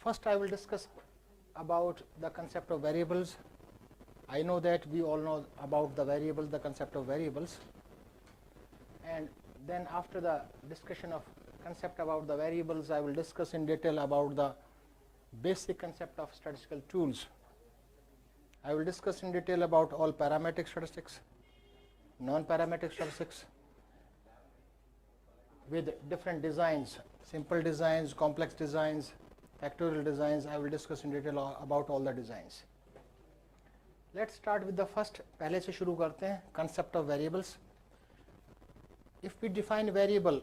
First, I will discuss about the concept of variables. I know that we all know about the variables, the concept of variables, and then after the discussion of concept about the variables, I will discuss in detail about the basic concept of statistical tools. I will discuss in detail about all parametric statistics, non-parametric statistics with different designs, simple designs, complex designs, factorial designs. I will discuss in detail about all the designs. Let's start with the first. पहले से शुरू करते हैं, concept of variables. If we define variable,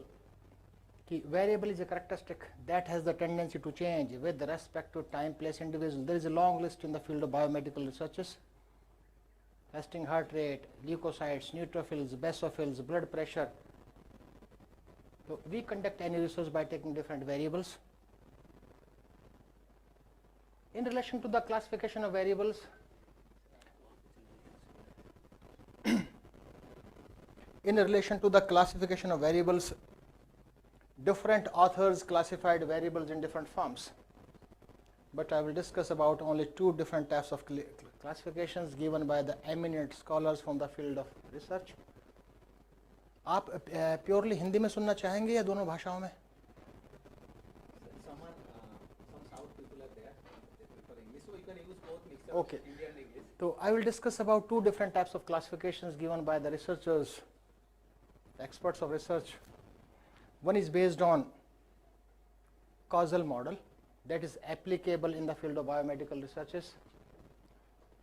variable is a characteristic that has the tendency to change with respect to time, place, individual. There is a long list in the field of biomedical researches. Resting heart rate, leukocytes, neutrophils, basophils, blood pressure. So we conduct any research by taking different variables. In relation to the classification of variables, different authors classified variables in different forms, but I will discuss about only two different types of classifications given by the eminent scholars from the field of research. आप purely Hindi में सुनना चाहेंगे या दोनों भाषाओं में? Okay. So I will discuss about two different types of classifications given by the researchers, the experts of research. One is based on causal model that is applicable in the field of biomedical researches,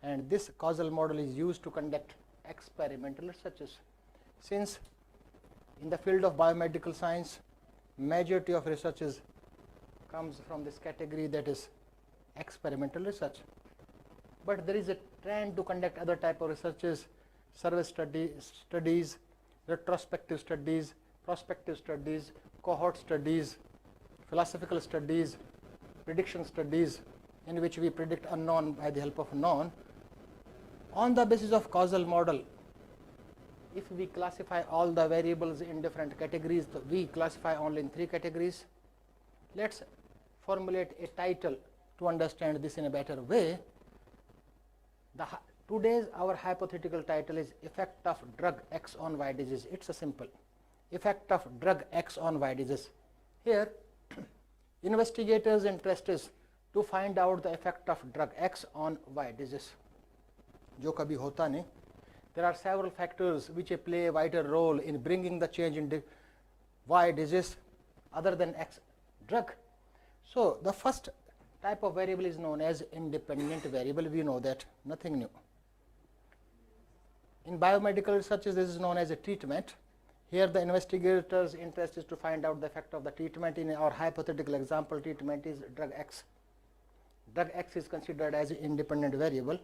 and this causal model is used to conduct experimental researches. Since in the field of biomedical science, majority of researches comes from this category, that is experimental research. But there is a trend to conduct other type of researches, service studies, retrospective studies, prospective studies, cohort studies, philosophical studies, prediction studies, in which we predict unknown by the help of known. On the basis of causal model, if we classify all the variables in different categories, so we classify only in three categories. Let's formulate a title to understand this in a better way. Today's our hypothetical title is effect of drug X on Y disease. It's a simple effect of drug X on Y disease. Here investigators' interest is to find out the effect of drug X on Y disease, जो कभी होता नहीं. There are several factors which play a vital role in bringing the change in Y disease other than X drug. So the first type of variable is known as independent variable. We know that, nothing new. In biomedical researches, this is known as a treatment. Here the investigator's interest is to find out the effect of the treatment. In our hypothetical example, treatment is drug X. Drug X is considered as an independent variable.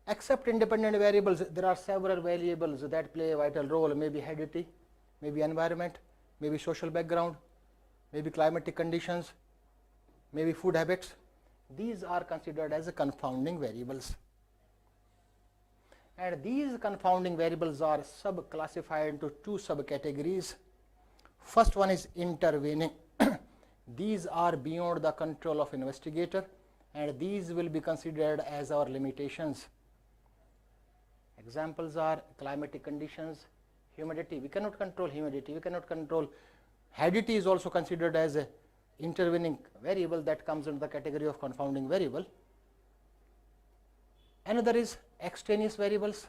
Except independent variables, there are several variables that play a vital role. Maybe heredity, maybe environment, maybe social background, maybe climatic conditions, maybe food habits. These are considered as confounding variables. And these confounding variables are sub-classified into two subcategories. First one is intervening. These are beyond the control of investigator, and these will be considered as our limitations. Examples are climatic conditions, humidity. We cannot control humidity. We cannot control heredity. Is also considered as a intervening variable that comes into the category of confounding variable. Another is extraneous variables.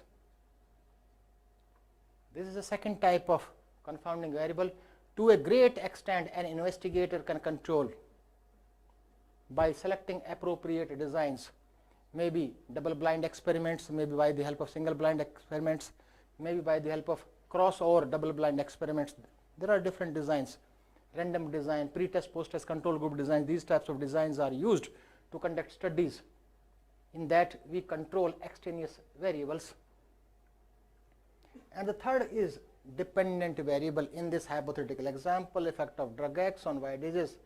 This is the second type of confounding variable. To a great extent, an investigator can control by selecting appropriate designs, maybe double-blind experiments, maybe by the help of single-blind experiments, maybe by the help of cross or double-blind experiments. There are different designs. Random design, pre-test, post-test, control group design. These types of designs are used to conduct studies. In that, we control extraneous variables. And the third is dependent variable. In this hypothetical example, effect of drug X on Y disease.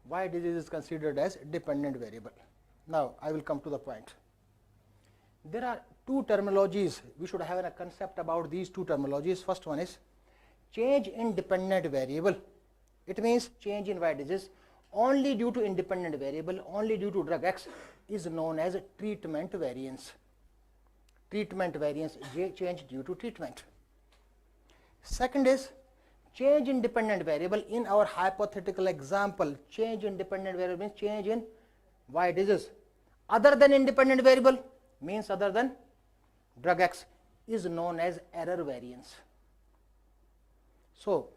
Y disease is considered as dependent variable. Now, I will come to the point. There are two terminologies. We should have a concept about these two terminologies. First one is change in dependent variable It means change in y disease only due to independent variable, only due to drug X is known as treatment variance. Treatment variance, change due to treatment. Second is change in dependent variable. In our hypothetical example, change in dependent variable means change in y disease other than independent variable, means other than drug X, is known as error variance. So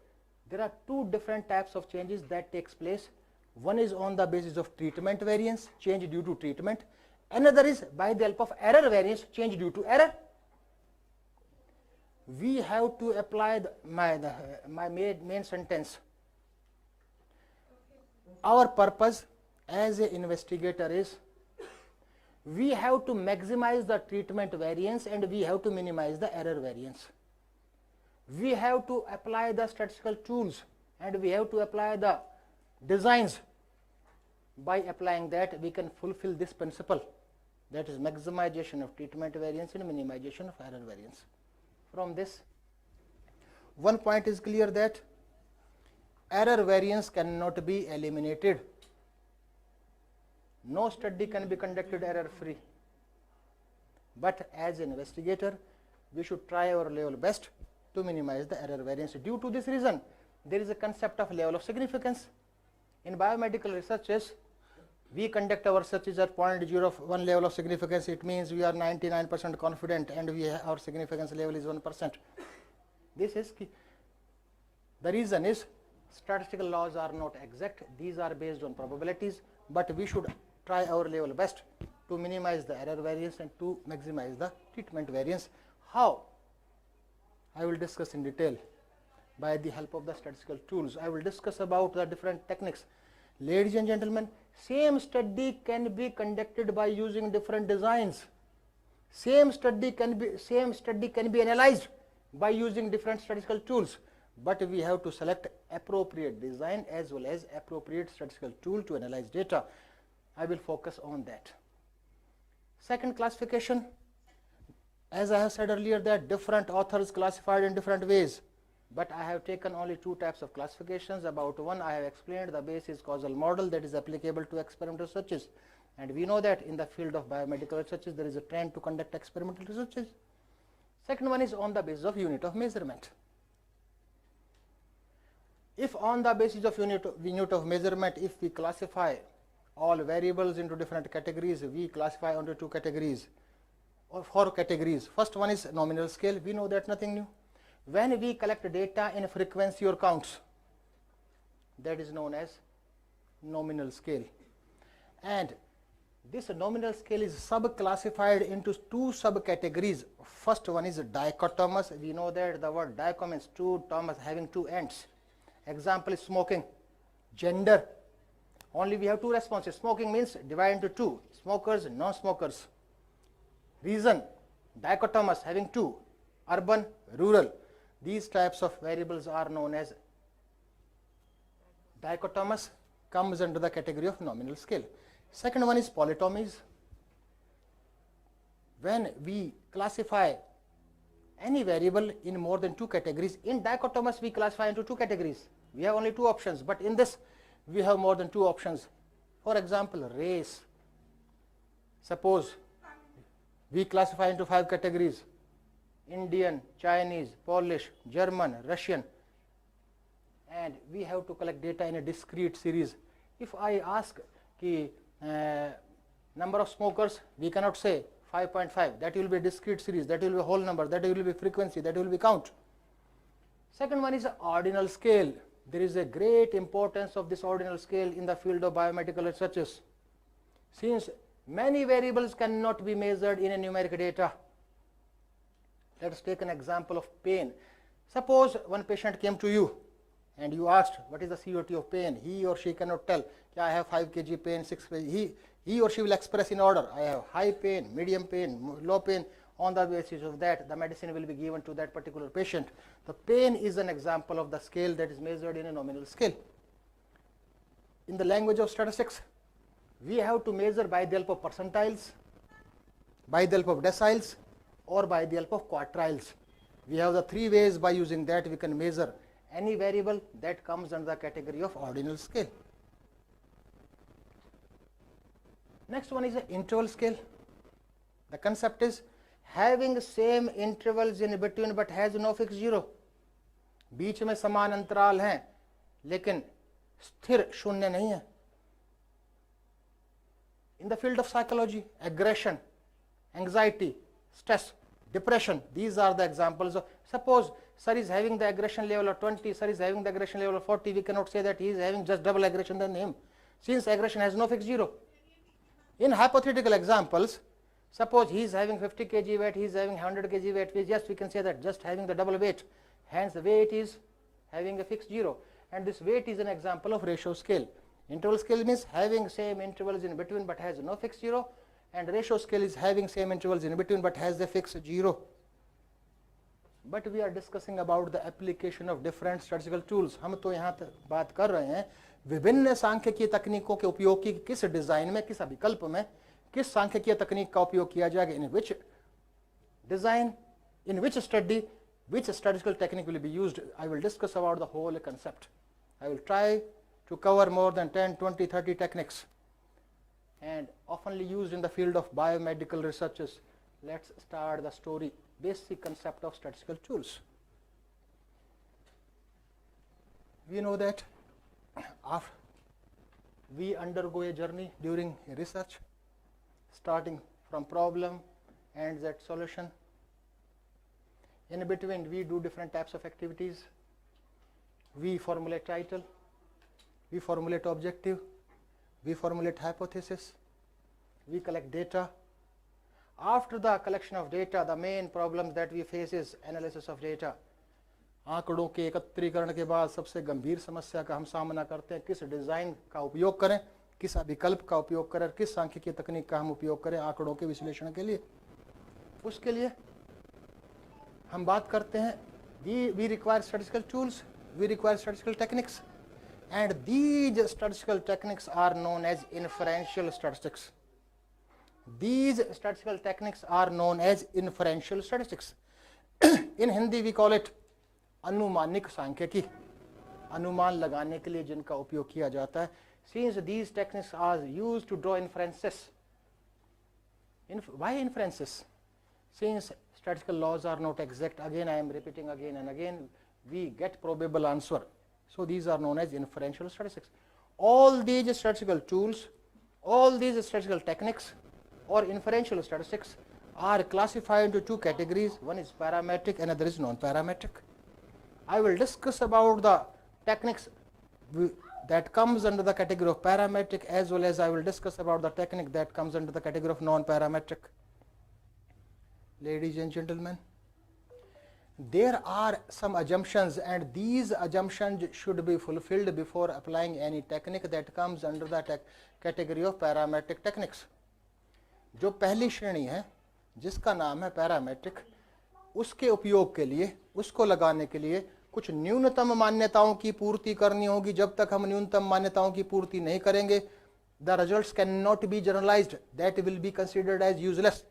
there are two different types of changes that takes place. One is on the basis of treatment variance, change due to treatment. Another is by the help of error variance, change due to error. We have to apply my main sentence. Our purpose as an investigator is we have to maximize the treatment variance and we have to minimize the error variance. We have to apply the statistical tools and we have to apply the designs. By applying that, we can fulfill this principle, that is maximization of treatment variance and minimization of error variance. From this, one point is clear, that error variance cannot be eliminated. No study can be conducted error free. But as an investigator, we should try our level best to minimize the error variance. Due to this reason, there is a concept of level of significance. In biomedical researches, we conduct our searches at 0.01 level of significance. It means we are 99% confident and our significance level is 1%. This is key. The reason is statistical laws are not exact. These are based on probabilities, but we should try our level best to minimize the error variance and to maximize the treatment variance. How? I will discuss in detail by the help of the statistical tools. I will discuss about the different techniques. Ladies and gentlemen, same study can be conducted by using different designs. Same study can be analyzed by using different statistical tools, but we have to select appropriate design as well as appropriate statistical tool to analyze data. I will focus on that. Second classification, as I have said earlier, that different authors classified in different ways, but I have taken only two types of classifications. About one I have explained, the base is causal model that is applicable to experimental researches, and we know that in the field of biomedical researches there is a trend to conduct experimental researches. Second one is on the basis of unit of measurement. If on the basis of unit of measurement, if we classify all variables into different categories, we classify under two categories or four categories. First one is nominal scale. We know that nothing new. When we collect data in frequency or counts, that is known as nominal scale. And this nominal scale is sub-classified into two sub-categories. First one is dichotomous. We know that the word dichom means two, Thomas having two ends. Example is smoking. Gender, only we have two responses. Smoking means divide into two, smokers, non-smokers. Reason, dichotomous, having two, urban, rural. These types of variables are known as dichotomous, comes under the category of nominal scale. Second one is polytomies. When we classify any variable in more than two categories, in dichotomous we classify into two categories. We have only two options, but in this we have more than two options. For example, race. Suppose we classify into five categories: Indian, Chinese, Polish, German, Russian, and we have to collect data in a discrete series. If I ask number of smokers, we cannot say 5.5. That will be a discrete series, that will be a whole number, that will be frequency, that will be count. Second one is ordinal scale. There is a great importance of this ordinal scale in the field of biomedical researches, since many variables cannot be measured in a numeric data. Let us take an example of pain. Suppose one patient came to you and you asked what is the COT of pain. He or she cannot tell, I have 5 kg pain, 6 kg. He or she will express in order, I have high pain, medium pain, low pain. On the basis of that, the medicine will be given to that particular patient. The pain is an example of the scale that is measured in a nominal scale. In the language of statistics, we have to measure by the help of percentiles, by the help of deciles, or by the help of quartiles. We have the three ways by using that we can measure any variable that comes under the category of ordinal scale. Next one is an interval scale. The concept is having same intervals in between but has no fixed zero. बीच में समान अंतराल हैं लेकिन स्थिर शून्य नहीं है. In the field of psychology, aggression, anxiety, stress, depression, these are the examples of, suppose sir is having the aggression level of 20, sir is having the aggression level of 40, we cannot say that he is having just double aggression than him, since aggression has no fixed zero. In hypothetical examples, suppose he is having 50 kg weight, he is having 100 kg weight, yes, we can say that just having the double weight, hence the weight is having a fixed zero, and this weight is an example of ratio scale. Interval scale means having same intervals in between but has no fixed zero, and ratio scale is having same intervals in between but has the fixed zero. But we are discussing about the application of different statistical tools. हम तो यहाँ बात कर रहे हैं विभिन्न सांख्यिकीय तकनीकों के उपयोग की, किस डिजाइन में, किस विकल्प में किस सांख्यिकीय तकनीक का उपयोग किया जाएगा, in which design, in which study, which statistical technique will be used. I will discuss about the whole concept. I will try to cover more than 10, 20, 30 techniques and oftenly used in the field of biomedical researches. Let's start the story. Basic concept of statistical tools. We know that after we undergo a journey during research, starting from problem and that solution. In between, we do different types of activities. We formulate title, we formulate objective, we formulate hypothesis, we collect data. After the collection of data, the main problem that we face is analysis of data. आंकड़ों के एकत्रीकरण के बाद सबसे गंभीर समस्या का हम सामना करते हैं, किस डिजाइन का उपयोग करें, किस विकल्प का उपयोग करें, किस सांख्यिकीय तकनीक का हम उपयोग करें आंकड़ों के विश्लेषण के लिए. उसके लिए हम बात करते हैं we require statistical tools, we require statistical techniques, and these statistical techniques are known as inferential statistics. These statistical techniques are known as inferential statistics. In Hindi we call it अनुमानिक सांख्यिकी, अनुमान लगाने के लिए जिनका उपयोग किया जाता है. Since these techniques are used to draw inferences. Why inferences? Since statistical laws are not exact, again I am repeating again and again, we get probable answer. So these are known as inferential statistics. All these statistical tools, all these statistical techniques or inferential statistics are classified into two categories. One is parametric, another is non-parametric. I will discuss about the techniques that comes under the category of parametric, as well as I will discuss about the technique that comes under the category of non-parametric. Ladies and gentlemen, there are some assumptions, and these assumptions should be fulfilled before applying any technique that comes under the category of parametric techniques. जो पहली श्रेणी है जिसका नाम है parametric, उसके उपयोग के लिए, उसको लगाने के लिए कुछ न्यूनतम मान्यताओं की पूर्ति करनी होगी. जब तक हम न्यूनतम मान्यताओं की पूर्ति नहीं करेंगे, the results cannot be generalized, that will be considered as useless.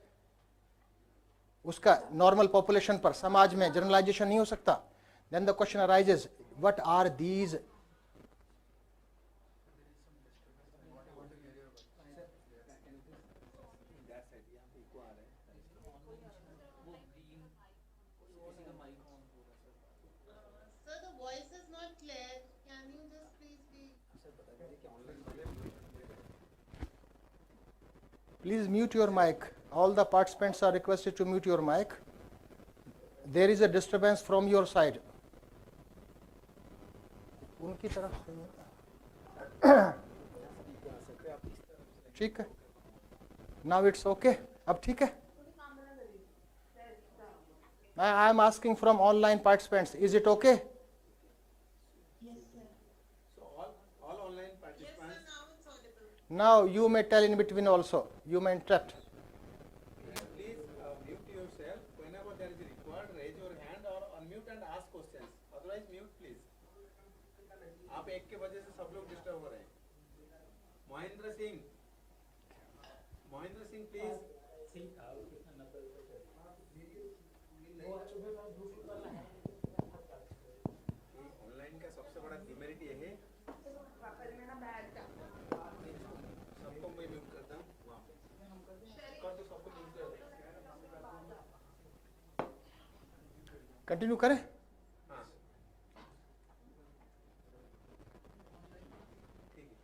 उसका नॉर्मल पॉपुलेशन पर, समाज में जनरलाइजेशन नहीं हो सकता. Then the question arises, what are these? Please mute your mic. All the participants are requested to mute your mic. There is a disturbance from your side. उनकी तरफ ठीक है. Now it's okay. अब ठीक है. I am asking from online participants. Is it okay? Yes, sir. So all online participants. Yes, sir, now it's audible. Now you may tell in between also. You may interrupt. Please mute yourself. Whenever there is required, raise your hand or unmute and ask questions. Otherwise, mute please. आप एक के वजह से सब लोग disturb हो रहे हैं. महेंद्र सिंह प्लीज. कंटिन्यू करें? हाँ ठीक है।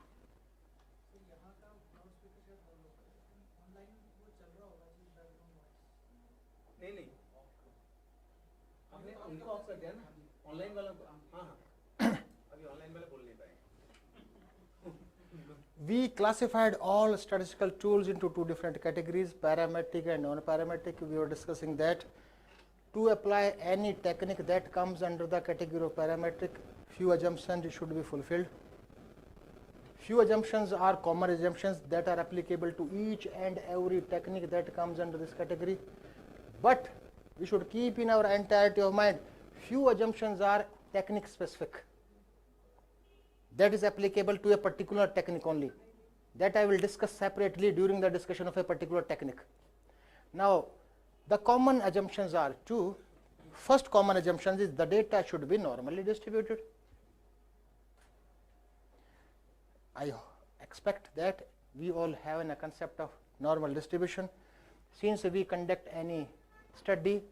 नहीं नहीं, हमने उनको ऑफ कर दिया ना, ऑनलाइन वाला को। हाँ हाँ, अभी ऑनलाइन वाले बोल नहीं पाए। We classified all statistical tools into two different categories, parametric and non-parametric. We were discussing that. To apply any technique that comes under the category of parametric, few assumptions should be fulfilled. Few assumptions are common assumptions that are applicable to each and every technique that comes under this category. But we should keep in our entirety of mind, few assumptions are technique specific. That is applicable to a particular technique only. That I will discuss separately during the discussion of a particular technique. Now, the common assumptions are two. First common assumption is the data should be normally distributed. I expect that we all have a concept of normal distribution. Since we conduct any study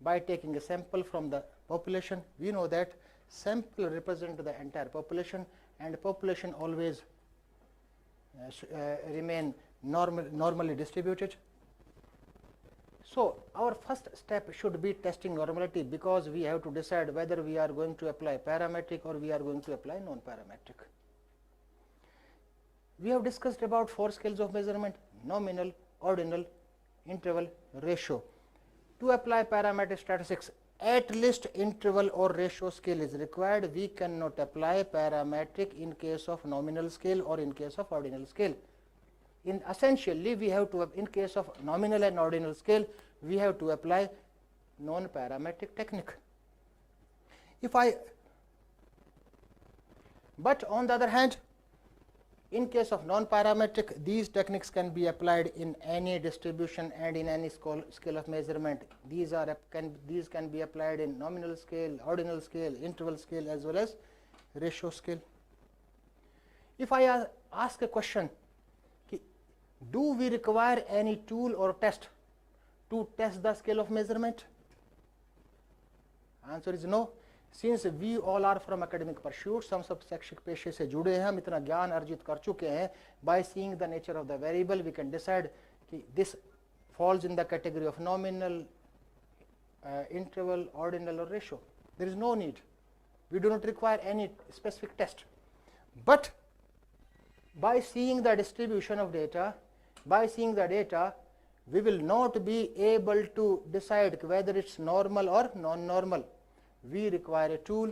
by taking a sample from the population, we know that sample represent the entire population, and population always remain normally distributed. So our first step should be testing normality, because we have to decide whether we are going to apply parametric or we are going to apply non-parametric. We have discussed about 4 scales of measurement: nominal, ordinal, interval, ratio. To apply parametric statistics, at least interval or ratio scale is required. We cannot apply parametric in case of nominal scale or in case of ordinal scale. Essentially, we have to, in case of nominal and ordinal scale, we have to apply non-parametric technique. But on the other hand, in case of non-parametric, these techniques can be applied in any distribution and in any scale of measurement. These can be applied in nominal scale, ordinal scale, interval scale, as well as ratio scale. If I ask a question, do we require any tool or test to test the scale of measurement? Answer is no. Since we all are from academic pursuits, हम सब शैक्षिक पेशे से जुड़े हैं, हम इतना ज्ञान अर्जित कर चुके हैं, by seeing the nature of the variable we can decide कि this falls in the category of nominal, interval, ordinal or ratio. There is no need. We do not require any specific test. But by seeing the distribution of data, we will not be able to decide whether it's normal or non-normal. We require a tool.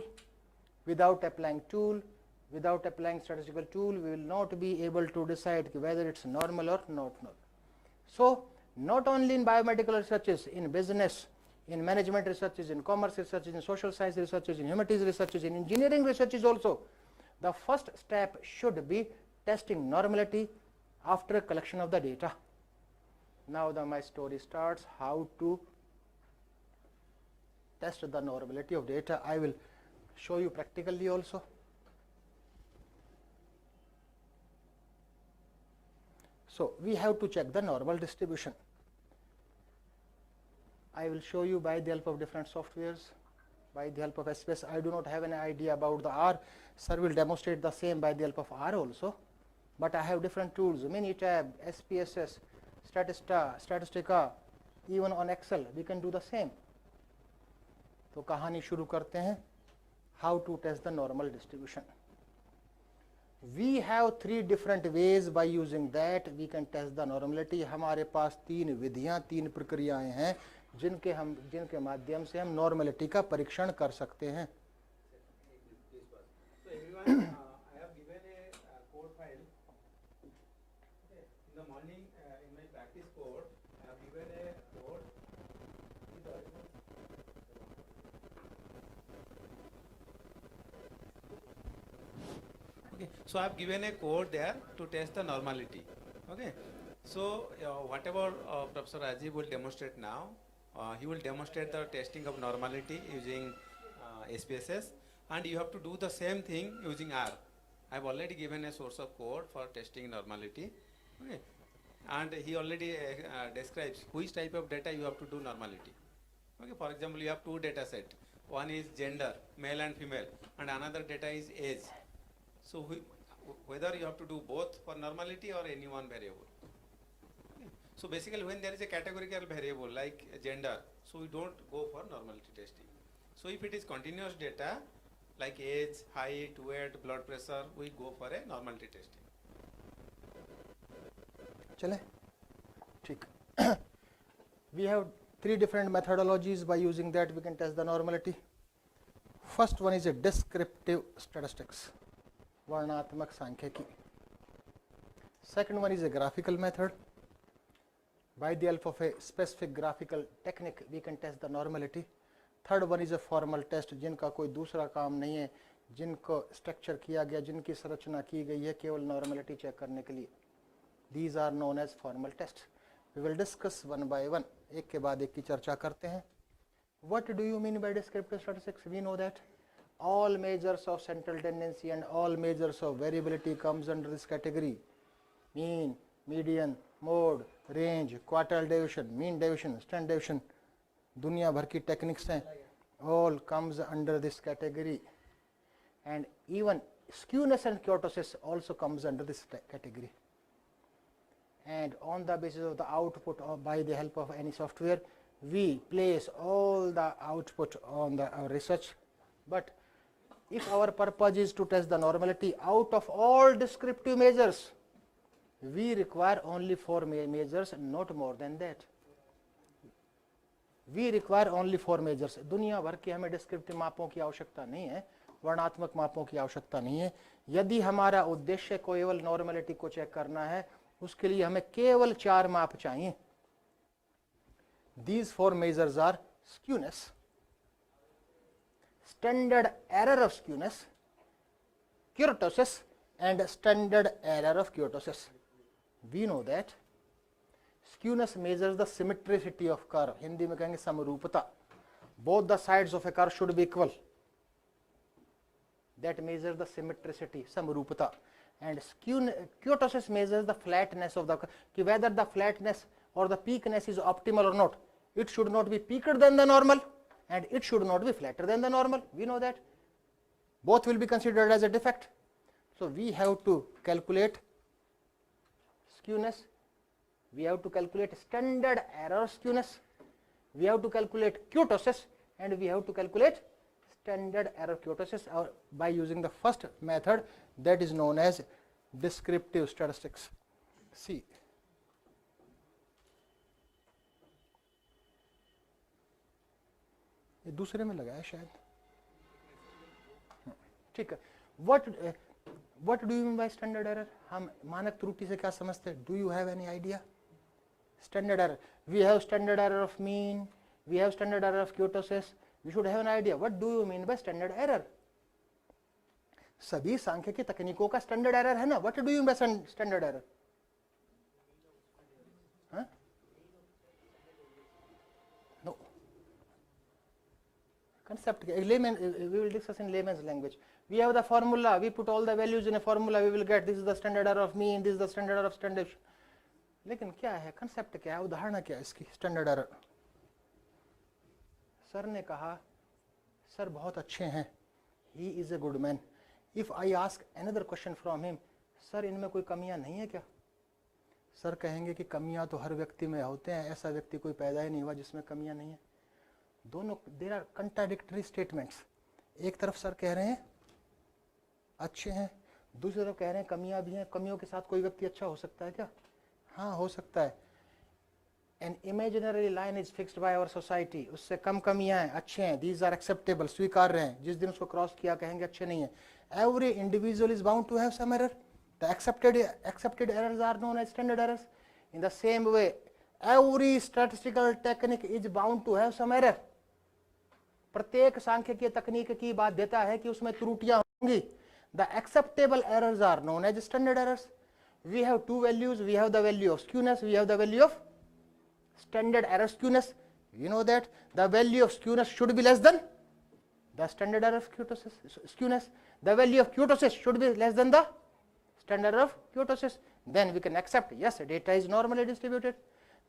Without applying statistical tool, we will not be able to decide whether it's normal or not normal. So not only in biomedical researches, in business, in management researches, in commerce researches, in social science researches, in humanities researches, in engineering researches also, the first step should be testing normality after collection of the data. Now my story starts, how to test the normality of data. I will show you practically also. So we have to check the normal distribution. I will show you by the help of different softwares, by the help of SPS. I do not have any idea about the R. Sir will demonstrate the same by the help of R also. But I have different tools, Minitab, SPSS, Statistica, even on Excel we can do the same. तो कहानी शुरू करते हैं, how to test the normal distribution. We have 3 different ways by using that we can test the normality. हमारे पास 3 विधियां, 3 प्रक्रियाएं हैं जिनके माध्यम से हम नॉर्मलिटी का परीक्षण कर सकते हैं. So everyone, I have given a code file. Okay. In the morning, in my practice code, I have given a code. Okay, so I have given a code there to test the normality. Okay, so whatever Professor Rajeev will demonstrate now, he will demonstrate the testing of normality using SPSS, and you have to do the same thing using R. I have already given a source of code for testing normality. Okay, and he already describes which type of data you have to do normality. Okay, for example, you have two data set. One is gender, male and female, and another data is age. So whether you have to do both for normality or any one variable. Okay. So basically when there is a categorical variable like gender, so we don't go for normality testing. So if it is continuous data like age, height, weight, blood pressure, we go for a normality testing. चले ठीक. We have three different methodologies. By using that we can test the normality. First one is a descriptive statistics, वर्णात्मक सांख्यिकी. Second one is a graphical method. By the help of a specific graphical technique we can test the normality. Third one is a formal test, जिनका कोई दूसरा काम नहीं है, जिनको structure किया गया, जिनकी संरचना की गई है केवल नॉर्मलिटी चेक करने के लिए. These are known as formal tests. We will discuss one by one. एक के बाद एक की चर्चा करते हैं. What do you mean by descriptive statistics? We know that all measures of central tendency and all measures of variability comes under this category. Mean, median, mode, range, quartile deviation, mean deviation, standard deviation, दुनिया भर की techniques हैं, all comes under this category. And even skewness and kurtosis also comes under this category. And on the basis of the output or by the help of any software we place all the output on our research. But if our purpose is to test the normality, out of all descriptive measures we require only 4 measures, not more than that. We require only 4 measures. दुनिया भर की हमें descriptive मापों की आवश्यकता नहीं है, वर्णात्मक मापों की आवश्यकता नहीं है. यदि हमारा उद्देश्य केवल नॉर्मलिटी को चेक करना है, उसके लिए हमें केवल 4 माप चाहिए. These 4 measures are skewness, standard error of skewness, kurtosis and standard error of kurtosis. We know that skewness measures the symmetricity of curve. Hindi में कहेंगे समरूपता. Both the sides of a curve should be equal. That measures the symmetricity, समरूपता. And kurtosis measures the flatness of the curve, whether the flatness or the peakness is optimal or not. It should not be peaked than the normal and it should not be flatter than the normal. We know that. Both will be considered as a defect. So we have to calculate skewness, we have to calculate standard error skewness, we have to calculate kurtosis, and we have to calculate standard error kurtosis by using the first method that is known as descriptive statistics. See, ये दूसरे में लगा है शायद. ठीक है. What do you mean by standard error? हम मानक त्रुटि से क्या समझते हैं? Do you have any idea? Standard error. We have standard error of mean. We have standard error of kurtosis. We should have an idea. What do you mean by standard error? सभी सांख्यिकी तकनीकों का standard error है ना? What do you mean by standard error? हाँ? No. Concept. Layman. We will discuss in layman's language. We have the formula, we put all the values in a formula, we will get this is the standard error of mean, this is the standard error of standard. लेकिन क्या है, concept क्या है, उदाहरण क्या है इसकी? Standard error. Sir ने कहा सर बहुत अच्छे हैं, ही is a good man. If I ask another question from him, sir इनमें कोई कमियां नहीं है क्या? सर कहेंगे कि कमियां तो हर व्यक्ति में होते हैं, ऐसा व्यक्ति कोई पैदा ही नहीं हुआ जिसमें कमियां नहीं है. दोनों देयर आर कंट्राडिक्टरी स्टेटमेंट्स. एक तरफ सर कह रहे हैं अच्छे हैं, दूसरी तरफ कह रहे हैं कमियां भी हैं. कमियों के साथ कोई व्यक्ति अच्छा हो सकता है क्या? हाँ हो सकता है. An imaginary line is fixed by our society. उससे कम कमियां हैं, अच्छे हैं. These are acceptable, स्वीकार्य हैं. जिस दिन उसको क्रॉस किया कहेंगे अच्छे नहीं है. Every individual is bound to have some error. The accepted errors are known as standard errors. In the same way, every statistical technique is bound to have some error. प्रत्येक सांख्यिकीय तकनीक की बाध्यता है कि उसमें त्रुटियां होंगी. The acceptable errors are known as standard errors. We have two values. We have the value of skewness. We have the value of standard error skewness. You know that the value of skewness should be less than the standard error of skewness. The value of kurtosis should be less than the standard error of kurtosis. Then we can accept, yes, data is normally distributed.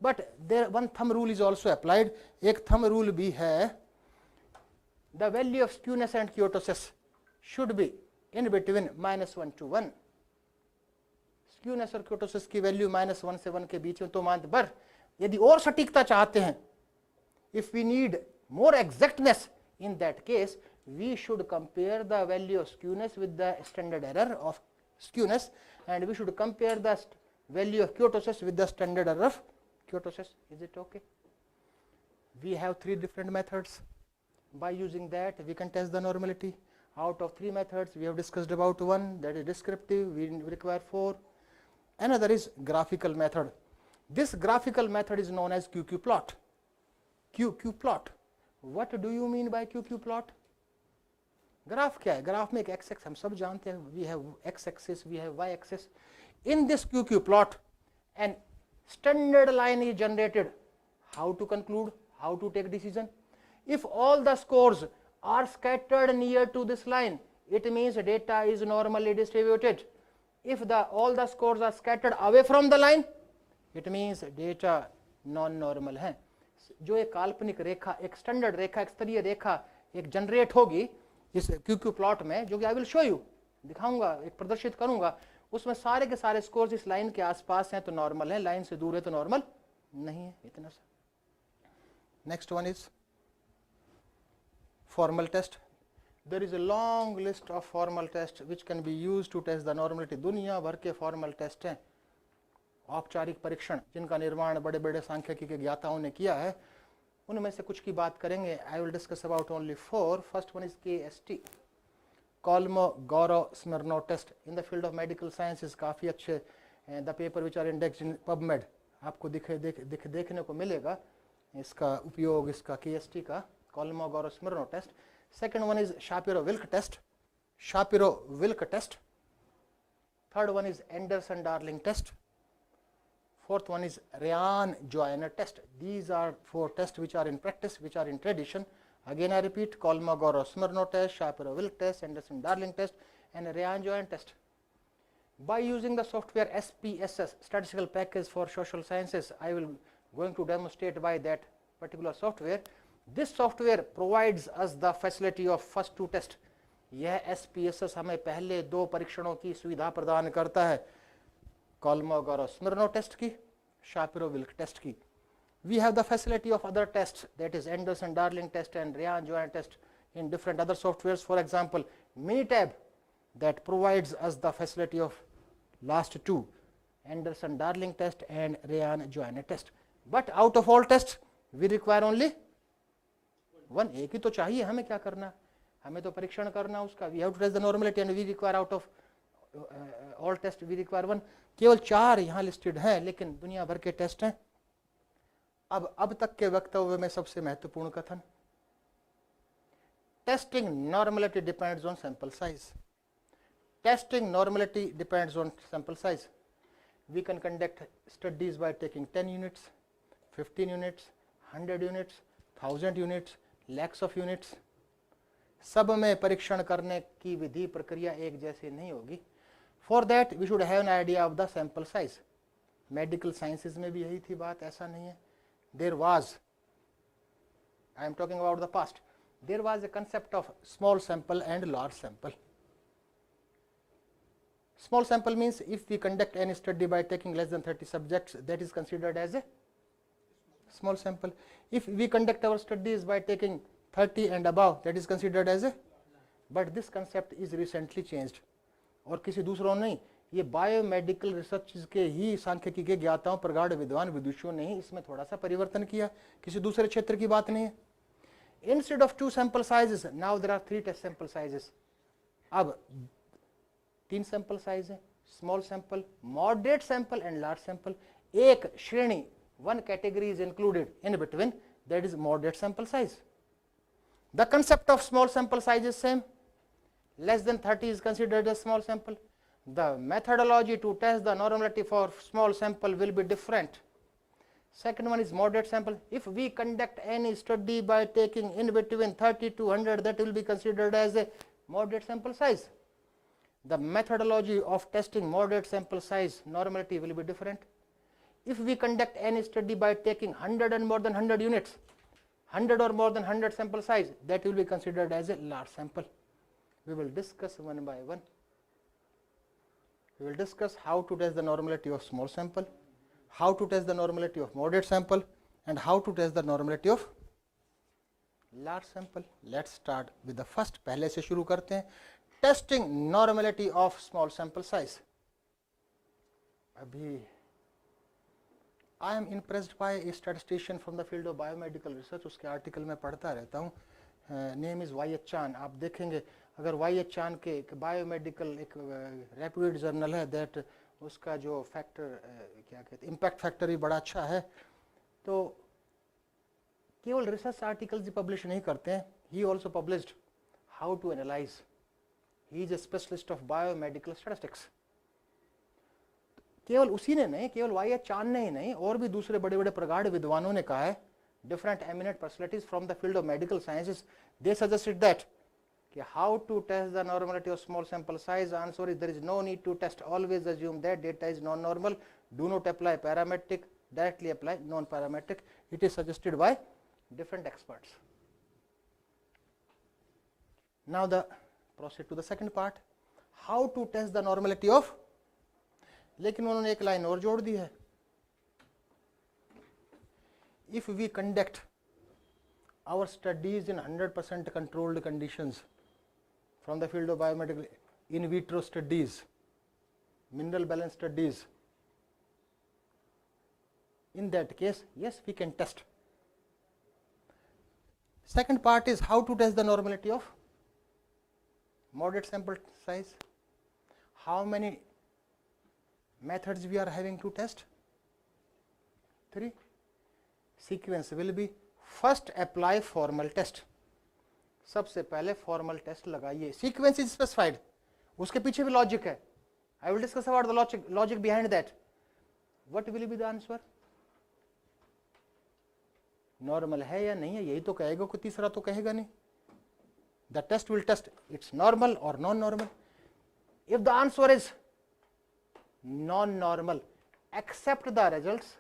But there one thumb rule is also applied. एक thumb rule भी है, the value of skewness and kurtosis should be in between -1 to 1. Skewness और kurtosis की value -1 से 1 के बीच में तो मान, पर यदि और सटीकता चाहते हैं, if we need more exactness, in that case we should compare the value of skewness with the standard error of skewness, and we should compare the value of kurtosis with the standard error of kurtosis. Is it okay? We have 3 different methods. By using that we can test the normality. Out of 3 methods we have discussed about one, that is descriptive, we require 4. Another is graphical method. This graphical method is known as QQ plot. QQ plot. What do you mean by QQ plot? Graph क्या है? Graph में एक x x हम सब जानते हैं, we have x axis, we have y axis. In this QQ plot an standard line is generated. How to conclude? How to take decision? If all the scores are scattered near to this line, it means data is normally distributed. If all the scores are scattered away from the line, it means data non-normal है. जो एक काल्पनिक रेखा, एक standard रेखा, एक स्तरीय रेखा एक generate होगी इस QQ प्लॉट में, जो कि आई विल शो यू, दिखाऊंगा, एक प्रदर्शित करूंगा, उसमें सारे के सारे स्कोर्स इस लाइन के आसपास हैं तो नॉर्मल है, लाइन से दूर है तो नॉर्मल नहीं है. इतना सा. Next one is formal test. There is a long list of formal tests which can be used to test the normality. दुनिया भर के formal test हैं, औपचारिक परीक्षण जिनका निर्माण बड़े बड़े सांख्यिकी के ज्ञाताओं ने किया है. उनमें से कुछ की बात करेंगे. I will discuss about only 4. First one is KST, Kolmogorov-Smirnov test. In the field of medical sciences काफ़ी अच्छे the paper which are indexed in PubMed आपको देखने को मिलेगा इसका उपयोग, इसका KST का Kolmogorov-Smirnov test. Second one is Shapiro-Wilk test. Shapiro-Wilk test. Third one is Anderson-Darling test. Fourth one is Ryan-Joyner test. These are 4 tests which are in practice, which are in tradition. Again I repeat, Kolmogorov-Smirnov test, Shapiro-Wilk test, Anderson-Darling test, and Ryan-Joyner test. By using the software SPSS, Statistical Package for Social Sciences, I will going to demonstrate by that particular software. This software provides us the facility of first 2 tests. यह SPSS हमें पहले 2 परीक्षणों की सुविधा प्रदान करता है, Kolmogorov-Smirnov test की, Shapiro-Wilk test की. We have the facility of other tests, that is Anderson-Darling test and Ryan-Joyner test in different other softwares. For example, Minitab, that provides us the facility of last 2, Anderson-Darling test and Ryan-Joyner test. But out of all tests we require only 1. एक ही तो चाहिए, हमें क्या करना, हमें तो परीक्षण करना उसका. We have to test the normality and we require out of all tests we require 1. केवल 4 यहाँ लिस्टेड हैं, लेकिन दुनिया भर के टेस्ट हैं. अब तक के वक्तव्य में सबसे महत्वपूर्ण कथन, testing normality depends on sample size. Testing normality depends on sample size. We can conduct studies by taking 10 units, 15 units, 100 units, 1000 units, lakhs of units. सब में परीक्षण करने की विधि प्रक्रिया एक जैसी नहीं होगी. For that we should have an idea of the sample size. Medical sciences में भी यही थी बात, ऐसा नहीं है. There was, I am talking about the past, there was a concept of small sample and large sample. Small sample means if we conduct any study by taking less than 30 subjects, that is considered as a small sample. If we conduct our studies by taking 30 and above, that is considered as a, but this concept is recently changed. और किसी दूसरों नहीं, ये biomedical research के ही सांख्यिकी के ज्ञाताओं, प्रगाढ़ विद्वान विदुषियों ने ही इसमें थोड़ा सा परिवर्तन किया, किसी दूसरे क्षेत्र की बात नहीं है. Instead of 2 sample sizes, now there are 3 test sample sizes. अब 3 sample size है, small sample, moderate sample and large sample. एक श्रेणी, 1 category is included in between, that is moderate sample size. The concept of small sample size is same. Less than 30 is considered as small sample. The methodology to test the normality for small sample will be different. Second one is moderate sample. If we conduct any study by taking in between 30 to 100, that will be considered as a moderate sample size. The methodology of testing moderate sample size normality will be different. if we conduct any study by taking 100 and more than 100 units, 100 or more than 100 sample size, that will be considered as a large sample. We will discuss one by one. We will discuss how to test the normality of small sample, how to test the normality of moderate sample, and how to test the normality of large sample. Let's start with the first. पहले से शुरू करते हैं. Testing normality of small sample size. अभी I am impressed by a statistician from the field of biomedical research. उसके article में पढ़ता रहता हूँ. नेम इज़ वाई एच चान. आप देखेंगे अगर वाई एच चान के बायोमेडिकल एक रेप्यूटेड जर्नल है, दैट उसका जो फैक्टर क्या कहते हैं, इम्पैक्ट फैक्टर भी बड़ा अच्छा है. तो केवल रिसर्च आर्टिकल्स ही पब्लिश नहीं करते हैं. He also published how to analyse. He is a specialist of biomedical statistics. केवल उसी ने नहीं, केवल वाई एच चान ने ही नहीं, और भी दूसरे बड़े बड़े प्रगाढ़ विद्वानों ने कहा है, different eminent personalities from the field of medical sciences, they suggested that how to test the normality of small sample size. Answer is there is no need to test. Always assume that data is non-normal. Do not apply parametric, directly apply non-parametric. It is suggested by different experts. Now the proceed to the second part, how to test the normality of. लेकिन उन्होंने एक line और जोड़ दी है. If we conduct our studies in 100% controlled conditions from the field of biomedical, in vitro studies, mineral balance studies, in that case, yes, we can test. Second part is how to test the normality of moderate sample size. How many methods we are having to test? 3. Sequence will be first apply formal test. सबसे पहले formal test लगाइए. Sequence is specified, उसके पीछे भी logic है. आई will discuss about the logic behind that. What will be the answer? Normal है या नहीं है यही तो कहेगा, कोई तीसरा तो कहेगा नहीं. The test will test it's normal और non normal. If the answer is non normal, accept the results,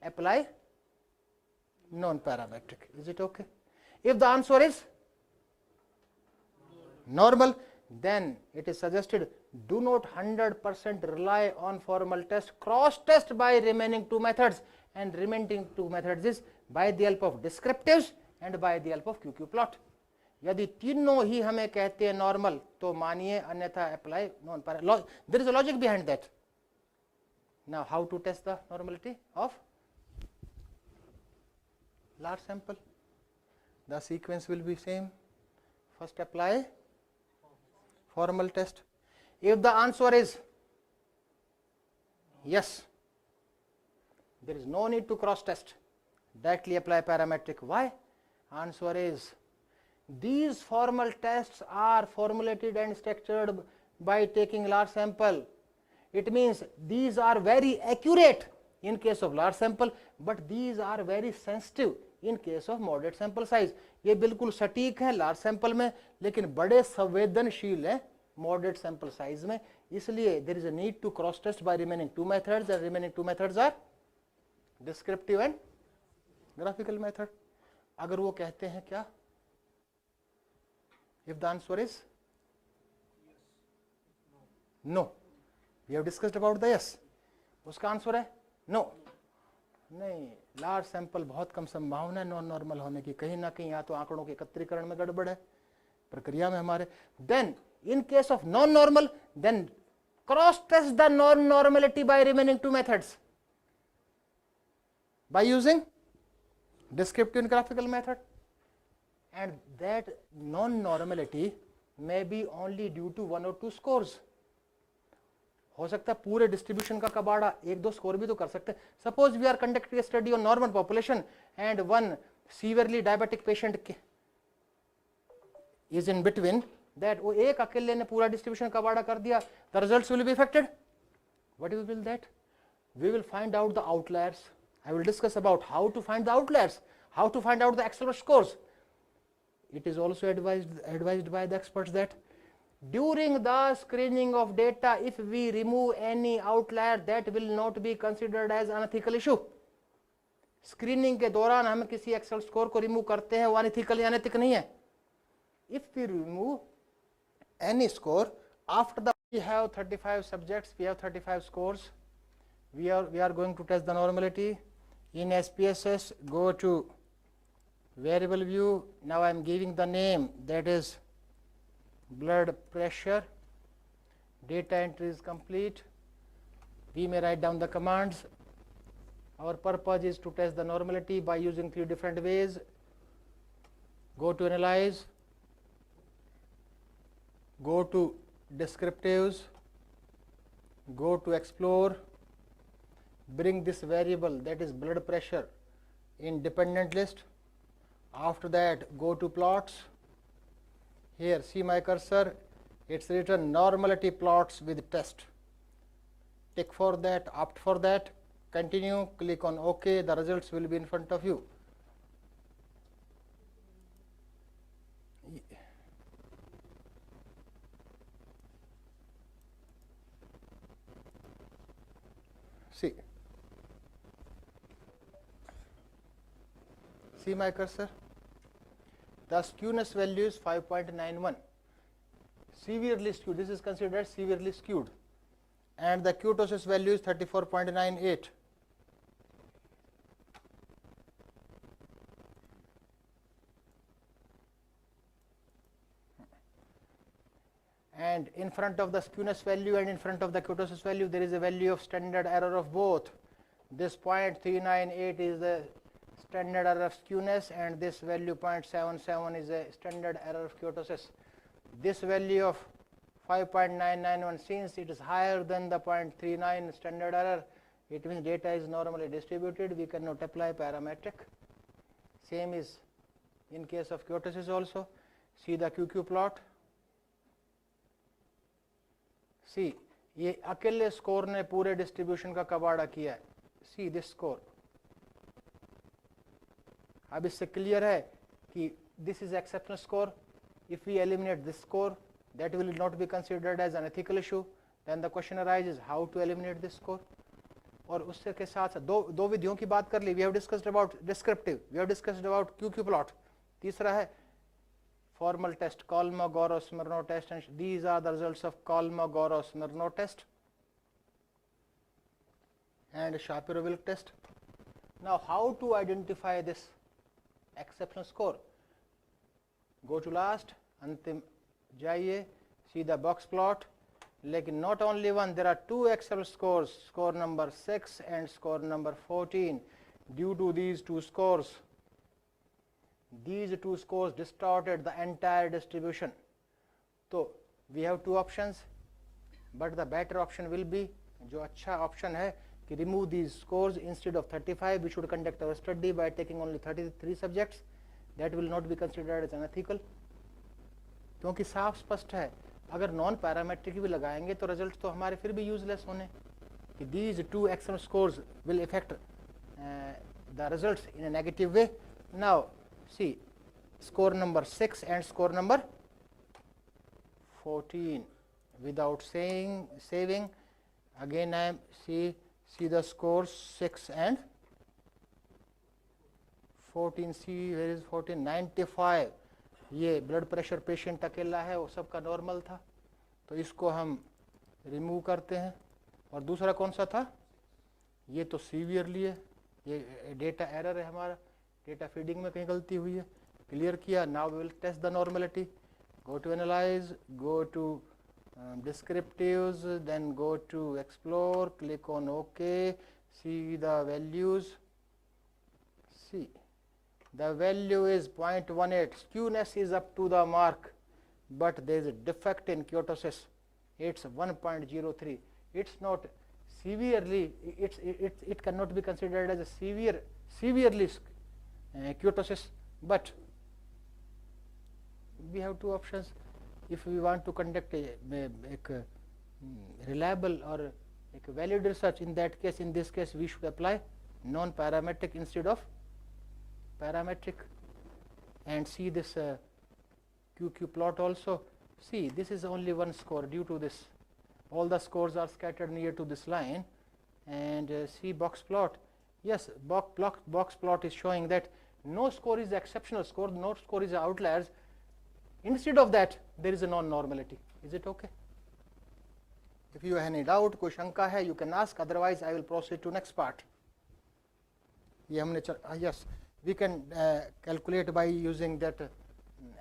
apply non-parametric. Is it okay? If the answer is normal, then it is suggested do not 100% rely on formal test. Cross test by remaining two methods, and remaining two methods is by the help of descriptives and by the help of QQ plot. यदि तीनों ही हमें कहते हैं normal तो मानिए, अन्यथा apply non para. There is a logic behind that. Now how to test the normality of large sample? The sequence will be same. First apply formal test. If the answer is yes, there is no need to cross test, directly apply parametric. Why? Answer is these formal tests are formulated and structured by taking large sample. It means these are very accurate in case of large sample, but these are very sensitive in case of moderate sample size. ये बिल्कुल सटीक है large sample में, लेकिन बड़े संवेदनशील है moderate sample size में. इसलिए there is a need to cross test by remaining two methods, and remaining two methods are descriptive and graphical method. अगर वो कहते हैं क्या, if the answer is no, we have discussed about the yes, उसका answer है no. नहीं, large sample बहुत कम संभावना है नॉन नॉर्मल होने की. कहीं ना कहीं या तो आंकड़ों के एकत्रीकरण में गड़बड़ है, प्रक्रिया में हमारे. Then in case of non normal, then cross test the non normality by remaining two methods by using descriptive and graphical method, and that non-normality may be only due to one or two scores. हो सकता है पूरे distribution का कबाड़ा, एक दो score भी तो कर सकते हैं. Suppose we are conducting study on normal population and one severely diabetic patient is in between, that वो एक अकेले ने पूरा डिस्ट्रीब्यूशन कबाड़ा कर दिया. The results will be affected. What will that? We will find out the outliers. I will discuss about how to find the outliers, how to find out the excellent scores. It is also advised by the experts that During the screening of data, if we remove any outlier, that will not be considered as unethical issue. Screening के दौरान हम किसी Excel score को remove करते हैं, वो unethical या अनैतिक नहीं है. If we remove any score after the, we have 35 subjects, we have 35 scores, we are going to test the normality. In SPSS, go to variable view. Now I am giving the name, that is blood pressure. Data entry is complete. We may write down the commands. Our purpose is to test the normality by using 3 different ways. Go to analyze, go to descriptives, go to explore, bring this variable, that is blood pressure, in dependent list. After that, go to plots. Here, see my cursor, it's written normality plots with test. Tick for that, opt for that, continue, click on OK, the results will be in front of you. See my cursor, the skewness value is 5.91, severely skewed, this is considered severely skewed, and the kurtosis value is 34.98. And in front of the skewness value and in front of the kurtosis value, there is a value of standard error of both. This 0.398 is the standard error of skewness, and this value 0.77 is a standard error of kurtosis. This value of 5.991, since it is higher than the 0.39 standard error, it means data is normally distributed. We cannot apply parametric. Same is in case of kurtosis also. See the QQ plot. See, ये अकेले score ने पूरे distribution का कबाड़ा किया है. See this score. अब इससे क्लियर है कि this is exceptional score. If we eliminate this score, that will not be considered as an ethical issue. Then the question arises, how to eliminate this score. और उससे के साथ दो विधियों की बात कर ली. We have discussed about descriptive, we have discussed about QQ plot. तीसरा है formal test, Kolmogorov-Smirnov test, and these are the results of Kolmogorov-Smirnov test and Shapiro-Wilk test. Now how to identify this exceptional score? Go to last, अंतिम जाइए, see the box plot. लेकिन not only one, there are 2 Excel scores, score number 6 and score number 14. Due to these 2 scores, these 2 scores distorted the entire distribution. So we have 2 options, but the better option will be, जो अच्छा option है कि remove these scores. Instead of 35, we should conduct our study by taking only 33 subjects. That will not be considered as unethical. क्योंकि साफ स्पष्ट है, अगर non parametric भी लगाएंगे तो रिजल्ट तो हमारे फिर भी यूजलेस होने कि these 2 external scores will affect the results in a negative way. Now see score number 6 and score number 14 without saving. Again I am see the scores 6 and 14. See where is 14? 95. ये blood pressure patient अकेला है, वो सबका normal था, तो इसको हम remove करते हैं. और दूसरा कौन सा था? ये तो सीवियरली है, ये डेटा एरर है, हमारा डेटा फीडिंग में कहीं गलती हुई है. क्लियर किया. Now we will test the normality. Go to analyze, go to descriptives, then go to explore, click on okay, see the values. See the value is 0.18. Skewness is up to the mark, but there is a defect in kurtosis. It's 1.03. It's not severely, it cannot be considered as a severely kurtosis, but we have 2 options. If we want to conduct a reliable or a valid research, in that case, in this case, we should apply non-parametric instead of parametric. And see this QQ plot also. See, this is only one score due to this. All the scores are scattered near to this line, and see box plot. Yes, box plot is showing that no score is exceptional score, no score is outliers. Instead of that, there is a non-normality. Is it okay? If you have any doubt, कोई शंका है, you can ask. Otherwise, I will proceed to next part. ये हमने yes, we can calculate by using that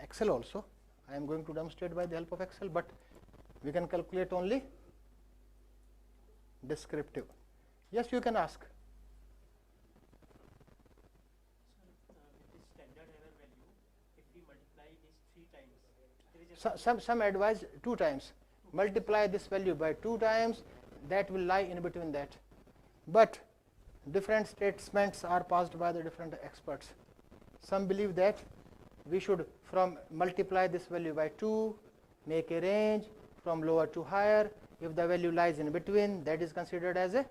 Excel also. I am going to demonstrate by the help of Excel, but we can calculate only descriptive. Yes, you can ask. Some advise 2 times. Multiply this value by 2 times, that will lie in between that. But different statements are passed by the different experts. Some believe that we should multiply this value by 2, make a range from lower to higher. If the value lies in between, that is considered as a.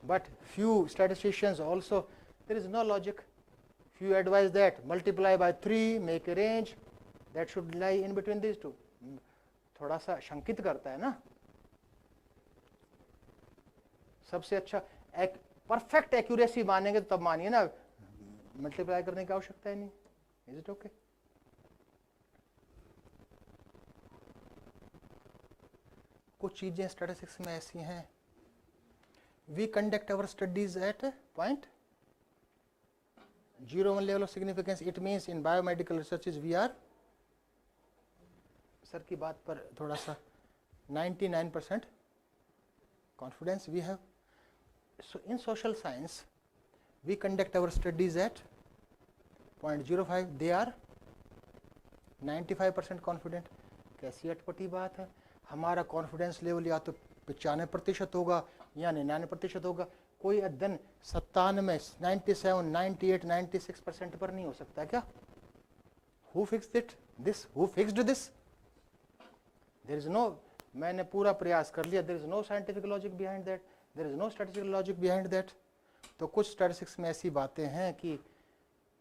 But few statisticians also, there is no logic. Few advise that multiply by 3, make a range, that should lie in between these two. थोड़ा सा शंकित करता है ना. सबसे अच्छा perfect accuracy मानेंगे तो तब मानिए ना, मल्टीप्लाई करने की आवश्यकता ही नहीं. Is it okay? कुछ चीजें स्टैटिस्टिक्स में ऐसी हैं. We conduct our studies at point 0.1 level of significance. It means in biomedical researches we are, sir की बात पर थोड़ा सा 99% confidence we have. So in social science we conduct our studies at 0.05. they are 95% confident. कैसी अटपटी बात है. हमारा confidence level या तो 95% होगा या 99% होगा. कोई अध्ययन 97, 97, 98, 96% पर नहीं हो सकता क्या? Who fixed it? This? Who fixed this? There is no. मैंने पूरा प्रयास कर लिया. There is no scientific logic behind that. There is no statistical logic behind that. तो कुछ स्टैटिस्टिक्स में ऐसी बातें हैं कि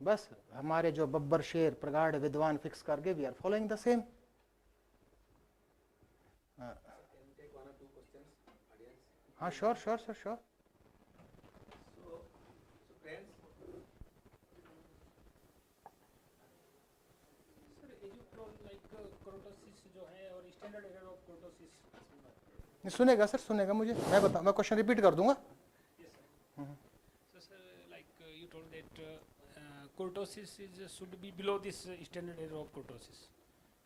बस हमारे जो बब्बर शेर प्रगाढ़ विद्वान फिक्स करके we are following the same. हाँ, श्योर श्योर सर, श्योर. सुनेगा सर, सुनेगा मुझे. मैं क्वेश्चन रिपीट कर दूंगा. So sir, like you told that kurtosis should be below this standard error of kurtosis.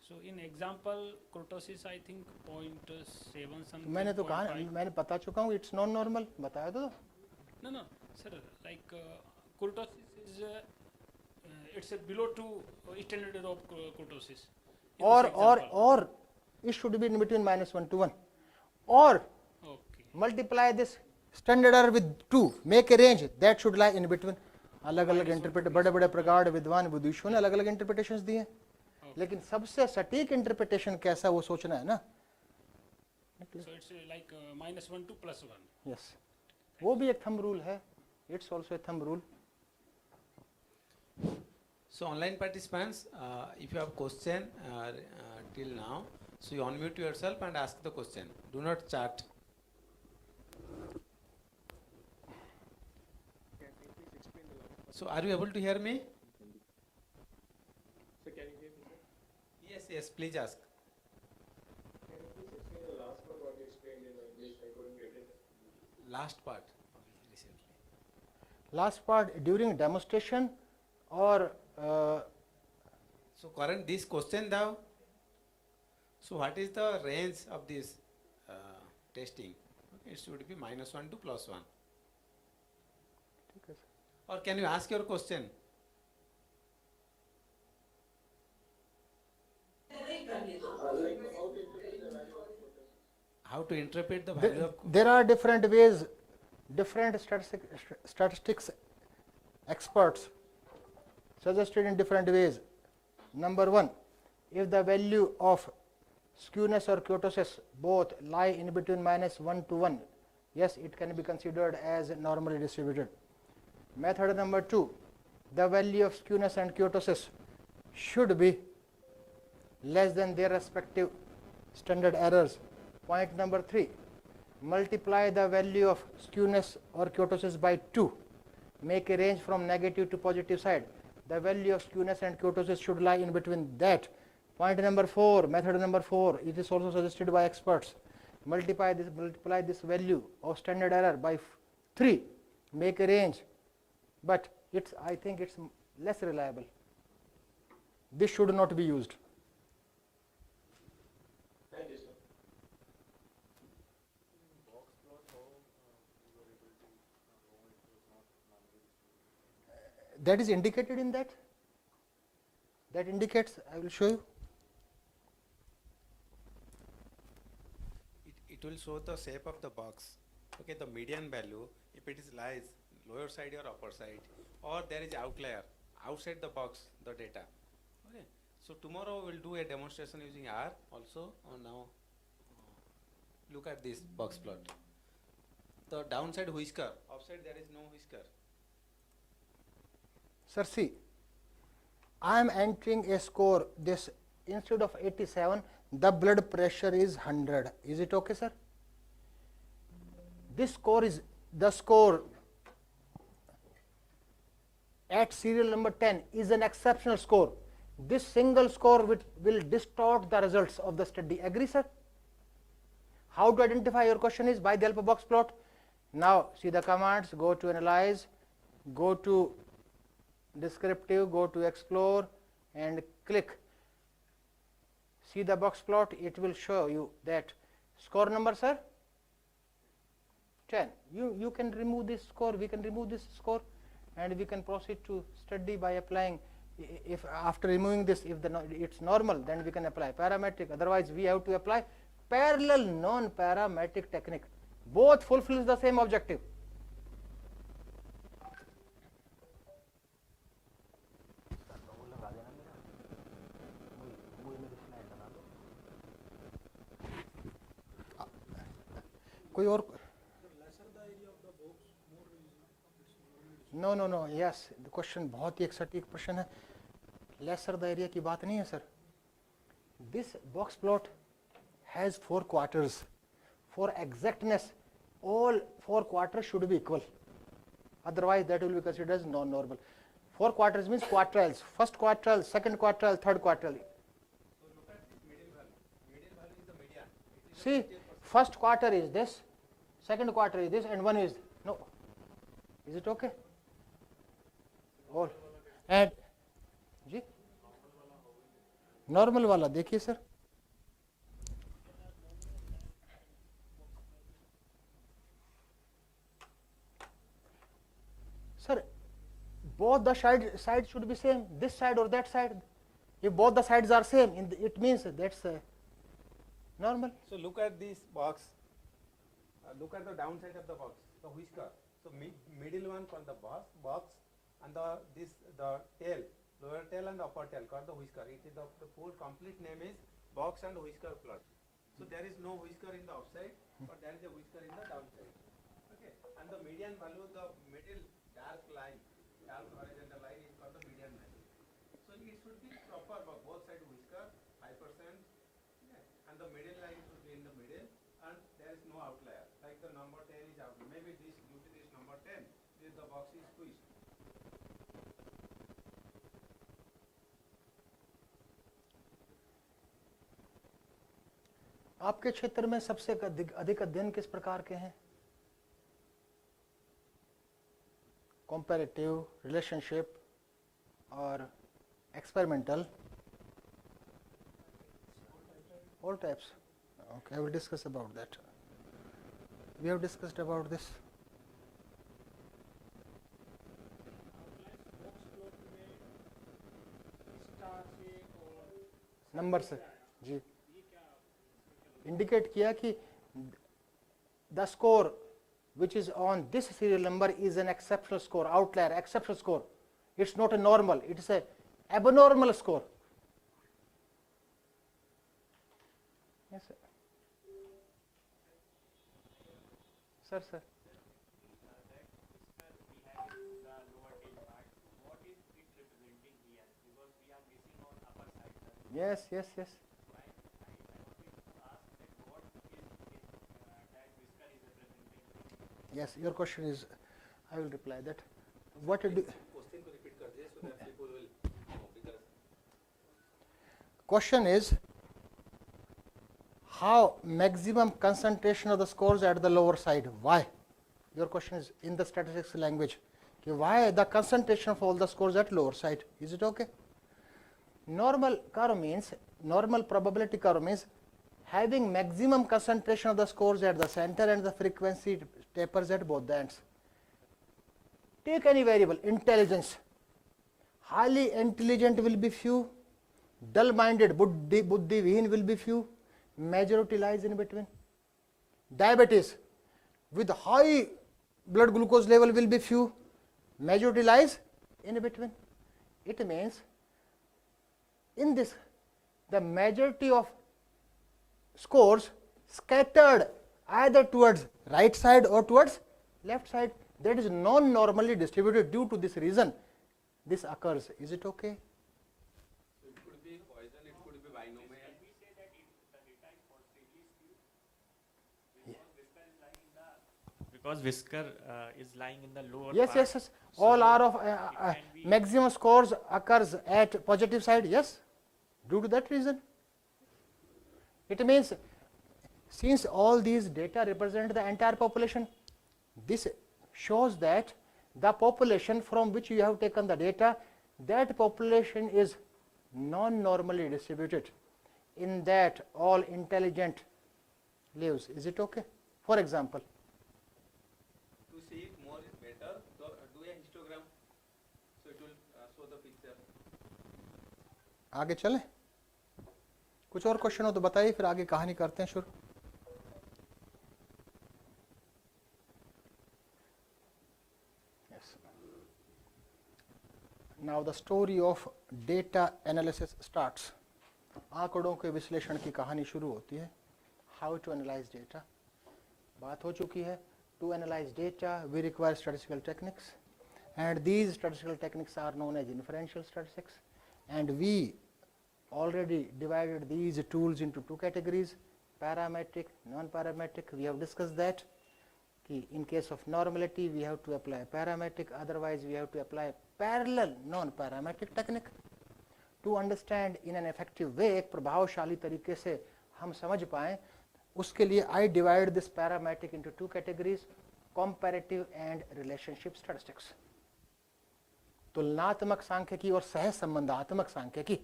So in example kurtosis I think 0.7 something. मैंने तो कहा, मैंने बता चुका हूँ. इट्स नॉन नॉर्मल बताया तो. No sir, like kurtosis is it's below to standard error of kurtosis. Or it should be in between -1 to 1. Or okay, multiply this standard error with 2, make a range, that should lie in between. अलग अलग interpret, बड़े बड़े प्रगाढ़ विद्वान बुद्धिष्टों ने अलग अलग interpretations दिए. लेकिन सबसे सटीक इंटरप्रिटेशन कैसा वो सोचना है ना. so it's like -1 to +1. Yes, वो भी एक थंब रूल है. It's also a thumb rule. So online participants, if you have question till now, so you unmute yourself and ask the question. Do not chat. So are you able to hear me? So can you hear me, sir? Yes, please ask. Can you please explain the last part what you explained in English? I couldn't get it. Last part. Recently. Last part during demonstration or So current this question thou. So what is the range of this testing? Okay, it should be -1 to +1. ठीक है sir. Or can you ask your question? How to interpret the value of There are different ways, different statistics experts suggested in different ways. Number 1, if the value of skewness or kurtosis both lie in between -1 to 1, yes, it can be considered as normally distributed. Method number 2, the value of skewness and kurtosis should be less than their respective standard errors. Point number 3, multiply the value of skewness or kurtosis by 2. Make a range from negative to positive side. The value of skewness and kurtosis should lie in between that. Point number 4, method number 4, it is also suggested by experts. Multiply this value of standard error by 3. Make a range, but I think it's less reliable. This should not be used. Thank you, sir. That is indicated in that. That indicates, I will show you. It will show the shape of the box. Okay, the median value, if it is lies lower side or upper side, or there is outlier outside the box, the data. Okay, so tomorrow we'll do a demonstration using R also. Now look at this box plot. The downside whisker, upside there is no whisker. Sir, see, I am entering a score. This instead of 87, the blood pressure is 100. Is it okay, sir? This score is the score at serial number 10 is an exceptional score. This single score will distort the results of the study. Agree, sir? How to identify your question is by the help of box plot. Now see the commands, go to analyze, go to descriptive, go to explore and click. See the box plot, it will show you that score number, sir, 10. You can remove this score, we can remove this score and we can proceed to study by applying. If after removing this, if it's normal, then we can apply parametric. Otherwise we have to apply parallel non-parametric technique. Both fulfills the same objective. कोई और no yes question बहुत ही एक सटीक प्रश्न है. Lesser the area की बात नहीं है sir. This box plot has 4 quarters. For exactness all 4 quarters should be equal, otherwise that will be considered as non-normal. 4 quarters means quartiles, first quartile, second quartile, third quartile. So look at this middle value. Middle value is the median. It is See, first quarter is this, second quarter is this, and one is no. Is it okay? All and जी normal वाला देखिए sir. Sir, both the sides should be same, this side or that side. If both the sides are same, it means that's normal. So look at this box. Look at the downside of the box, the whisker. So middle one called the box, and the tail, lower tail and upper tail called the whisker. It is the full complete name is box and whisker plot. So there is no whisker in the upside, but there is a whisker in the downside. Okay, and the median value, the middle dark line, dark horizontal line is called the median value. So it should be proper, but both side whisker 5%, and the middle line should be in the middle, and there is no outlier. Like the number 10 is out. Maybe this due to this number 10, the box is squeezed. आपके क्षेत्र में सबसे अधिक अध्ययन किस प्रकार के हैं? Comparative, relationship or experimental? All types. Okay, I will discuss about that. We have discussed about this. Number से जी इंडिकेट किया कि the score which is on this serial number is an exceptional score, outlier, exceptional score. It's not a normal, it's a abnormal score. Yes, sir. Sir. Yes, yes, yes. Yes, your question is, I will reply that. What do question को repeat कर दिए so that people will know because question is how maximum concentration of the scores at the lower side? Why? Your question is in the statistics language. Okay, why the concentration of all the scores at lower side? Is it okay? Normal curve means, normal probability curve means having maximum concentration of the scores at the center and the frequency tapers at both the ends. Take any variable, intelligence. Highly intelligent will be few, dull-minded, buddhivihin will be few, majority lies in between. Diabetes, with high blood glucose level will be few, majority lies in between. It means in this, the majority of scores scattered either towards right side or towards left side, that is non-normally distributed. Due to this reason this occurs. Is it okay? it could be Poisson, it could be binomial. We say that the data is positively skewed because whisker is lying in the lower Yes, part. yes, yes. So All are of can be- maximum scores occurs at positive side. Yes, due to that reason. It means since all these data represent the entire population, this shows that the population from which you have taken the data, that population is non-normally distributed. In that all intelligent lives. Is it okay? For example, To see it more is better, so do a histogram so it will show the picture. आगे चलें? कुछ और question हो तो बताइए, फिर आगे कहानी करते हैं शुरू. Yes. Now the story of data analysis starts. आंकड़ों के विश्लेषण की कहानी शुरू होती है. How to analyze data? बात हो चुकी है. To analyze data, we require statistical techniques, and these statistical techniques are known as inferential statistics, and we already divided these tools into two categories, parametric, non-parametric. We have discussed that. In case of normality, we have to apply parametric, otherwise we have to apply parallel non-parametric technique. To understand in an effective way, एक प्रभावशाली तरीके से हम समझ पाएं, उसके लिए I divide this parametric into two categories, comparative and relationship statistics. तुलनात्मक सांख्यिकी और सह संबंधात्मक सांख्यिकी,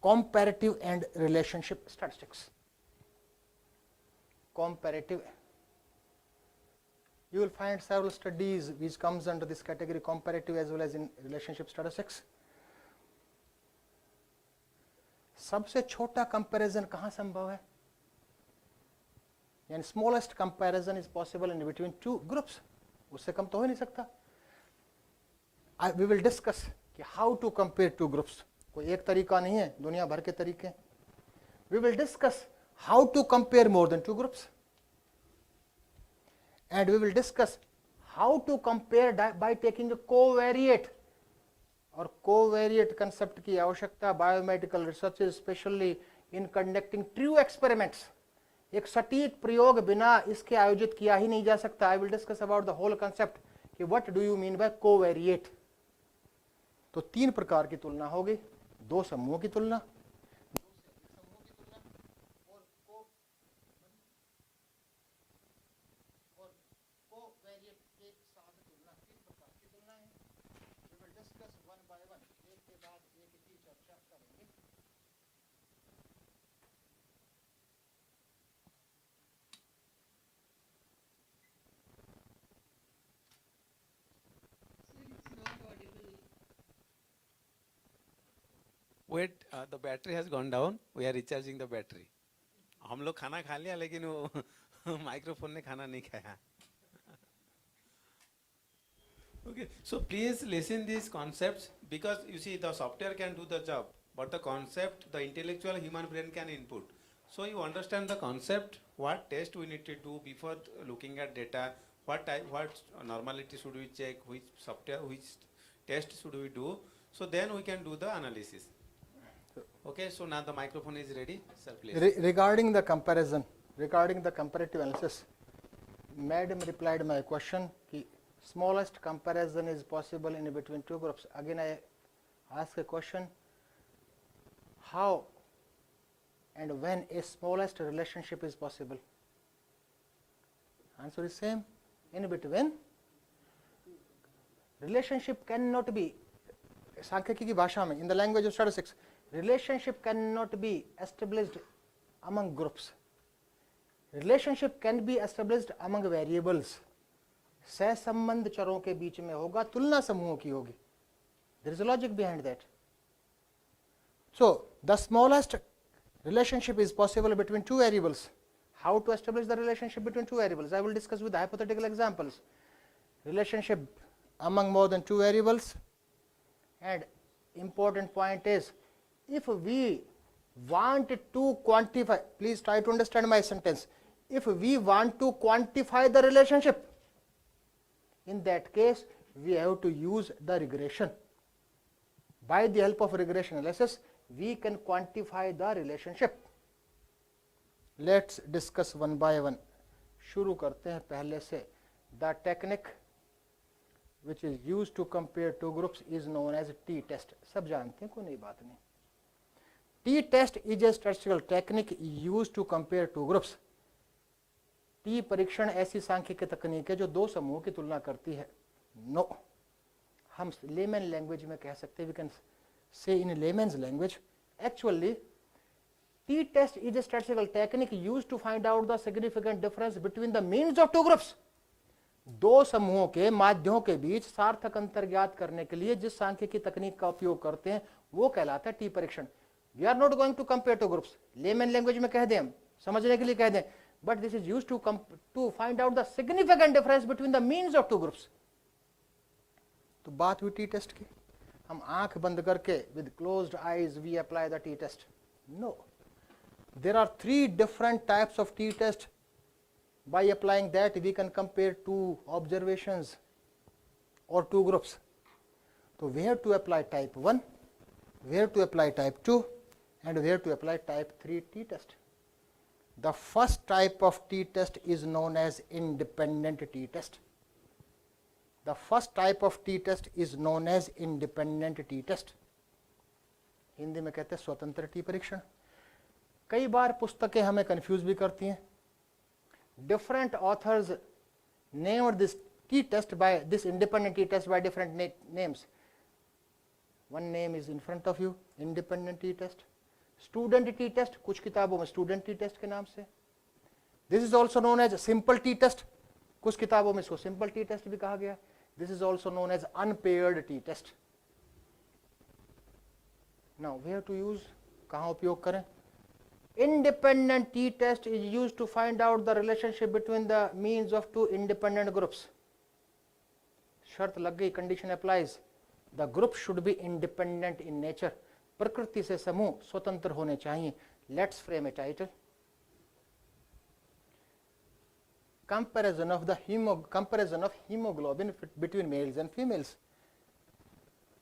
comparative and relationship statistics. Comparative, you will find several studies which comes under this category, comparative as well as in relationship statistics. सबसे छोटा comparison कहाँ संभव है? यानी smallest comparison is possible in between two groups. उससे कम तो हो ही नहीं सकता. वी विल डिस्कस कि how to compare two groups. कोई एक तरीका नहीं है, दुनिया भर के तरीके. We will discuss how to compare more than two groups, and we will discuss how to compare by taking a covariate. और कोवेरिएट कंसेप्ट की आवश्यकता biomedical research, specially in conducting true experiments. एक सटीक प्रयोग बिना इसके आयोजित किया ही नहीं जा सकता. I will discuss about the whole concept कि what do you mean by covariate. तो तीन प्रकार की तुलना होगी, दो समूहों की तुलना, Wait, the battery has gone down. We are recharging the battery. हम लोग खाना खा लिया लेकिन वो माइक्रोफोन ने खाना नहीं खाया. Okay, so please listen these concepts because you see the software can do the job, but the concept, the intellectual human brain can input. So you understand the concept, what test we need to do before looking at data, what normality should we check, which software, which test should we do. So then we can do the analysis. Okay, so now the microphone is ready. Sir, please. Regarding the comparison, regarding the comparative analysis, madam replied my question ki smallest comparison is possible in between two groups. Again I ask a question, how and when a smallest relationship is possible? Answer is same, in between. Relationship cannot be, सांख्यिकी की भाषा में, in the language of statistics, relationship cannot be established among groups. Relationship can be established among variables. सहसंबंध चरों के बीच में होगा, तुलना समूहों की होगी. There is a logic behind that. So the smallest relationship is possible between two variables. How to establish the relationship between two variables? I will discuss with hypothetical examples. Relationship among more than two variables, and important point is, if we want to quantify, please try to understand my sentence, if we want to quantify the relationship, in that case we have to use the regression. By the help of regression analysis we can quantify the relationship. Let's discuss one by one. शुरू करते हैं पहले से. The technique which is used to compare two groups is known as t-test. सब जानते हैं, कोई नई बात नहीं. T-test is a statistical technique used to compare two groups. T परीक्षण ऐसी सांख्यिकीय तकनीक है जो दो समूहों की तुलना करती है. No, हम layman language में कह सकते हैं, we can say in layman's language, actually t-test is a statistical technique used to find out the significant difference between the means of two groups. दो समूहों के माध्यों के बीच सार्थक अंतर ज्ञात करने के लिए जिस सांख्यिकी तकनीक का उपयोग करते हैं वो कहलाता है टी परीक्षण. We are not going to compare two groups. Layman language में कह दें, हम समझने के लिए कह दें, but this is used to find out the significant difference between the means of two groups. तो बात हुई टी टेस्ट की. हम आंख बंद करके with closed eyes we apply the t test. No, there are three different types of t test. By applying that we can compare two observations or two groups. So where to apply type 1, where to apply type 2, and where to apply type 3 t test. The first type of t test is known as independent t test. The first type of t test is known as independent t test. Hindi में कहते हैं स्वतंत्र T परीक्षण. कई बार पुस्तकें हमें confuse भी करती हैं. Different authors named this t-test by this independent t-test by different names. One name is in front of you, independent t-test. Student t-test, कुछ किताबों में student t-test के नाम से. This is also known as simple t-test. कुछ किताबों में इसको simple t-test भी कहा गया. This is also known as unpaired t-test. Now where to use, कहाँ उपयोग करें? Independent t-test is used to find out the relationship between the means of two independent groups. शर्त लग गई, condition applies. The group should be independent in nature. प्रकृति से समूह स्वतंत्र होने चाहिए. Let's frame a title. Comparison of hemoglobin between males and females.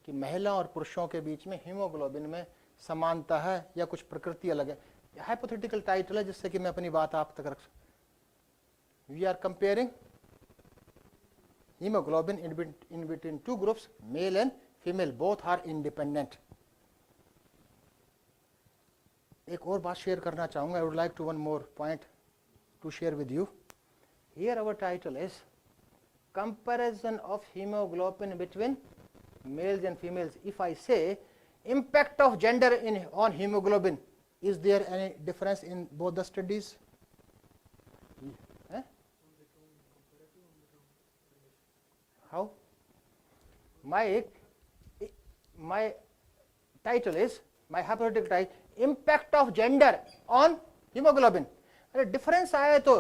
कि महिला और पुरुषों के बीच में हीमोग्लोबिन में समानता है या कुछ प्रकृति अलग है. हाइपोथेटिकल टाइटल है जिससे कि मैं अपनी बात आप तक रख सकूं. We are comparing haemoglobin in between two groups, male and female, both are independent. एक और बात शेयर करना चाहूंगा. I would like to one more point to share with you. Here our title is comparison of haemoglobin between males and females. If I say impact of gender on hemoglobin, is there any difference in both the studies? How? My title is, my hypothetical title, impact of gender on hemoglobin. अरे difference आया तो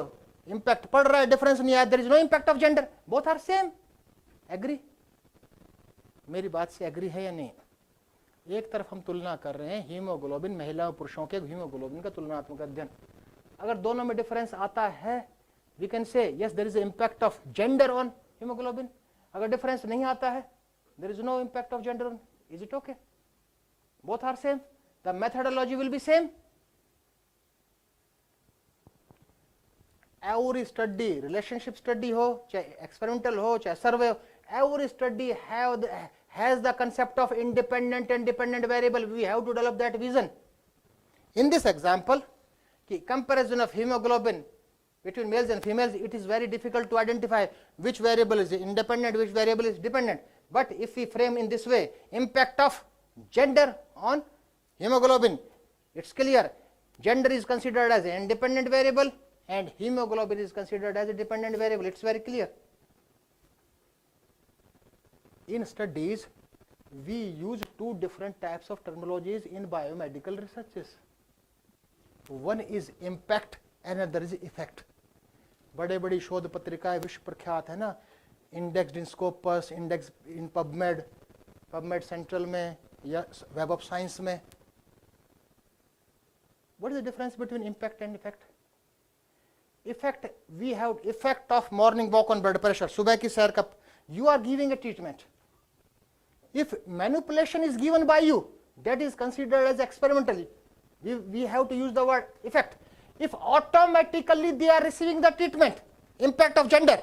impact पड़ रहा है, difference नहीं आया, there is no impact of gender, both are same. Agree? मेरी बात से एग्री है या नहीं? एक तरफ हम तुलना कर रहे हैं हीमोग्लोबिन, महिला और पुरुषों के हीमोग्लोबिन का तुलनात्मक अध्ययन. अगर दोनों में डिफरेंस आता है we can say yes there is impact of gender on haemoglobin. अगर डिफरेंस नहीं आता है there is no impact of gender on, is it okay? Both are same. the methodology will be same. Every study, relationship study ho, chahe experimental ho, chahe survey ho, every study has the concept of independent and dependent variable. We have to develop that vision. In this example, comparison of hemoglobin between males and females, it is very difficult to identify which variable is independent, which variable is dependent. But if we frame in this way, impact of gender on hemoglobin, it's clear. Gender is considered as an independent variable and hemoglobin is considered as a dependent variable. It's very clear. In studies, we use two different types of terminologies in biomedical researches. One is impact and another is effect. बड़े बड़ी शोध पत्रिकाएं विश्व प्रख्यात है ना, indexed इन Scopus, index इन PubMed, PubMed central में या वेब ऑफ साइंस में. What is the difference between impact and effect? Effect, we have effect of morning walk on blood pressure, सुबह की सैर का, you are giving a treatment. If manipulation is given by you, that is considered as experimental. We have to use the word effect. If automatically they are receiving the treatment, impact of gender,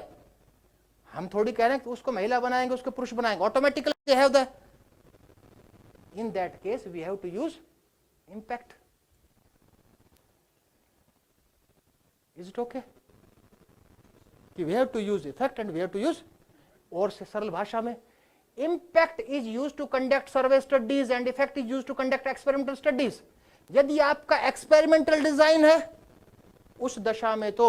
हम थोड़ी कह रहे हैं कि उसको महिला बनाएंगे, उसको पुरुष बनाएंगे, automatically they have the, in that case we have to use impact. Is it okay? We have to use effect and we have to use, और सरल भाषा में, impact is used to conduct survey studies and effect is used to conduct experimental studies. यदि आपका experimental design है उस दशा में तो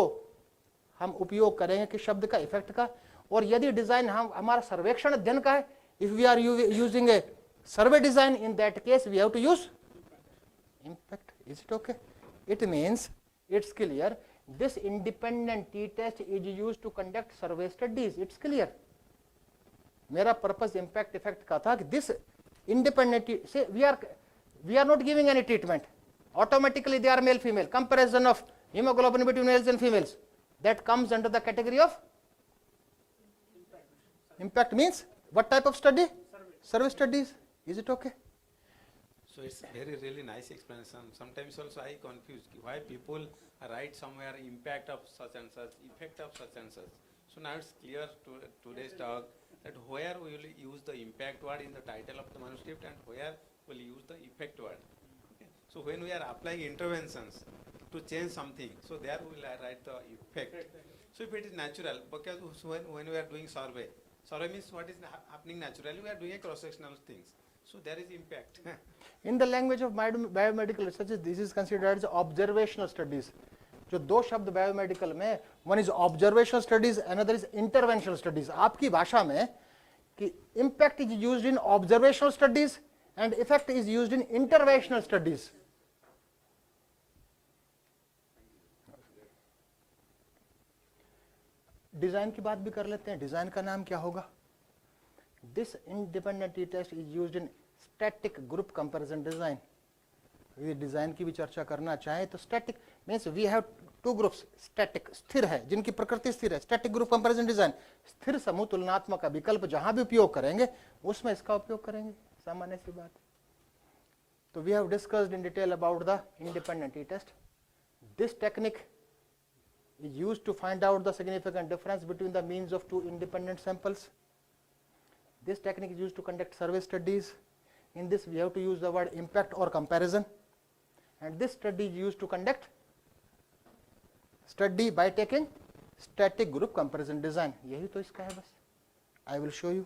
हम उपयोग करेंगे कि शब्द का इफेक्ट का, और यदि डिजाइन हमारा सर्वेक्षण अध्ययन का है, if we are using a survey design, in that case we have to use impact. Is it okay? It means it's clear, this independent t test is used to conduct survey studies. It's clear. मेरा purpose impact effect का था कि this independent से we are not giving any treatment, automatically they are male female, comparison of hemoglobin between males and females, that comes under the category of impact. Means what type of study? Survey studies. Is it okay? So it's very really nice explanation. Sometimes also I confuse why people write somewhere impact of such and such, effect of such and such. So now it's clear to today's talk that where we will use the impact word in the title of the manuscript and where will use the effect word. Okay. So when we are applying interventions to change something, so there we will write the effect. So if it is natural, because when we are doing survey means what is happening naturally, we are doing a cross-sectional things. So there is impact. In the language of biomedical research, this is considered as observational studies. जो दो शब्द biomedical में, one is observational studies, another is interventional studies. आपकी भाषा में कि impact is used in observational studies and effect is used in interventional studies. Design की बात भी कर लेते हैं. डिजाइन का नाम क्या होगा? This independent t test is used in static group comparison design. ये डिजाइन की भी चर्चा करना चाहें तो static means we have two groups. Static स्थिर है, जिनकी प्रकृति स्थिर है. स्टैटिक ग्रुप कंपैरिजन डिजाइन, स्थिर समूह तुलनात्मक का विकल्प जहां भी उपयोग करेंगे उसमें इसका उपयोग करेंगे. सामान्य सी बात. तो we have discussed in detail about the independent t test. This technique is used to find out the significant difference between the means of two independent samples. This technique is used to conduct survey studies. In this we have to use the word impact or comparison, and this study is used to conduct study by taking static group comparison design. यही तो इसका है बस. I will show you.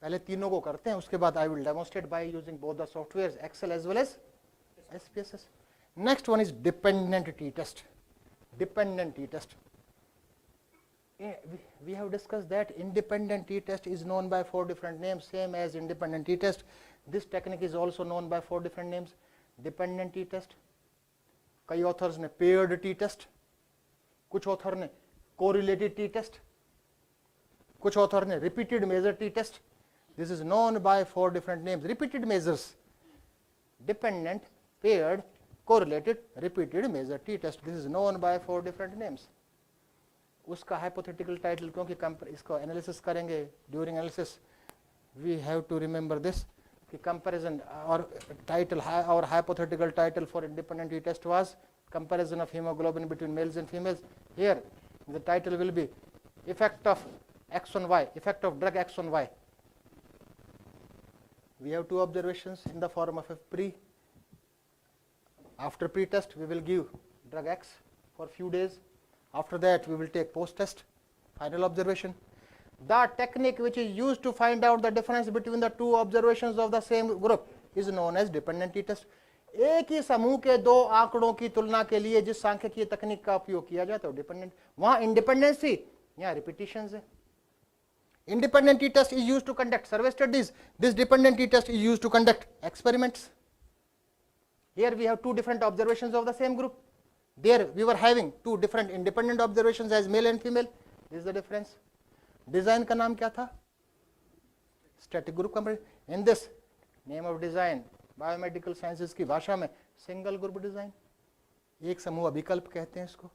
पहले तीनों को करते हैं, उसके बाद I will demonstrate by using both the softwares Excel as well as SPSS. Next one is dependent t-test. Dependent t-test. We have discussed that independent t-test is known by 4 different names, same as independent t-test. This technique is also known by 4 different names. Dependent t-test. कई authors ने paired t-test, कुछ author ने correlated t-test, कुछ author ने repeated measure t-test. This is known by 4 different names. Repeated measures, dependent, paired, correlated, repeated measure t-test. This is known by 4 different names. उसका hypothetical title, क्योंकि इसको analysis करेंगे, during analysis we have to remember this. कि comparison or title or hypothetical title for independent t-test was comparison of hemoglobin between males and females. Here the title will be effect of X on Y, effect of drug X on Y. We have two observations in the form of a pre. After pre-test we will give drug X for few days. After that we will take post-test, final observation. The technique which is used to find out the difference between the two observations of the same group is known as dependent t-test. एक ही समूह के दो आंकड़ों की तुलना के लिए जिस सांख्यिकीय तकनीक का उपयोग किया जाता है डिपेंडेंट, वहां इंडिपेंडेंस थी, यहाँ रिपीटिशंस है. Independent t-test is used to conduct survey studies. This dependent t-test is used to conduct experiments. Here we have two different observations of the same group. There we were having two different independent observations as male and female. This is the difference. Design का नाम क्या था? Static group comparison. In this, name of design, biomedical sciences की भाषा में single group design. एक समूह अभिकल्प कहते हैं इसको.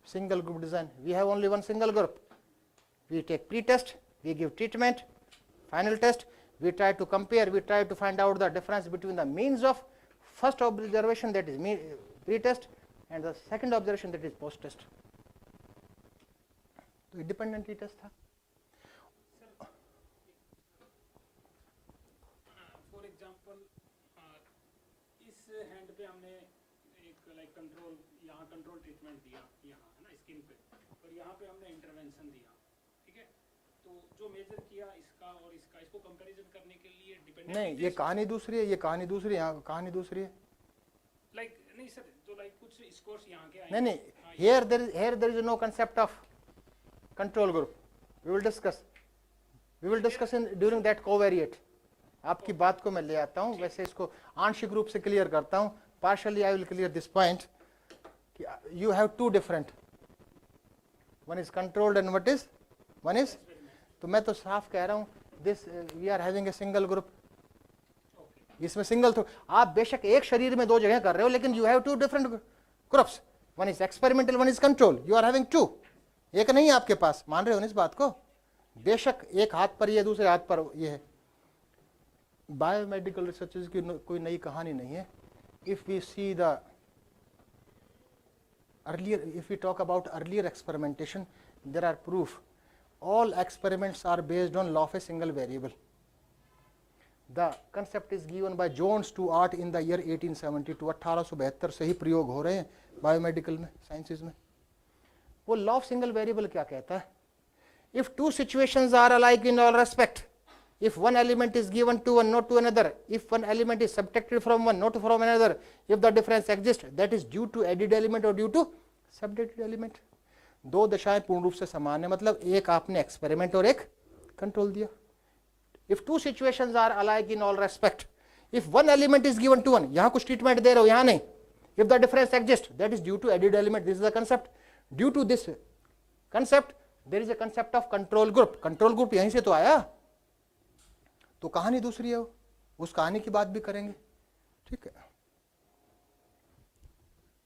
Single group design. We have only one single group. We take pre-test, we give treatment, final test, we try to compare, we try to find out the difference between the means of first observation, that is pre-test, and the second observation, that is post-test. तो independent t-test था. For example, इस hand पे हमने एक like control, यहाँ control treatment दिया, यहाँ है ना स्किन पे, और यहाँ पे हमने इंटरवेंशन दिया, ठीक है. तो जो मेजर किया इसका और इसका, इसको कंपैरिजन करने के लिए डिपेंडेंट नहीं, ये कहानी दूसरी है, ये कहानी दूसरी है, यहाँ कहानी दूसरी है. लाइक नहीं सर, तो लाइक कुछ स्कोर्स यहाँ के नहीं नहीं, here there is no concept of control group. We will discuss in during that covariate. आपकी बात को मैं ले आता हूँ, वैसे इसको आंशिक रूप से क्लियर करता हूँ. Partially I will clear this point. You have two different. One is controlled and one is. तो मैं तो साफ कह रहा हूँ, this we are having a single group. इसमें सिंगल तो आप बेशक एक शरीर में दो जगह कर रहे हो, लेकिन you have two different groups. One is experimental, one is control. You are having two. एक नहीं है आपके पास, मान रहे हो ना इस बात को? बेशक एक हाथ पर ये, दूसरे हाथ पर ये है. बायोमेडिकल रिसर्चेस की कोई नई कहानी नहीं है. If we see the earlier, if we talk about earlier experimentation, there are proof. All experiments are based on law of a single variable. The concept is given by Jones to Art in the year 1872. 1872 से ही प्रयोग हो रहे हैं biomedical में, sciences में. वो law of single variable क्या कहता है? If two situations are alike in all respect, if one element is given to one, not to another, if one element is subtracted from one, not from another, if the difference exists, that is due to added element or due to subtracted element. दो दशाएं पूर्ण रूप से समान है, मतलब एक आपने एक्सपेरिमेंट और एक कंट्रोल दिया. If two situations are alike in all respect, if one element is given to one, यहाँ कुछ ट्रीटमेंट दे रहे हो, यहाँ नहीं, if the difference exists, that is due to added element. This is the concept. Due to this concept, there is a concept of control group. Control group यहीं से तो आया. तो कहानी दूसरी है, उस कहानी की बात भी करेंगे, ठीक है.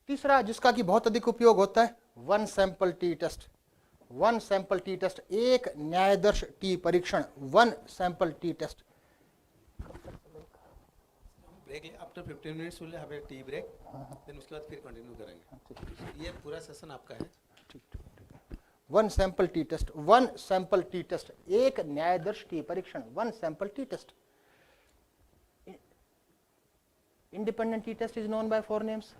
तीसरा जिसका कि बहुत अधिक उपयोग होता है, one sample t test. One sample t test, एक न्यायदर्श टी परीक्षण. One sample t test. Break after 15 minutes will have a tea break, then उसके बाद फिर कंटिन्यू करेंगे. ये पूरा सेशन आपका है. ठीक. One sample t test. One sample t test, एक न्यायदर्श टी परीक्षण. One sample t test. Independent t test is known by 4 names.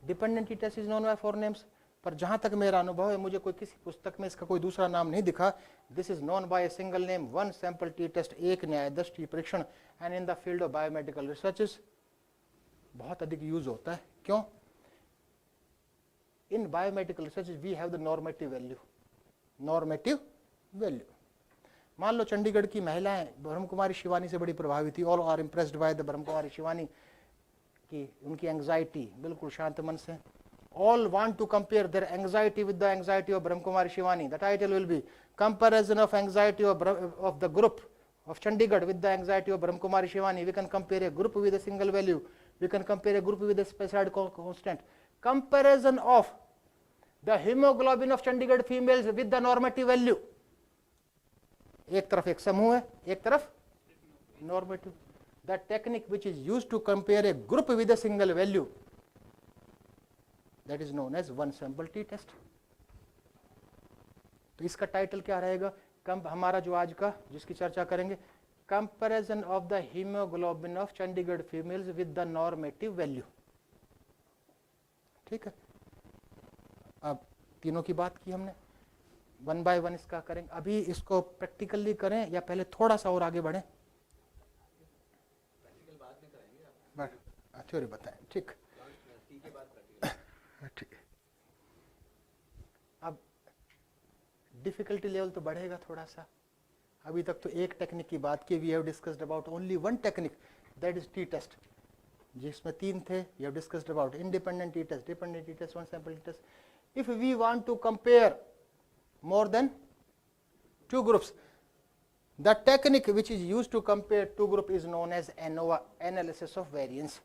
Dependent t test is known by 4 names. पर जहां तक मेरा अनुभव है, मुझे कोई किसी पुस्तक में इसका कोई दूसरा नाम नहीं दिखा. This is known by a single name, one sample t test, एक न्यायदर्श टी परीक्षण. And in the field of biomedical researches बहुत अधिक यूज होता है. क्यों? In biomedical researches we have the normative value. Normative value. मान लो चंडीगढ़ की महिलाएं ब्रह्म कुमारी शिवानी से बड़ी प्रभावित थी. All are impressed by the Brahma Kumari Shivani की उनकी एंग्जाइटी, बिल्कुल शांत मन से. All want to compare their anxiety with the anxiety of Brahma Kumari Shivani. The title will be Comparison of Anxiety of the Group of Chandigarh with the Anxiety of Brahma Kumari Shivani. We can compare a group with a single value. We can compare a group with a specified constant. Comparison of the hemoglobin of Chandigarh females with the normative value. एक तरफ एक समूह है, एक तरफ normative. the technique which is used to compare a group with a single value, that is known as one sample t test. तो इसका title क्या रहेगा? हमारा जो आज का जिसकी चर्चा करेंगे, comparison of the haemoglobin of Chandigarh females with the normative value. ठीक है, अब तीनों की बात की हमने, वन बाय वन इसका करेंगे. अभी इसको प्रैक्टिकली करें या पहले थोड़ा सा और आगे बढ़ें? प्रैक्टिकल बाद में करेंगे आप, थ्योरी बताएं. ठीक टी के बाद प्रैक्टिकल. ठीक है. अब डिफिकल्टी लेवल तो बढ़ेगा थोड़ा सा. अभी तक तो एक टेक्निक की बात की, we have discussed about only one technique, that is t test, जिसमें तीन थे. We have discussed about independent t test, dependent t test, one sample t test. If we want to compare more than two groups, the technique which is used to compare two groups is known as ANOVA, analysis of variance.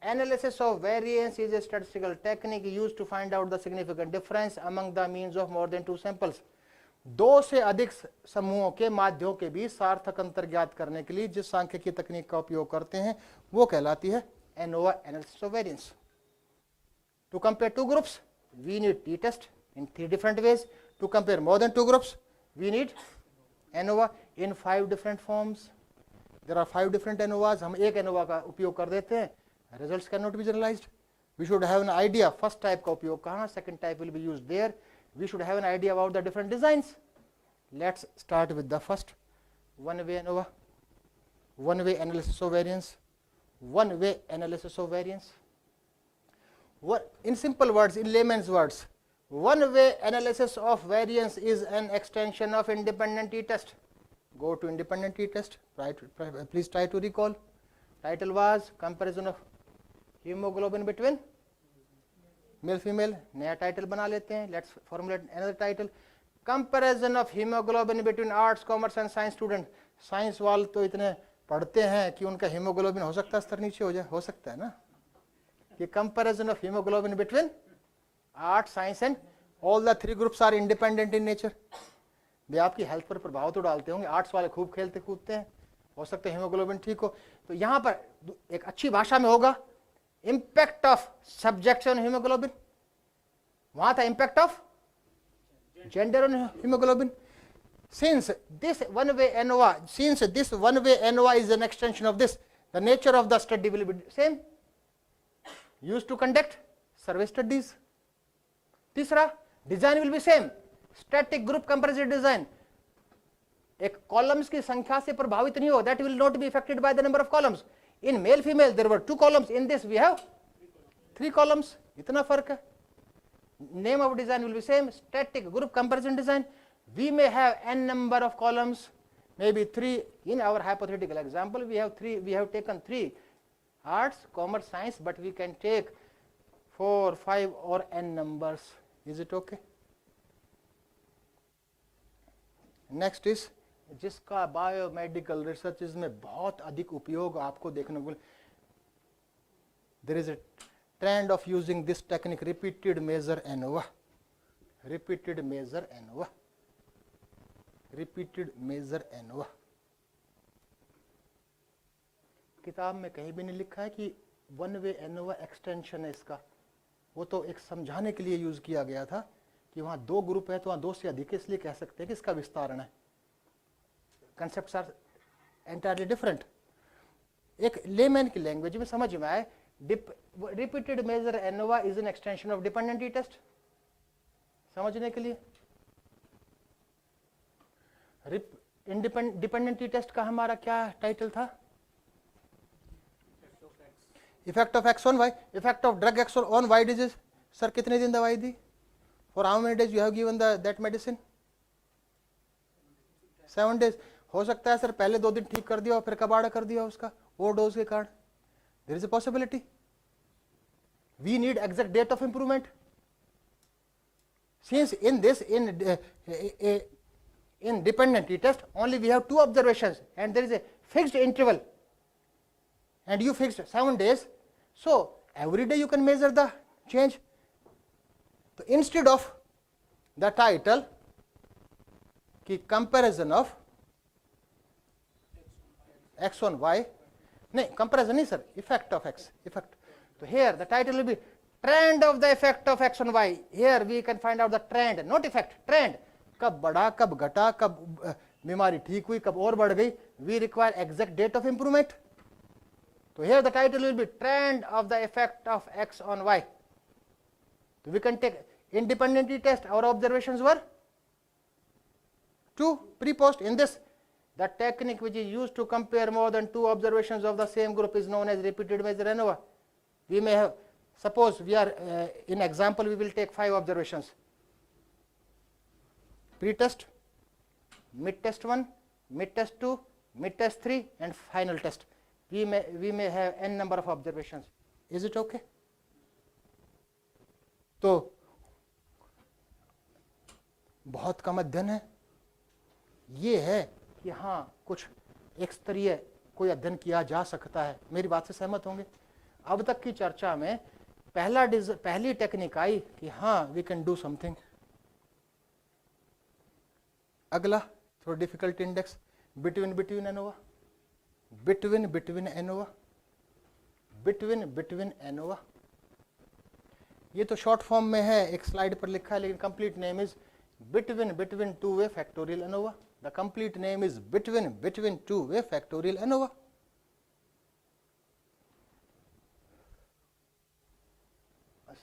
Analysis of variance is a statistical technique used to find out the significant difference among the means of more than two samples. दो से अधिक समूहों के माध्यों के बीच सार्थक अंतर ज्ञात करने के लिए जिस सांख्यिकी तकनीक का उपयोग करते हैं वो कहलाती है ANOVA, analysis of variance. To compare two groups, we need t-test in three different ways. To compare more than two groups, we need ANOVA in 5 different forms. There are 5 different ANOVAs. हम एक ANOVA का उपयोग कर देते हैं. Results cannot be generalized. We should have an idea first type का उपयोग कहाँ, second type will be used there. We should have an idea about the different designs. Let's start with the first one-way ANOVA, one-way analysis of variance, one-way analysis of variance. In simple words, in layman's words, one-way analysis of variance is an extension of independent t-test. Go to independent t-test. Please try to recall. Title was comparison of hemoglobin between male female. नया title बना लेते हैं. Let's formulate another title. Comparison of hemoglobin between arts, commerce and science student. Science वाले तो इतने पढ़ते हैं कि उनका hemoglobin हो सकता है स्तर नीचे हो जाए, हो सकता है ना, कि comparison of hemoglobin between art, science and all the 3 groups are independent in nature. वे आपकी हेल्थ पर प्रभाव तो डालते होंगे. आर्ट्स वाले खूब खेलते कूदते हैं, हो सकता है हीमोग्लोबिन ठीक हो. तो यहाँ पर एक अच्छी भाषा में होगा impact of subject on haemoglobin. वहां था impact of gender on haemoglobin. Since this one-way ANOVA is an extension of this, the nature of the study will be same, used to conduct survey studies. तीसरा, design will be same, static group comparison design. एक columns की संख्या से प्रभावित नहीं हो, that will not be affected by the number of columns. In male female there were 2 columns, in this we have 3 columns. इतना फर्क है. Name of design will be same, static group comparison design. We may have n number of columns, maybe 3. In our hypothetical example, we have taken 3 arts, commerce, science, but we can take 4, 5 or n numbers. Is it okay? Next is जिसका biomedical researches में बहुत अधिक उपयोग आपको देखने को. There is a trend of using this technique, repeated measure ANOVA, repeated measure ANOVA, repeated measure ANOVA. किताब में कहीं भी नहीं लिखा है कि वन वे ANOVA एक्सटेंशन है इसका. वो तो एक समझाने के लिए यूज किया गया था कि वहाँ 2 ग्रुप है तो वहाँ 2 से अधिक है, इसलिए कह सकते हैं कि इसका विस्तारण है. Concepts are entirely different. एक लेमैन की लैंग्वेज में समझ में आए, repeated measure ANOVA is an extension of dependent t test. समझने के लिए डिपेंडेंट टी टेस्ट का हमारा क्या टाइटल था? Effect of X on Y, effect of drug X on Y disease. Sir कितने दिन दवाई दी? For how many days you have given that medicine? 7 days. हो सकता है सर पहले 2 दिन ठीक कर दिया और फिर कबाड़ा कर दिया उसका वो डोज के कारण. There is a possibility. We need exact date of improvement. Since in this in dependent t-test only we have 2 observations and there is a fixed interval and you fixed 7 days, so every day you can measure the change. So instead of the title ki comparison of x on y, नहीं comparison नहीं sir, effect of x, effect. So here the title will be trend of the effect of x on y. Here we can find out the trend, not effect, trend. कब बढ़ा, कब घटा, कब बीमारी ठीक हुई, कब और बढ़ गई. We require exact date of improvement. So here the title will be trend of the effect of x on y. So we can take independent test. Our observations were 2 pre-post. In this, the technique which is used to compare more than 2 observations of the same group is known as repeated measure ANOVA. We may have, suppose we are in example, we will take 5 observations: pre-test, mid-test 1, mid-test 2, mid-test 3, and final test. We may have n number of observations. Is it okay? तो बहुत कम अध्ययन है. ये है कि हाँ कुछ एक स्तरीय कोई अध्ययन किया जा सकता है. मेरी बात से सहमत होंगे? अब तक की चर्चा में पहली टेक्निक आई कि हाँ वी कैन डू समथिंग. अगला थोड़ा difficulty index, between ANOVA, between ANOVA. ये तो शॉर्ट फॉर्म में है, एक स्लाइड पर लिखा है, लेकिन complete name is between two way factorial ANOVA. The complete name is between two way factorial ANOVA.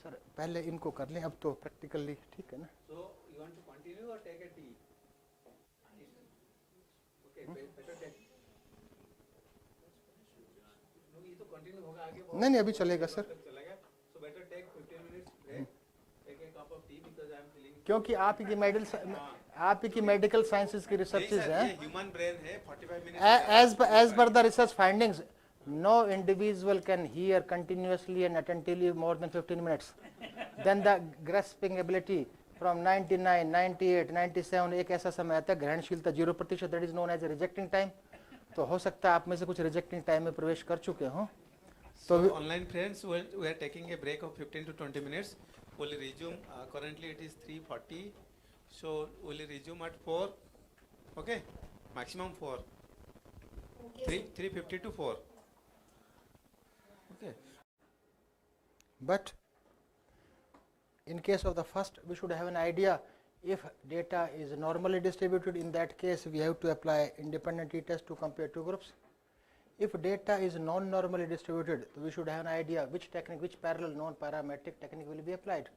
Sir पहले इनको कर लें, अब तो प्रैक्टिकली ठीक है ना. So you want to continue or take a tea? Okay, better take. No, ये तो continue होगा आगे. नहीं अभी चलेगा सर. चलेगा. So better take 15 minutes break. Take a cup of tea because I am feeling. क्योंकि आपकी मेडिकल साइंसेज की रिसर्चेज हैं. ह्यूमन ब्रेन है 45 minute. As per the research findings, no individual can hear continuously and attentively more than 15 minutes. Then the grasping ability from 99, 98, 97 एक ऐसा समय आता है ग्रहणशीलता 0%, that is known as a rejecting time. तो हो सकता है आप में से कुछ रिजेक्टिंग टाइम में प्रवेश कर चुके हो. So online friends, we are taking a break of 15 to 20 minutes. We'll resume. Currently it is 3:40. So we'll resume at 4. Okay, maximum 4. 3:50 to 4. Okay. But in case of the first, we should have an idea if data is normally distributed. In that case, we have to apply independent t-test to compare 2 groups. If data is non-normally distributed, we should have an idea which technique, which parallel non-parametric technique will be applied.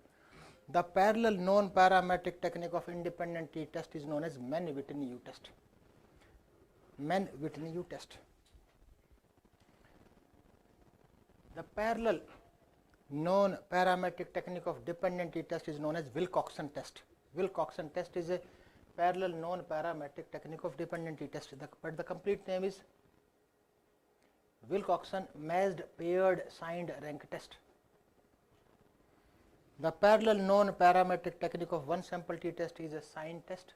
The parallel non-parametric technique of independent t-test is known as Mann-Whitney U-test. Mann-Whitney U-test. The parallel non-parametric technique of dependent t-test is known as Wilcoxon test. Wilcoxon test is a parallel non-parametric technique of dependent t-test, but the complete name is Wilcoxon matched paired signed rank test. The parallel non-parametric technique of one sample t-test is a sign test.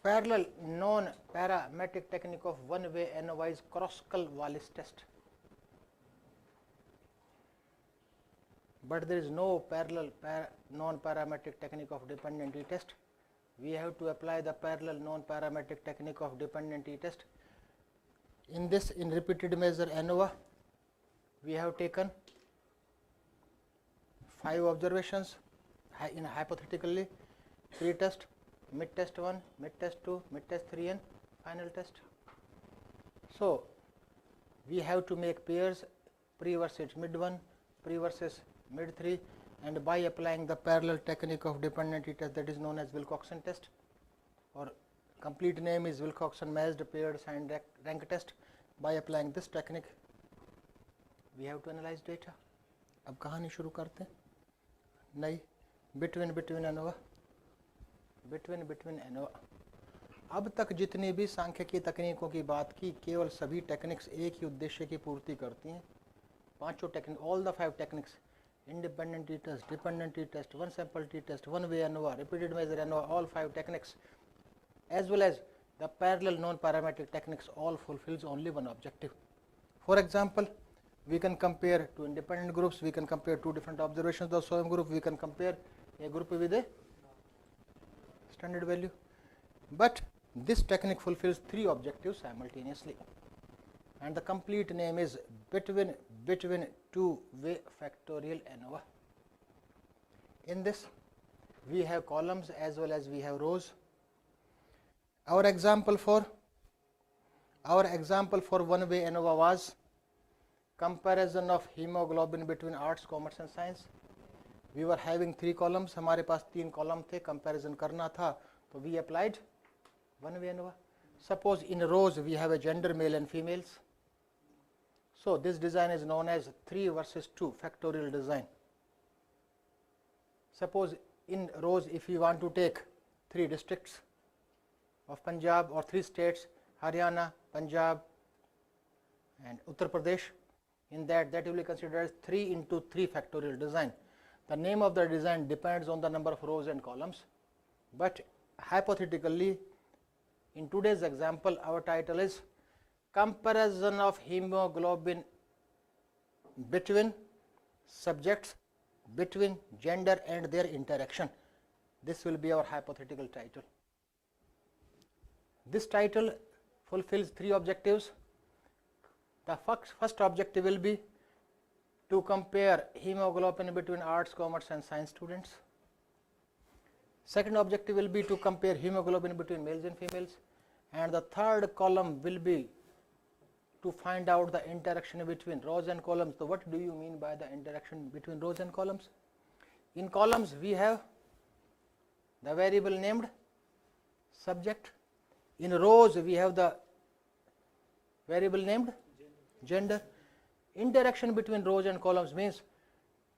Parallel non-parametric technique of one-way ANOVA is Kroskal-Wallis test. But there is no parallel non-parametric technique of dependent t-test. We have to apply the parallel non-parametric technique of dependent t-test. In this, in repeated measure ANOVA, we have taken 5 observations in hypothetically: pre-test, mid-test 1, mid-test 2, mid-test 3, and final test. So we have to make pairs, pre versus mid 1, pre versus mid 3, and by applying the parallel technique of dependent t-test, that is known as Wilcoxon test, or complete name is Wilcoxon matched paired signed rank test. By applying this technique, we have to analyze data. अब कहानी शुरू करते हैं. नहीं, between ANOVA. अब तक जितनी भी सांख्यिकी तकनीकों की बात की, केवल सभी टेक्निक्स एक ही उद्देश्य की पूर्ति करती हैं. पांचों technique, all the 5 techniques, independent t-test, dependent t-test, one sample t-test, one way ANOVA, repeated measure ANOVA, all 5 techniques, as well as the parallel non-parametric techniques, all fulfills only one objective. For example, we can compare 2 independent groups, we can compare 2 different observations of the same group, we can compare a group with a standard value. But This technique fulfills three objectives simultaneously, and the complete name is between two-way factorial ANOVA. In this, we have columns as well as we have rows. Our example for one-way ANOVA was comparison of hemoglobin between arts, commerce and science. We were having three columns, हमारे पास तीन column थे, comparison करना था, तो we applied one-way ANOVA. Suppose in rows we have a gender, male and females. So this design is known as 3 versus 2 factorial design. Suppose in rows, if you want to take 3 districts of Punjab or 3 states, Haryana, Punjab and Uttar Pradesh, in that will be considered as 3 into 3 factorial design. The name of the design depends on the number of rows and columns, but hypothetically in today's example our title is comparison of hemoglobin between subjects, between gender and their interaction. This will be our hypothetical title. This title fulfills 3 objectives. The first objective will be to compare hemoglobin between arts, commerce and science students. Second objective will be to compare hemoglobin between males and females, and the third column will be to find out the interaction between rows and columns. So what do you mean by the interaction between rows and columns? In columns we have the variable named subject. In rows we have the variable named gender. Interaction between rows and columns means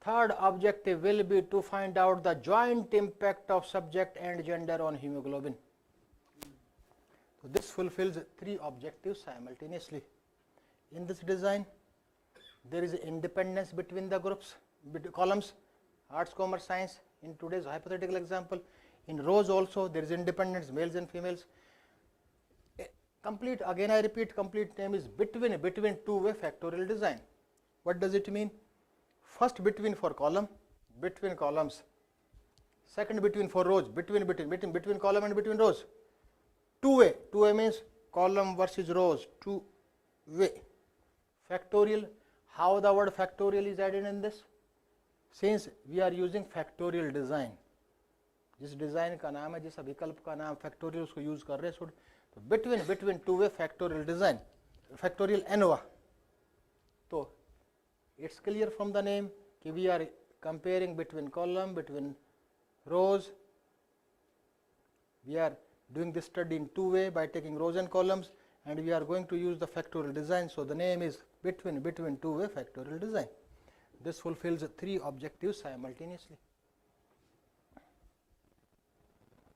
third objective will be to find out the joint impact of subject and gender on hemoglobin. So this fulfills 3 objectives simultaneously. In this design there is independence between the groups, columns, arts, commerce, science in today's hypothetical example. In rows also there is independence, males and females. Complete, again I repeat, complete name is between two-way factorial design. What does it mean? First between for column, between columns. Second between for rows, between column and between rows. Two-way means column versus rows, two-way. Factorial, how the word factorial is added in this? Since we are using factorial design, जिस design का नाम है, जिस विकल्प का नाम factorial, उसको use कर रहे हैं. तो between two-way factorial design, factorial ANOVA. So it's clear from the name कि we are comparing between column, between rows. We are doing this study in two-way by taking rows and columns, and we are going to use the factorial design. So the name is between two-way factorial design. This fulfills 3 objectives simultaneously.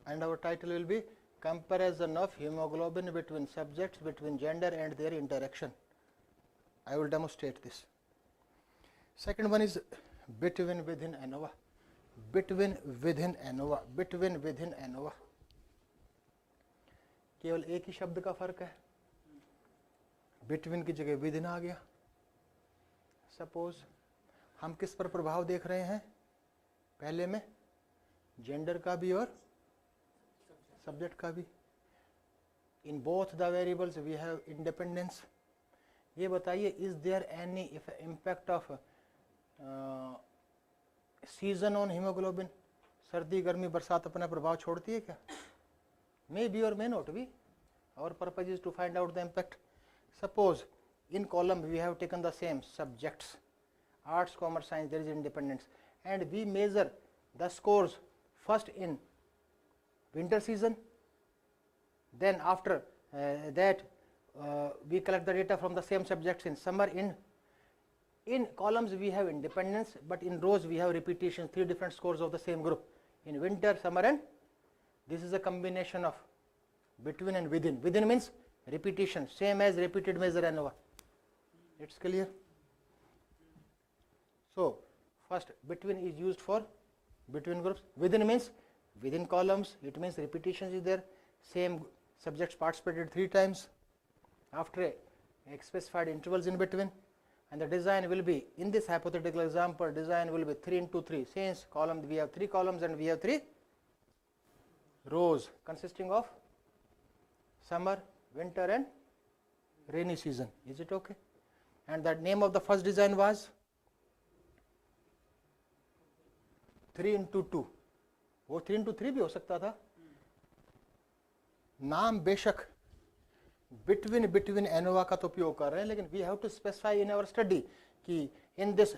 And our title will be comparison of hemoglobin between subjects, between gender and their interaction. I will demonstrate this. Second one is between within ANOVA. Between within ANOVA. Between within ANOVA. केवल एक ही शब्द का फर्क है. Between की जगह within आ गया. Suppose हम किस पर प्रभाव देख रहे हैं? पहले में जेंडर का भी और सब्जेक्ट का भी. In both the variables we have independence. ये बताइए, is there any impact of season on hemoglobin? सर्दी गर्मी बरसात अपना प्रभाव छोड़ती है क्या? May be or may not be. Our purpose is to find out the impact. Suppose in column we have taken the same subjects, arts, commerce, science, there is independence, and we measure the scores first in winter season, then after that we collect the data from the same subjects in summer. In columns we have independence, but in rows we have repetition, 3 different scores of the same group in winter, summer and this is a combination of between and within. Within means repetition, same as repeated measure ANOVA. It's clear? So first between is used for between groups. Within means within columns, it means repetition is there, same subjects participated 3 times after a specified intervals in between, and the design will be, in this hypothetical example, design will be 3 into 3. Since column we have 3 columns and we have 3 rows consisting of summer, winter and rainy season. Is it okay? And the name of the first design was 3x2. वो 3x3 भी हो सकता था. नाम बेशक between ANOVA का तो उपयोग कर रहे हैं, लेकिन we have to specify in our study कि इन दिस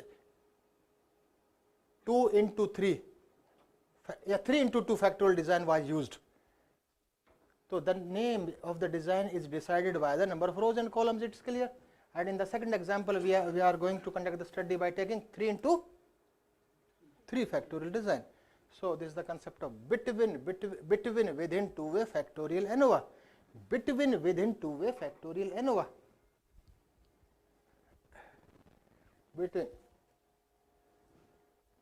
2x3 या 3x2 factorial design was used. So the name of the design is decided by the number of rows and columns. It's clear. And in the second example, we are going to conduct the study by taking 3x3 factorial design. So this is the concept of between within two-way factorial ANOVA. Between within two-way factorial ANOVA. Between.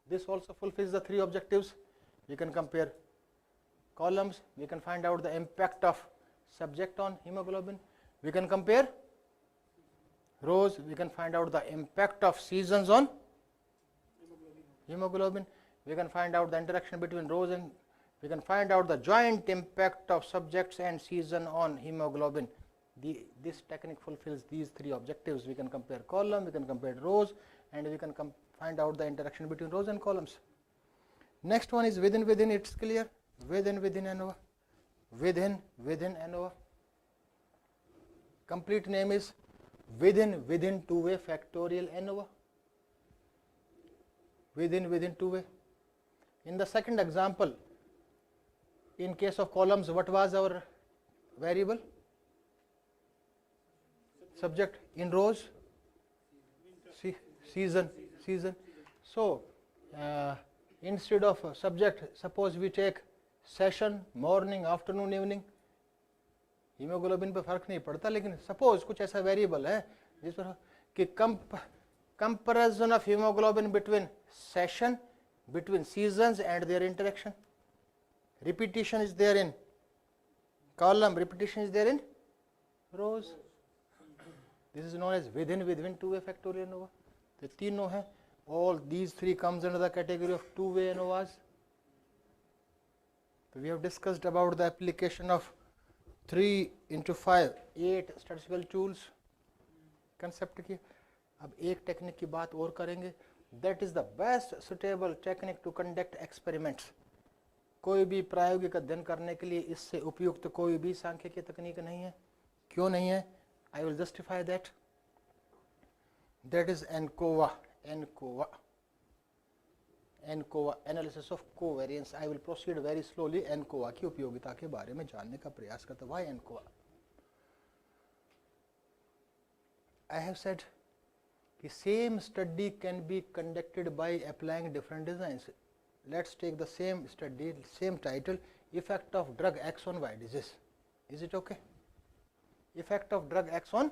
This also fulfills the three objectives. We can compare columns. We can find out the impact of subject on hemoglobin. We can compare rows. We can find out the impact of seasons on hemoglobin. We can find out the interaction between rows, and we can find out the joint impact of subjects and season on hemoglobin. This technique fulfills these three objectives. We can compare column, we can compare rows, and we can find out the interaction between rows and columns. Next one is within. It's clear. Within ANOVA. Within ANOVA. Complete name is within two-way factorial ANOVA. Within two-way. In the second example, in case of columns, what was our variable? Subject. In rows, season. So instead of subject, suppose we take session, morning, afternoon, evening. Haemoglobin पे फर्क नहीं पड़ता, लेकिन suppose कुछ ऐसा variable है जिस पर कि comparison of hemoglobin between session, between seasons and their interaction. Repetition is there in column, repetition is there in rows. This is known as within two-way factorial ANOVA. The तीनों है. All these three comes under the category of two-way ANOVAs. So we have discussed about the application of 3x5, 8 statistical tools. Concept की. अब एक technique की बात और करेंगे. That is the best suitable technique to conduct experiments. कोई भी प्रायोगिक अध्ययन करने के लिए इससे उपयुक्त कोई भी सांख्यिकीय तकनीक नहीं है. क्यों नहीं है? I will justify that. That is ANCOVA, analysis of covariance. I will proceed very slowly. ANCOVA की उपयोगिता के बारे में जानने का प्रयास करता. Why ANCOVA? I have said the same study can be conducted by applying different designs. Let's take the same study, same title, effect of drug X on Y disease. Is it okay? Effect of drug X on.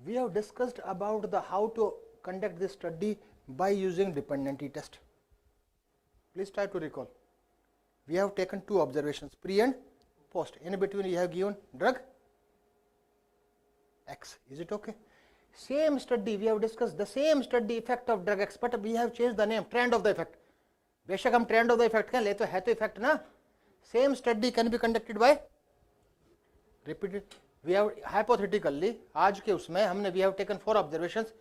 We have discussed about the how to conduct this study by using dependency test. Please try to recall. We have taken two observations, pre and post. In between we have given drug X. Is it okay? Same study, we have discussed the same study, effect of drug X, but we have changed the name, trend of the effect. बेशक हम trend of the effect कहें, ले तो है तो effect ना. Same study can be conducted by repeated. We have hypothetically, आज के उसमें हमने we have taken 4 observations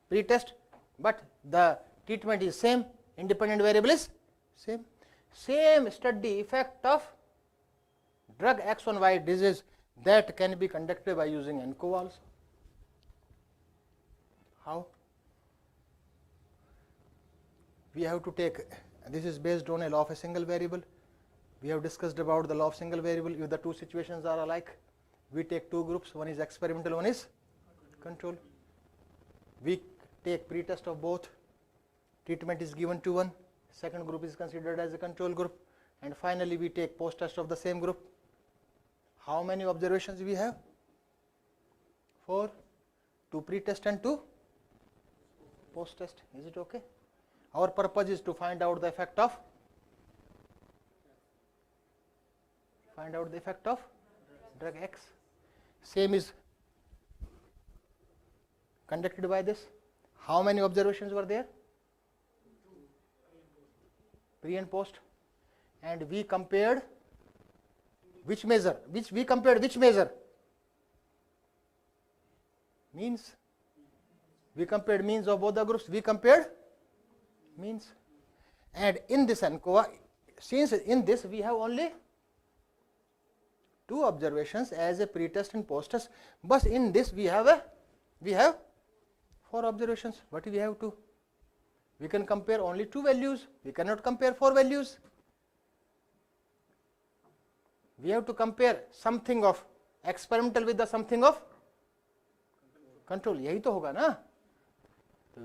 pre-test, but the treatment is same, independent variable is same. Same study, effect of drug X on Y disease, that can be conducted by using ANCOVA also. How? We have to take, this is based on a law of a single variable. We have discussed about the law of single variable. If the two situations are alike, we take two groups, one is experimental, one is control. We take pre-test of both. Treatment is given to one, second group is considered as a control group, and finally we take post-test of the same group. How many observations we have? 4, 2 pre-test and 2 post-test. Is it okay? Our purpose is to find out the effect of drug X. Same is conducted by this. How many observations were there? Pre and post. And we compared Which measure? Which we compared which measure? Means. We compared means of both the groups. We compared means. And in this ANCOA, since in this we have only 2 observations as a pre-test and post-test, but in this we have 4 observations. What we have to? We can compare only 2 values. We cannot compare 4 values. We have to compare something of experimental with the something of control. यही तो होगा ना?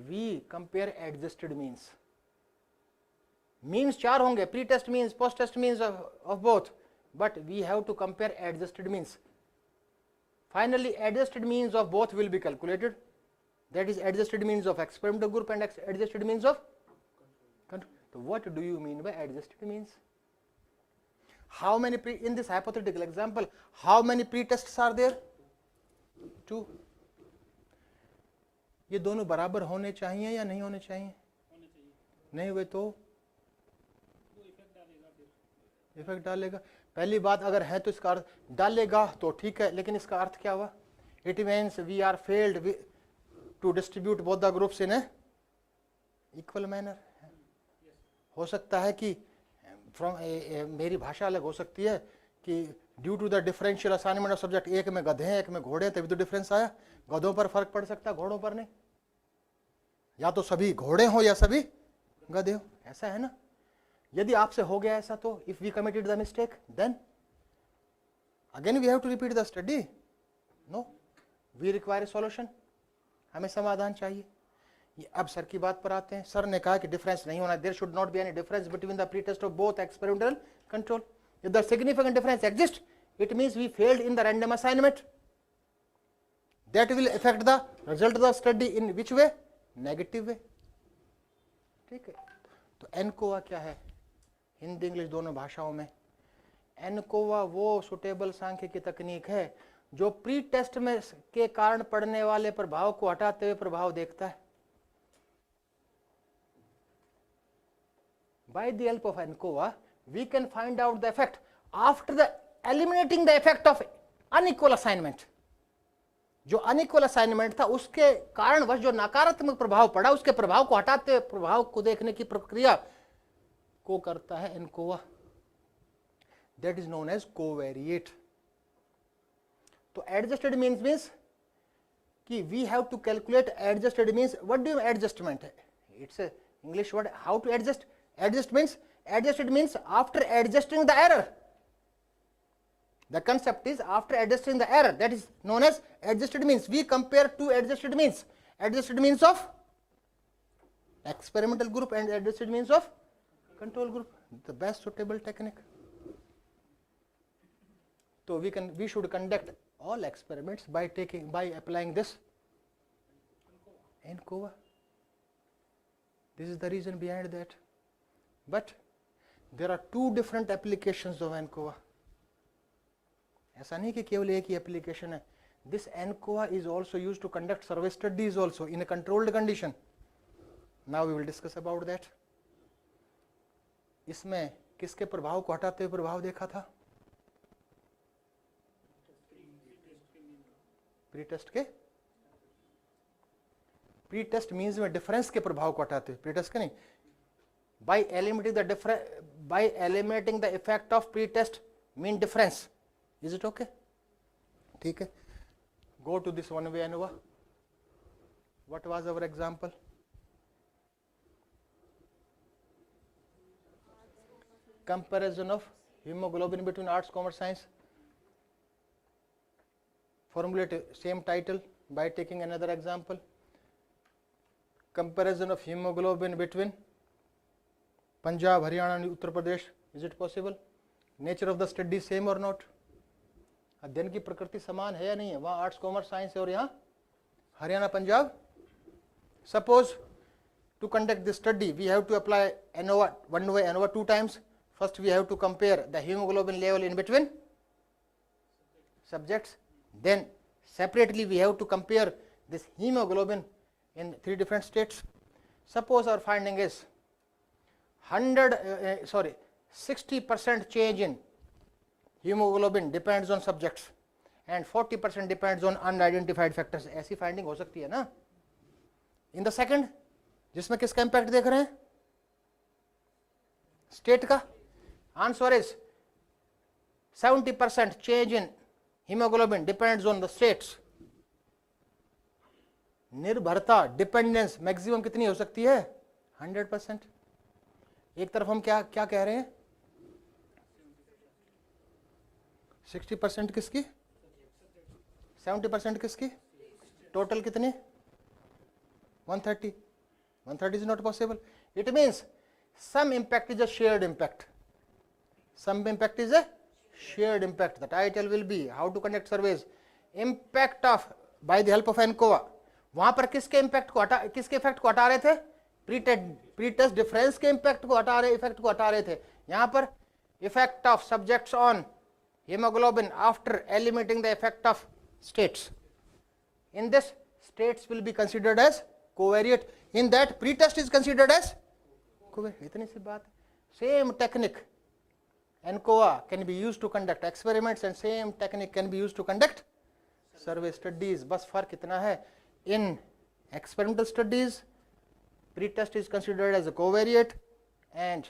We compare adjusted means. Means 4 होंगे, pre-test means, post-test means of both, but we have to compare adjusted means. Finally, adjusted means of both will be calculated. That is adjusted means of experimental group and adjusted means of control. So what do you mean by adjusted means? How many in this hypothetical example, how many pre-tests are there? 2. ये दोनों बराबर होने चाहिए या नहीं होने चाहिए? नहीं हुए तो इफेक्ट डालेगा. पहली बात अगर है तो इसका अर्थ डालेगा तो ठीक है, लेकिन इसका अर्थ क्या हुआ? It means we are failed to distribute both the groups in equal manner. हो सकता है कि मेरी भाषा अलग हो सकती है कि due to the differential assignment of subject, एक में गधे हैं एक में घोड़े हैं, तभी तो डिफरेंस आया. गधों पर फर्क पड़ सकता है, घोड़ों पर नहीं. या तो सभी घोड़े हो या सभी गधे हो, ऐसा है ना. यदि आपसे हो गया ऐसा तो if we committed the mistake then again we have to repeat the study. No, we require a solution. हमें समाधान चाहिए. अब सर की बात पर आते हैं. सर ने कहा कि डिफरेंस नहीं होना, there should not be any difference between the pre test of both experimental control. If the significant difference exist, it means we failed in the random assignment. That will affect the result of the study in which way? Negative way. ठीक है. तो ANCOVA क्या है? Hindi English दोनों भाषाओं में. ANCOVA वो suitable सांख्यिकी तकनीक है जो प्री टेस्ट में के कारण पड़ने वाले प्रभाव को हटाते हुए प्रभाव देखता है. By the help of ANCOA, we can find out the effect after the eliminating the effect of unequal assignment. जो अनइक्वल असाइनमेंट था उसके कारण वश जो नकारात्मक प्रभाव पड़ा, उसके प्रभाव को हटाते हुए प्रभाव को देखने की प्रक्रिया को करता है ANCOVA. That is known as covariate. तो एडजस्टेड मीन्स कि we have to calculate adjusted means. What do adjustment है? It's English word. How to adjust? Adjusted means after adjusting the error. The concept is after adjusting the error. That is known as adjusted means. We compare 2 adjusted means. Adjusted means of experimental group and adjusted means of control group. The best suitable technique. So we should conduct all experiments by applying this ANCOA. This is the reason behind that. But there are 2 different applications of ANCOA. ऐसा नहीं कि केवल एक ही application है. This ANCOA is also used to conduct survey studies also in a controlled condition. Now we will discuss about that. इसमें किसके प्रभाव को हटाते हुए प्रभाव देखा था? प्री टेस्ट के. प्री टेस्ट मीन्स में डिफरेंस के प्रभाव को हटाते हुए, प्री टेस्ट के नहीं. By eliminating the effect of pre-test mean difference. Is it okay? ठीक है. Go to this one way ANOVA. What was our example? Comparison of hemoglobin between arts, commerce, science. Formulate same title by taking another example. Comparison of hemoglobin between Punjab, Haryana and Uttar Pradesh. Is it possible? Nature of the study same or not? अध्ययन की प्रकृति समान है या नहीं है? वहाँ arts commerce science है और यहाँ Haryana Punjab. Suppose to conduct this study we have to apply ANOVA one way, ANOVA 2 times. First we have to compare the hemoglobin level in between subjects. Then separately we have to compare this hemoglobin in 3 different states. Suppose our finding is 60% change in hemoglobin depends on subjects and 40% depends on unidentified factors. ऐसी finding हो सकती है ना. In the second, जिसमें किसका impact देख रहे हैं? स्टेट का. Answer is 70% change in hemoglobin depends on the states. निर्भरता, डिपेंडेंस मैक्सिमम कितनी हो सकती है? 100%. एक तरफ हम क्या क्या कह रहे हैं? 60% किसकी? 70% किसकी? टोटल कितने? 130. 130 is not possible. It means some impact is a shared impact. Some impact is a shared impact. The title will be how to conduct surveys. Impact of by the help of ANCOA. वहां पर किसके impact को हटा, किसके effect को हटा रहे थे? प्री टेस्ट डिफरेंस के इफेक्ट को हटा रहे थे. यहां पर effect of subjects on hemoglobin after eliminating the effect of states. In this, states will be considered as covariate. In that, pretest is considered as covariate. इतनी सी बात. Same technique ANCOA can be used to conduct experiments and same technique can be used to conduct survey studies. बस फर्क इतना है. In experimental studies, pretest is considered as a covariate and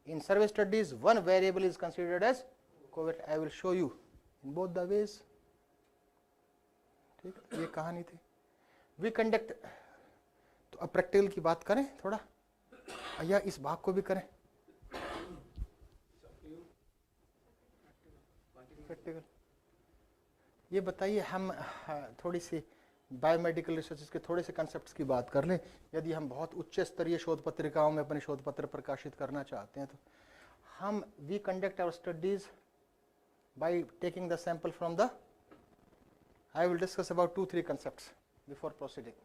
in survey studies, one variable is considered as covariate. I will show you in both the ways. ठीक है, ये कहानी थी. We conduct. तो अब प्रैक्टिकल की बात करें थोड़ा, या इस भाग को भी करें? प्रैक्टिकल. ये बताइए, हम थोड़ी सी बायोमेडिकल रिसर्च के थोड़े से कंसेप्ट्स की बात कर लें. यदि हम बहुत उच्च स्तरीय शोध पत्रिकाओं में अपने शोध पत्र प्रकाशित करना चाहते हैं तो हम we conduct our studies by taking the sample from the. I will discuss about 2-3 concepts before proceeding.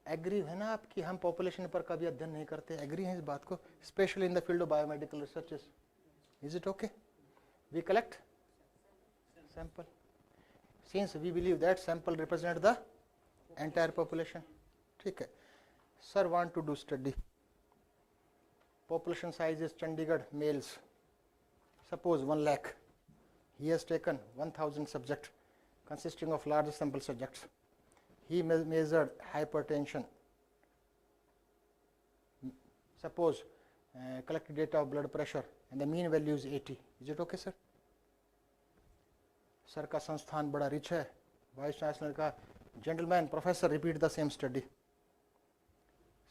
Agree है ना आपकी? हम पॉपुलेशन पर कभी अध्ययन नहीं करते. एग्री है इस बात को? Specially in the field of biomedical researches. Is it okay? We collect sample since we believe that sample represent the entire population. ठीक है. Sir want to do study. Population size is Chandigarh males. Suppose 1 lakh. He has taken 1000 subjects consisting of large sample subjects. He measured hypertension. Suppose collected data of blood pressure and the mean value is 80. Is it okay, sir? Sir का संस्थान बड़ा rich है. Vice chancellor का, gentleman professor repeat the same study.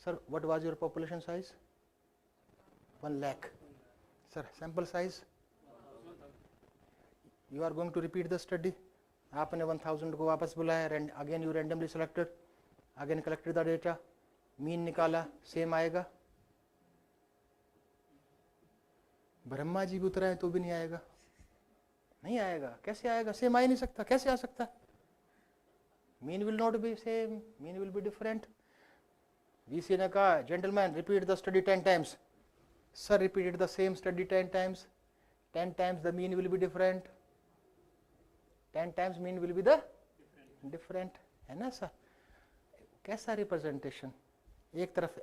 Sir what was your population size? 1 lakh. Sir sample size? You are going to repeat the study. आपने 1000 को वापस बुलाया, again you randomly selected, again collected the data, mean निकाला, same आएगा? ब्रह्मा जी भी उतरा है तो भी नहीं आएगा. नहीं आएगा. कैसे आएगा? सेम आ ही नहीं सकता. कैसे आ सकता? Mean will not B same, mean will be different. VC ने कहा, gentleman repeat the study 10 times. Sir repeated the same study 10 times. 10 times the mean will be different. 10 times mean will be the different. है ना sir? कैसा representation? एक तरफ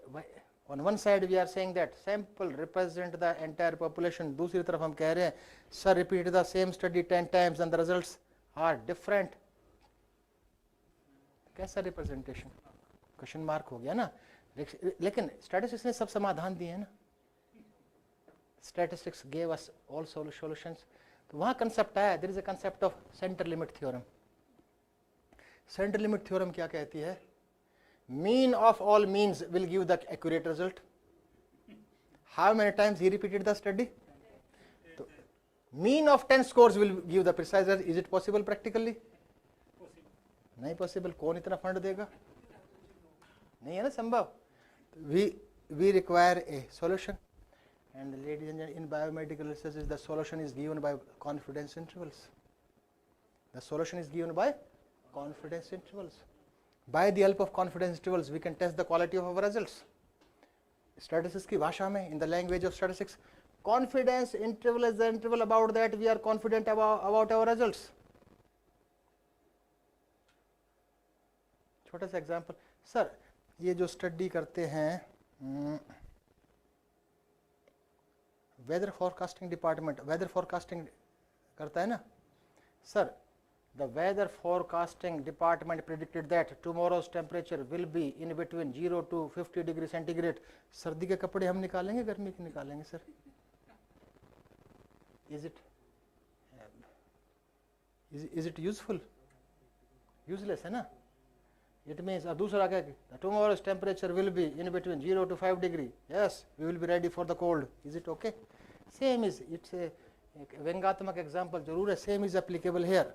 on one side we are saying that sample represent the entire population. दूसरी तरफ हम कह रहे हैं sir repeat the same study 10 times and the results are different. कैसा रिप्रेजेंटेशन? क्वेश्चन मार्क हो गया ना. लेकिन स्टैटिस्टिक्स ने सब समाधान दिए हैं ना. Statistics gave us all solutions. तो वहाँ कंसेप्ट आया, there is a concept of center limit theorem. Center limit theorem क्या कहती है? Mean of all means will give the accurate result. How many times he repeated the study? So, mean of 10 scores will give the precise result. Is it possible practically? नहीं possible. कौन इतना fund देगा? नहीं है ना संभव. We require a solution. And ladies and gentlemen, in biomedical research, the solution is given by confidence intervals. The solution is given by confidence intervals. By the help of confidence intervals, we can test the quality of our results. Statistics की भाषा में, in the language of statistics, confidence interval is the interval about that we are confident about our results. छोटा सा example. Sir ये जो study करते हैं weather forecasting department weather forecasting करता है ना sir. The weather forecasting department predicted that tomorrow's temperature will be in between 0 to 50 degree centigrade. सर्दी के कपड़े हम निकालेंगे गर्मी के निकालेंगे sir? Is it useful? Useless है ना? It means दूसरा क्या tomorrow's temperature will be in between 0 to 5 degree. Yes, we will be ready for the cold. Is it okay? Same is it's a व्यंग्यात्मक एग्जाम्पल जरूर है. Same is applicable here.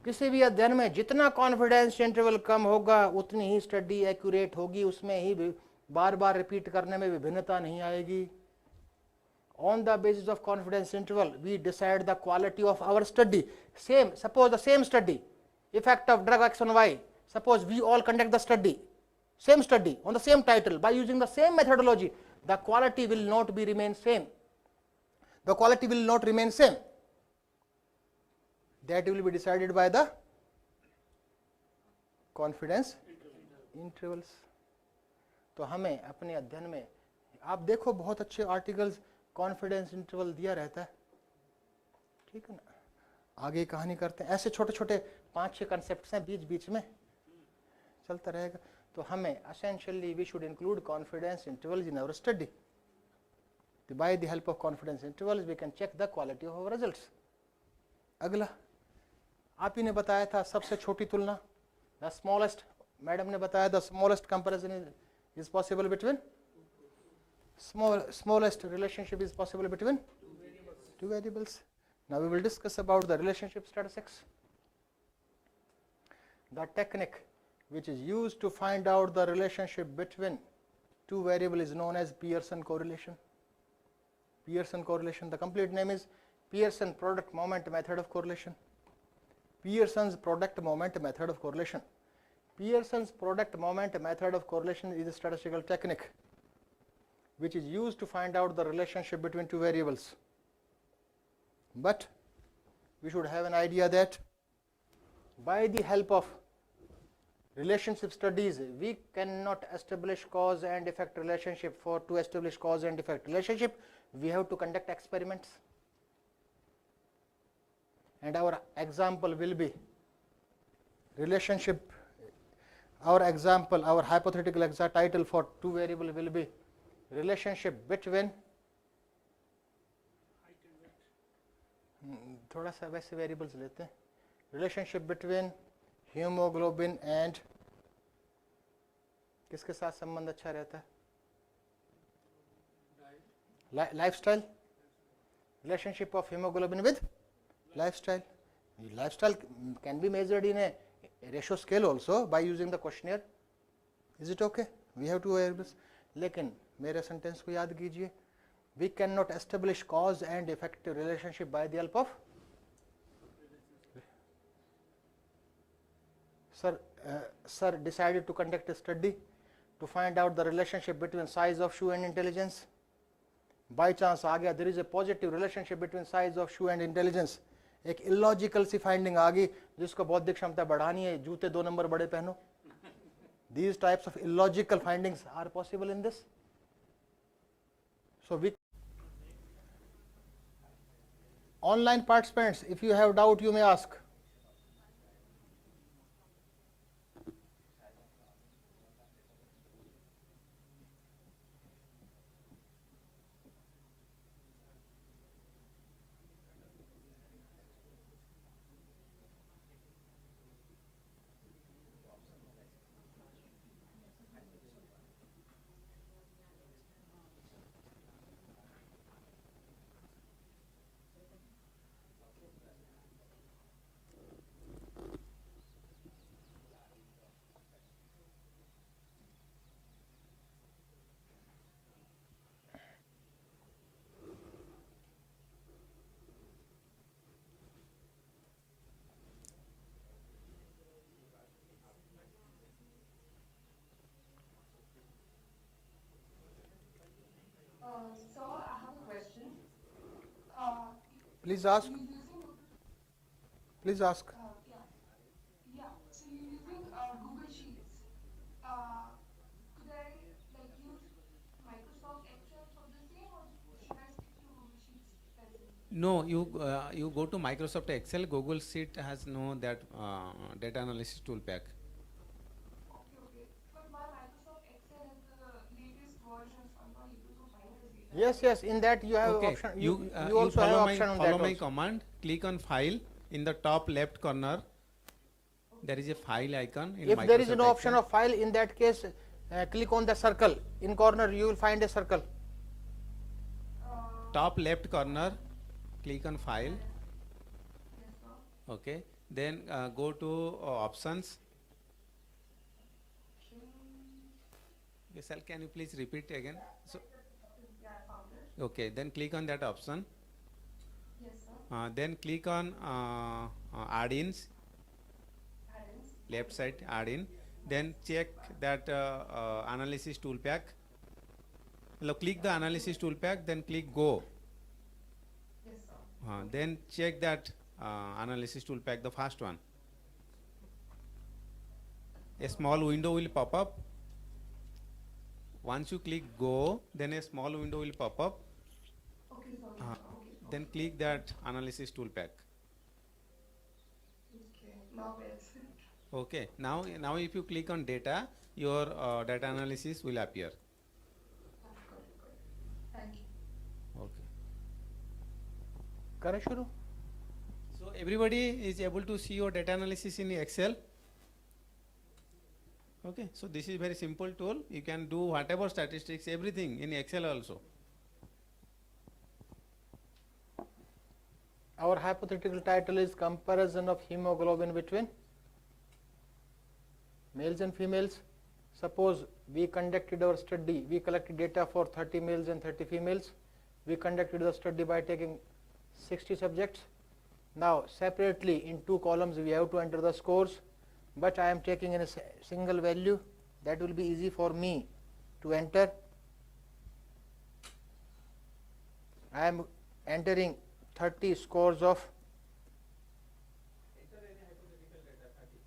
किसी भी अध्ययन में जितना कॉन्फिडेंस इंटरवल कम होगा उतनी ही स्टडी एक्यूरेट होगी, उसमें ही बार बार रिपीट करने में विभिन्नता नहीं आएगी. On the basis of confidence interval, we decide the quality of our study. Same, suppose the same study, effect of drug X on Y. Suppose we all conduct the study, same study on the same title by using the same methodology. The quality will not be remain same. The quality will not remain same. That will be decided by the confidence intervals. तो हमें अपने अध्ययन में आप देखो बहुत अच्छे articles confidence interval दिया रहता है, ठीक है ना. आगे कहानी करते हैं. ऐसे छोटे छोटे 5-6 कंसेप्ट हैं, बीच बीच में चलता रहेगा. तो हमें essentially we should include confidence intervals in our study. By the help of confidence intervals we can check the quality of our results. अगला आप ही ने बताया था सबसे छोटी तुलना, the smallest, मैडम ने बताया the smallest comparison is possible between smallest relationship is possible between two variables. Now we will discuss about the relationship statistics. The technique which is used to find out the relationship between two variables is known as Pearson correlation. Pearson correlation, the complete name is Pearson product moment method of correlation. Pearson's product moment method of correlation. Pearson's product moment method of correlation is a statistical technique which is used to find out the relationship between two variables. But we should have an idea that by the help of relationship studies we cannot establish cause and effect relationship. To establish cause and effect relationship we have to conduct experiments, and our example will be relationship. Our example, our hypothetical title for two variable will be relationship between थोड़ा सा वैसे variables लेते हैं. Relationship between haemoglobin and किसके साथ संबंध अच्छा रहता है? Lifestyle. Relationship of hemoglobin with lifestyle. Lifestyle can be measured in a ratio scale also by using the questionnaire. Is it okay? We have two variables. लेकिन मेरे सेंटेंस को याद कीजिए. We cannot establish cause and effect relationship by the help of sir decided to conduct a study to find out the relationship between size of shoe and intelligence. By chance आ गया there is a positive relationship between size of shoe and intelligence. एक illogical सी finding आ गई जिसको बौद्धिक क्षमता बढ़ानी है, जूते 2 number बड़े पहनो. These types of illogical findings are possible in this. So we online participants, if you have doubt you may ask. So I have a question. Uh, Please ask. you're using, Please ask. yeah. So you're using Google Sheets. Could I use Microsoft Excel for the same, or should I No, you go to Microsoft Excel. Google Sheet has no that data analysis tool pack. Okay. But my Microsoft Excel has the latest version, so I'm not able to find the data. Yes, in that you have Okay, option. you You also have option on follow that my also. command. Click on File in the top left corner. There is a file icon in If Microsoft there is no Excel. option of file, in that case, click on the circle. In corner, you will find a circle. Top left corner, click on File. Yes, sir. Okay, then go to Options. Okay, sir, can you please repeat again? So, Yeah, I found it. okay, then click on that option. Yes, sir. Then click on Add-ins, Add-ins. left side Add-in. Then check that Analysis tool pack. Now click the Analysis tool pack, then click Go. Yes, sir. Then check that Analysis tool pack, the first one. A small window will pop up. Once you click Go, then a small window will pop up. Okay, sorry. Okay. Then click that Analysis tool pack. Okay. Now it's Okay. Now if you click on Data, your data analysis will appear. Got it. Thank you. Okay. Correct, Shuru? So everybody is able to see your data analysis in Excel. Okay, so this is very simple tool. You can do whatever statistics, everything in Excel also. Our hypothetical title is comparison of hemoglobin between males and females. Suppose we conducted our study, we collected data for 30 males and 30 females. We conducted the study by taking 60 subjects. Now separately in two columns we have to enter the scores, but I am taking in a single value. That will be easy for me to enter. I am entering 30 scores of Enter any hypothetical data 30.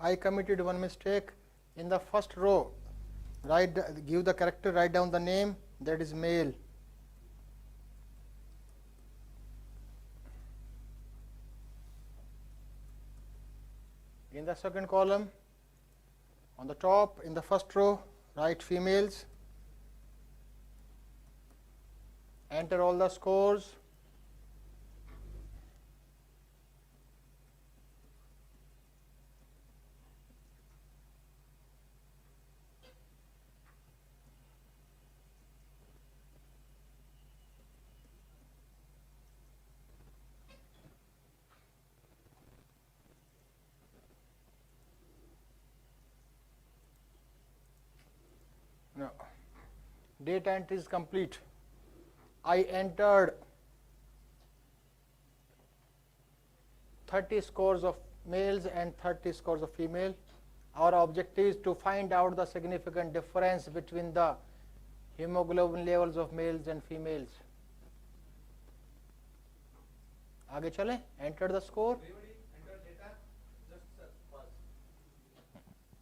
I committed one mistake in the first row. Give the character, write down the name, that is male. In the second column, on the top, in the first row, write females. Enter all the scores. No. Data entry is complete. I entered 30 scores of males and 30 scores of female. Our objective is to find out the significant difference between the hemoglobin levels of males and females. आगे चलें? Enter the score. Everybody enter data. Just pause.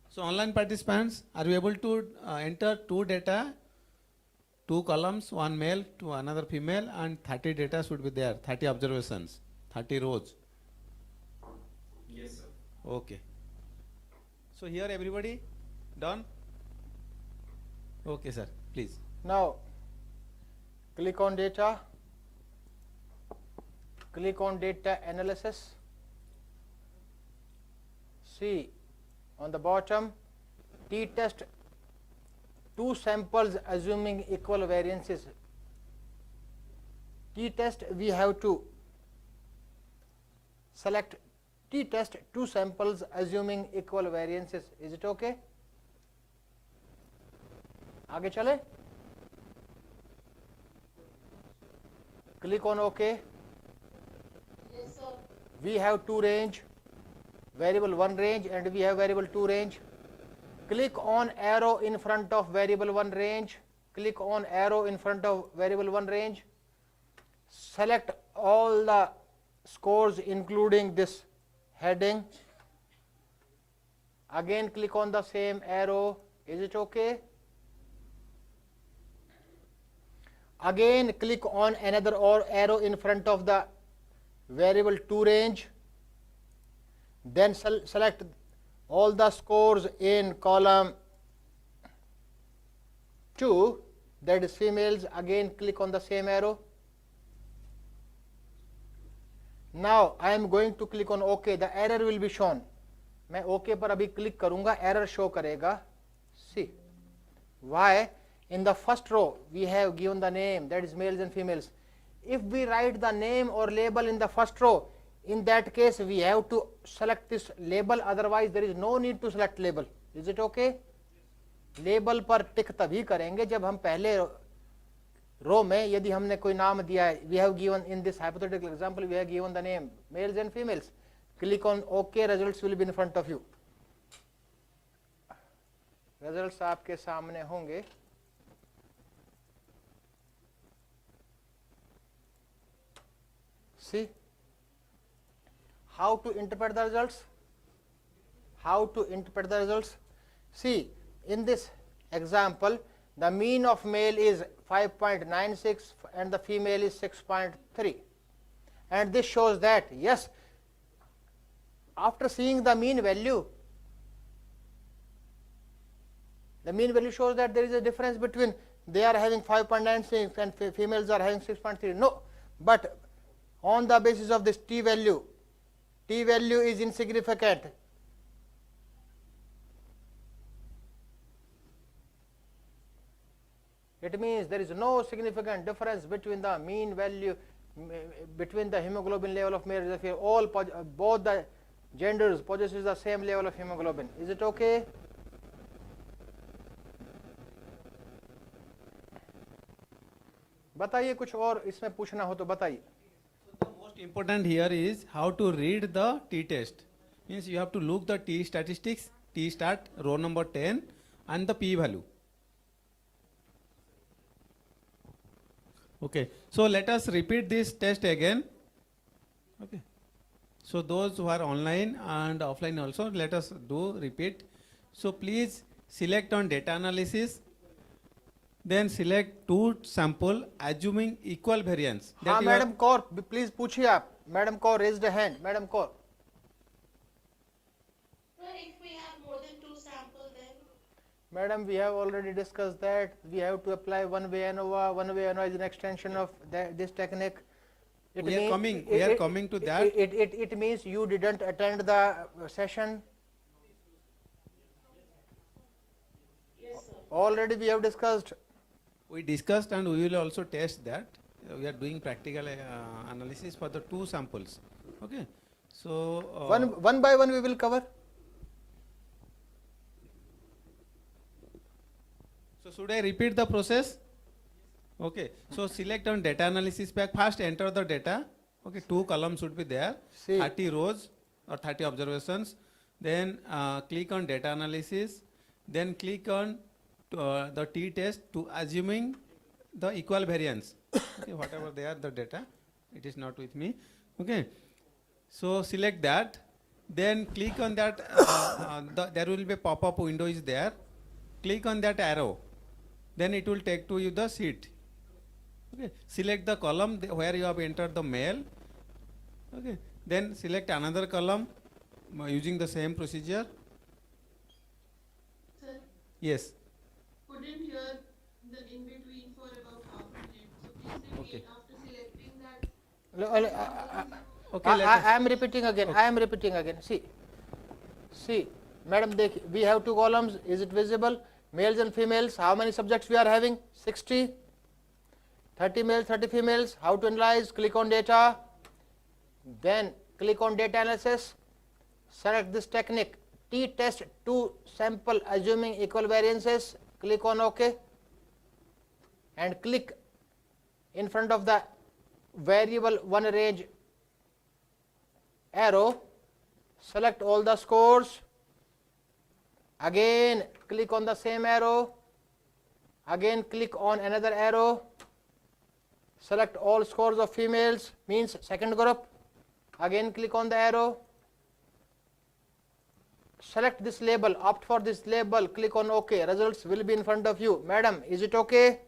So online participants, are you able to enter two data, two columns, one male to another female, and 30 data should be there, 30 observations, 30 rows. Yes, sir. Okay. So here everybody done? Okay, sir, please. Now, click on data. Click on data analysis. See on the bottom, t-test two samples assuming equal variances. T-test we have to select t-test two samples assuming equal variances. Is it okay? आगे चले? Click on OK. Yes, sir. We have two range, variable 1 range and we have variable 2 range. Click on arrow in front of variable 1 range. click on arrow in front of variable 1 range, select all the scores including this heading, again click on the same arrow. Is it okay? Again click on another arrow in front of the variable 2 range, then select all the scores in column 2, that is females. Again click on the same arrow. Now I am going to click on OK. The error will be shown. मैं OK पर अभी click करूंगा, error show करेगा. See why? In the first row we have given the name, that is males and females. If we write the name or label in the first row, in that case we have to select this label, otherwise there is no need to select label. Is it okay? Label पर टिक तभी करेंगे जब हम पहले रो में यदि हमने कोई नाम दिया है. We have given in this hypothetical example, we have given the name males and females. Click on OK, results will be in front of you. Results आपके सामने होंगे. See how to interpret the results. How to interpret the results? See, in this example, the mean of male is 5.96 and the female is 6.3, and this shows that yes, after seeing the mean value shows that there is a difference between they are having 5.96 and females are having 6.3. No, but on the basis of this t value is insignificant. It means there is no significant difference between the mean value, between the hemoglobin level of male and female. All both the genders possesses the same level of hemoglobin. Is it okay? बताइए कुछ और इसमें पूछना हो तो बताइए. So the most important here is how to read the t-test. Means you have to look the t statistics, t stat, row number 10 and the p value. Okay, so let us repeat this test again. Okay, so those who are online and offline also, let us do repeat. So please select on data analysis, then select two sample assuming equal variance. हाँ you are- madam Kaur please पूछिए आप. Madam Kaur raised a hand. Madam Kaur. Sir, if we have more than 2 samples, then Madam, we have already discussed that we have to apply one-way ANOVA. One-way ANOVA is an extension of this technique. We are coming to that. It means you didn't attend the session. yes, sir. Already we have discussed. We discussed and we will also test that. We are doing practical analysis for the two samples. Okay, so One by one we will cover. So should I repeat the process? Okay, so select on data analysis pack. First enter the data. Okay, 2 columns should be there. See. 30 rows or 30 observations. Then click on data analysis. Then click on the t-test to assuming the equal variance. Okay, whatever they are, the data. It is not with me. Okay, so select that. Then click on that. There will be a pop-up window is there. Click on that arrow. Then it will take to you the sheet. Okay, select the column where you have entered the male. Okay, then select another column using the same procedure. Sir, Yes. couldn't hear the in between for about half a minute. So please repeat Okay. after selecting that. Okay, let us. I am repeating again. Okay. I am repeating again. See, madam, we have 2 columns. Is it visible? Males and females. How many subjects we are having? 60. 30 males, 30 females. How to analyze? Click on data. Then click on data analysis. Select this technique. T-test 2 sample assuming equal variances. Click on OK. And click in front of the variable 1 range arrow. Select all the scores. Again click on the same arrow. Again click on another arrow, select all scores of females, means second group. Again click on the arrow, select this label, opt for this label, click on OK. Results will be in front of you. Madam, is it okay?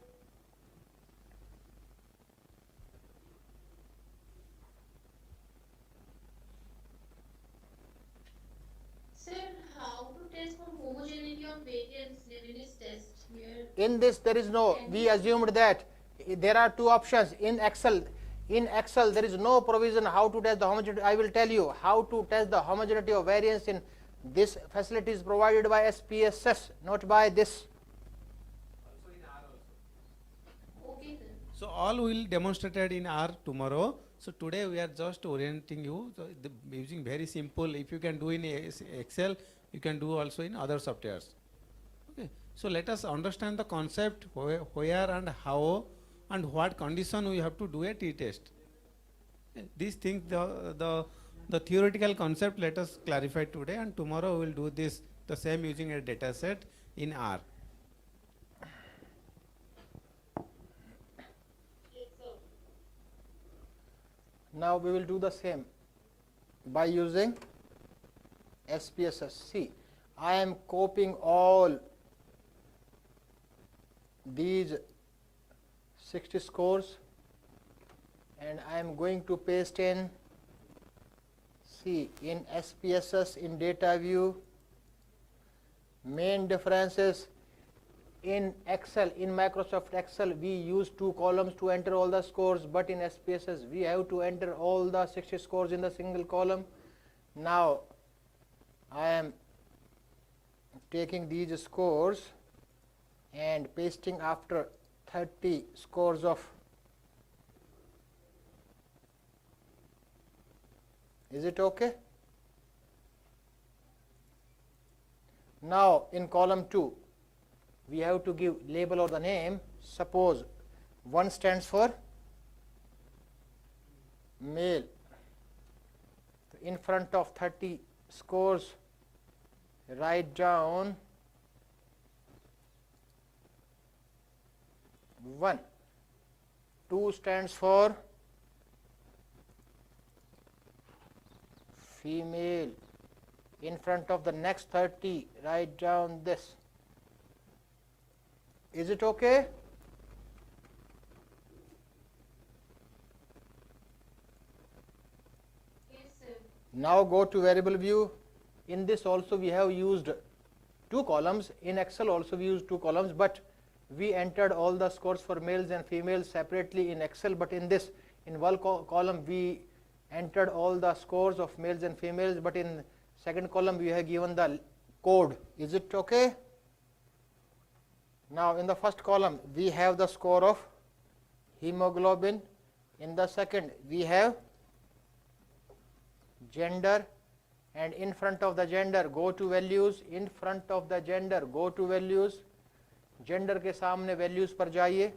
Sir, how to test for homogeneity of variance in this test here? In this there is no, we assumed that there are two options in Excel. In Excel there is no provision how to test the homogeneity. I will tell you how to test the homogeneity of variance. In this facility is provided by SPSS, not by this. Okay, sir. So all will demonstrated in R tomorrow. So today we are just orienting you. So using very simple. If you can do in Excel, you can do also in other softwares. Okay. So let us understand the concept, where and how and what condition we have to do a t-test. These things, the theoretical concept, let us clarify today, and tomorrow we will do this the same using a data set in R. Yes, sir. Now we will do the same by using SPSS. See, I am copying all these 60 scores and I am going to paste in, see, in SPSS in data view. Main differences in Excel, in Microsoft Excel we use two columns to enter all the scores, but in SPSS we have to enter all the 60 scores in the single column. Now I am taking these scores and pasting after 30 scores of, is it okay? Now in column 2 we have to give label or the name. Suppose 1 stands for male. In front of 30 scores write down 1. 2 stands for female. In front of the next 30 write down this. Is it okay? Yes, sir. Now go to variable view. In this also we have used 2 columns. In Excel also we used 2 columns, but we entered all the scores for males and females separately in Excel, but in this, in one column we entered all the scores of males and females, but in second column we have given the code. Is it okay? Now in the first column we have the score of hemoglobin. In the second we have gender, and in front of the gender go to values. In front of the gender go to values. Gender के सामने values पर जाइए.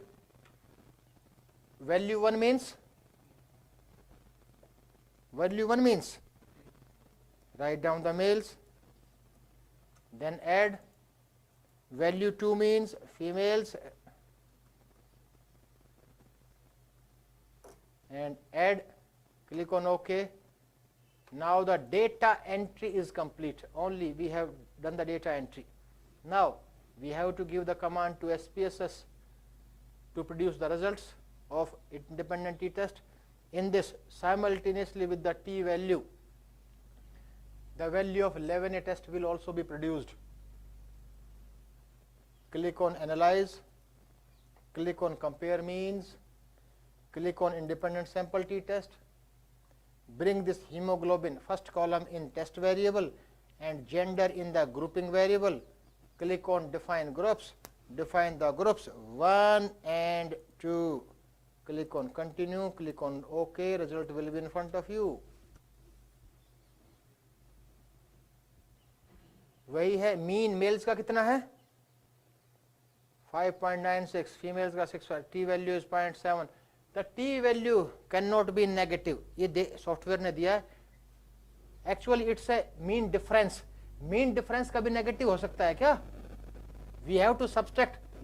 Value 1 means write down the males, then add. Value 2 means females and add. Click on OK. Now the data entry is complete. Only we have done the data entry. Now we have to give the command to SPSS to produce the results of independent t-test. In this, simultaneously with the t value, the value of 11A test will also be produced. Click on analyze, click on compare means, click on independent sample t-test, bring this hemoglobin first column in test variable and gender in the grouping variable. Click on define groups, define the groups 1 and 2. Click on continue, click on OK, result will be in front of you. वही है. Mean mails का कितना है 5.96, females का 6. T value is 0.7. The t value can not be negative. ये software ने दिया है. Actually it's a mean difference. Mean difference कभी नेगेटिव हो सकता है क्या? We have to subtract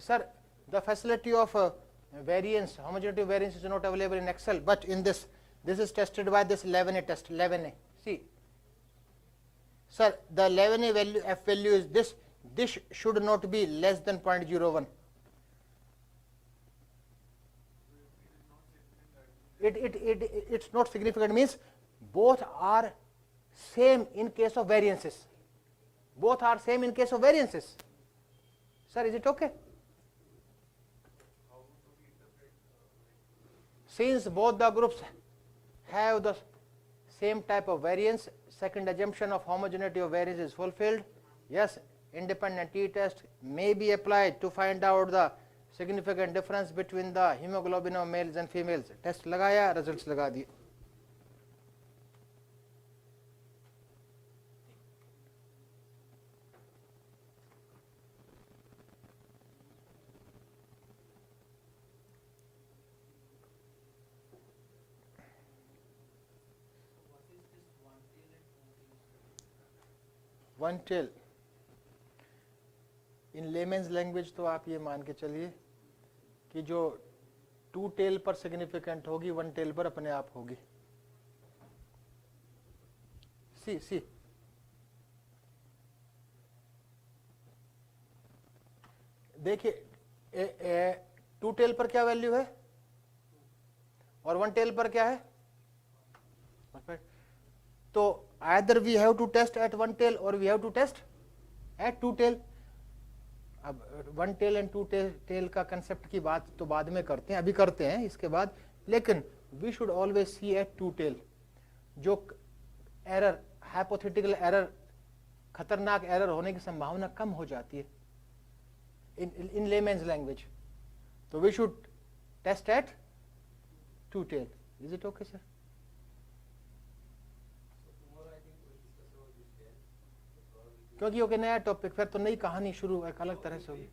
Sir, the facility of variance, homogeneity variance is not available in Excel, but in this is tested by this 11A test, 11A. See, sir, the 11A value, F value is this. This should not be less than 0.01. It's not significant means both are same in case of variances. Both are same in case of variances. Sir, is it okay? Since both the groups have the same type of variance, second assumption of homogeneity of variance is fulfilled. Yes, independent t-test may be applied to find out the significant difference between the hemoglobin of males and females. Test लगाया, results लगा दिए. One tell इन layman's language तो आप ये मान के चलिए कि जो टू टेल पर सिग्निफिकेंट होगी वन टेल पर अपने आप होगी. सी देखिए टू टेल पर क्या वैल्यू है और वन टेल पर क्या है. तो either we have to test at one tail or we have to test at two tail. अब one tail and two tail का कंसेप्ट की बात तो बाद में करते हैं, अभी करते हैं इसके बाद, लेकिन we should always see at two tail. जो एरर, हाइपोथेटिकल एरर, खतरनाक एरर होने की संभावना कम हो जाती है इन लेमेन्स लैंग्वेज. तो we should test at two tail. Is it okay sir? क्योंकि ओके नया टॉपिक, फिर तो नई कहानी शुरू एक अलग तरह से होगी.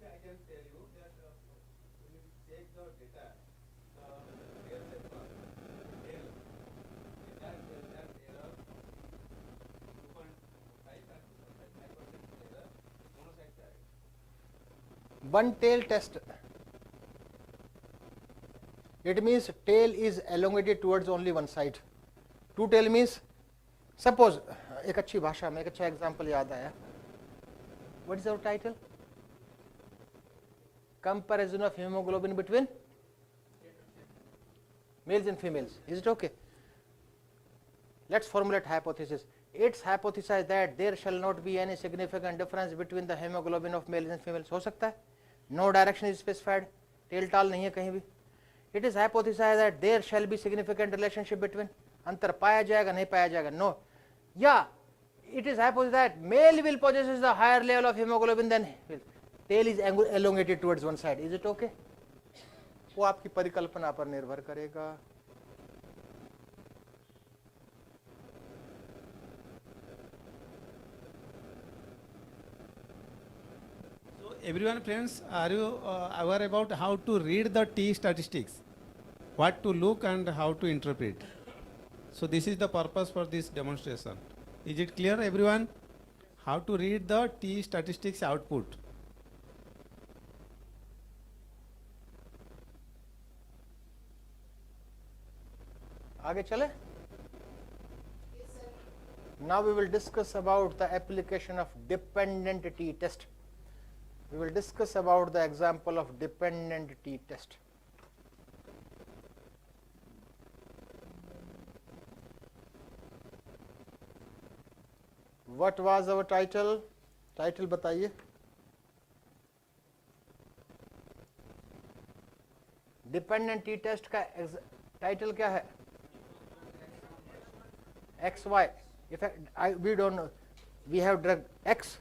One tail test, it means tail is elongated towards only one side. Two tail means, suppose एक अच्छी भाषा में एक अच्छा एग्जांपल याद आया. What is our title? Comparison of hemoglobin between males and females. Is it okay? Let's formulate hypothesis. It's hypothesized that there shall not be any significant difference between the hemoglobin of males and females. हो सकता है. No direction is specified. Tail टाल नहीं है कहीं भी. It is hypothesized that there shall be significant relationship between. अंतर पाया जाएगा नहीं पाया जाएगा. No. Yeah. It is hypothesized that male will possesses the higher level of hemoglobin than female. Tail is elongated towards one side. Is it okay? वो आपकी परिकल्पना पर निर्भर करेगा. So everyone friends, are you aware about how to read the T statistics? What to look and how to interpret? So this is the purpose for this demonstration. Is it clear everyone? How to read the T statistics output? आगे चले? Now we will discuss about the application of dependent T test. We will discuss about the example of dependent T test. What was our title? Title बताइए. Dependent T test का title क्या है? XY. If we don't know, we have drug X.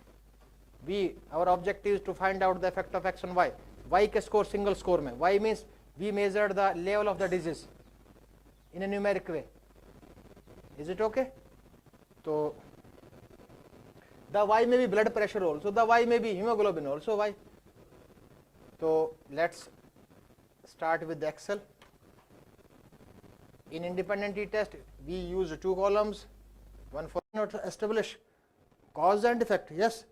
Our objective is to find out the effect of X on Y. Y के score single score में. Y means we measured the level of the disease in a numeric way. Is it okay? So the Y may be blood pressure also, the Y may be hemoglobin also Y. So let's start with the Excel. In independent T test, we use two columns, one for not establish cause and effect. Yes,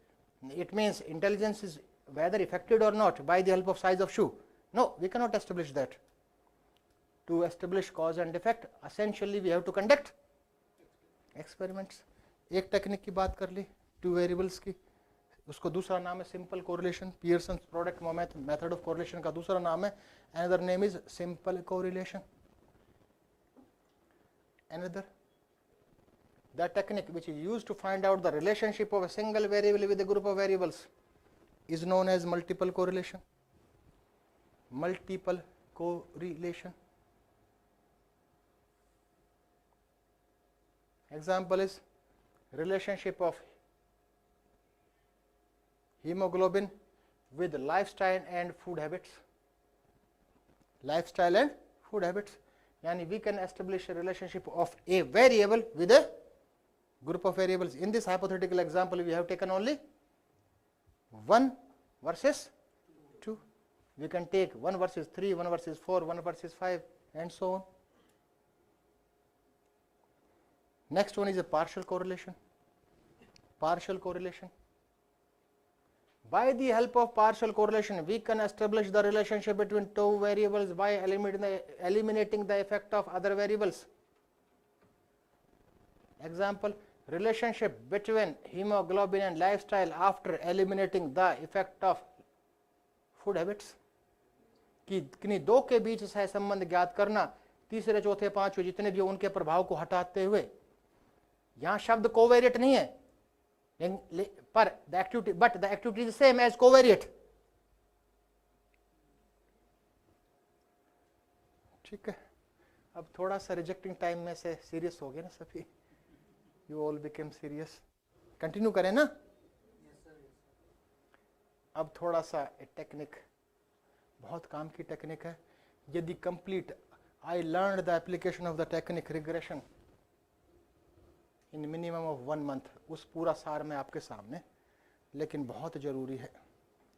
it means intelligence is whether affected or not by the help of size of shoe? No, we cannot establish that. To establish cause and effect, essentially we have to conduct experiments. एक technique की बात कर ली, 2 variables की, उसको दूसरा नाम है simple correlation. Pearson product method of correlation का दूसरा नाम है, another name is simple correlation. Another, the technique which is used to find out the relationship of a single variable with a group of variables is known as multiple correlation. Multiple correlation. Example is relationship of hemoglobin with lifestyle and food habits. Lifestyle and food habits. Yani we can establish a relationship of a variable with a group of variables. In this hypothetical example, we have taken only 1 versus 2. We can take 1 versus 3, 1 versus 4, 1 versus 5, and so on. Next one is a partial correlation. Partial correlation. By the help of partial correlation, we can establish the relationship between 2 variables by eliminating the effect of other variables. Example, relationship between hemoglobin and lifestyle after eliminating the effect of food habits. कि किन्हीं 2 के बीच सह संबंध ज्ञात करना, तीसरे चौथे पांचवें जितने भी उनके प्रभाव को हटाते हुए. यहाँ शब्द कोवेरिएट नहीं है, पर the activity is the same as covariate. ठीक है, अब थोड़ा सा रिजेक्टिंग टाइम में से सीरियस हो गए ना सभी. You all became serious. Continue करें ना. अब थोड़ा सा टेक्निक, बहुत काम की टेक्निक है. यदि complete I learned the application of the technique regression in minimum of 1 month. उस पूरा सार में आपके सामने, लेकिन बहुत जरूरी है.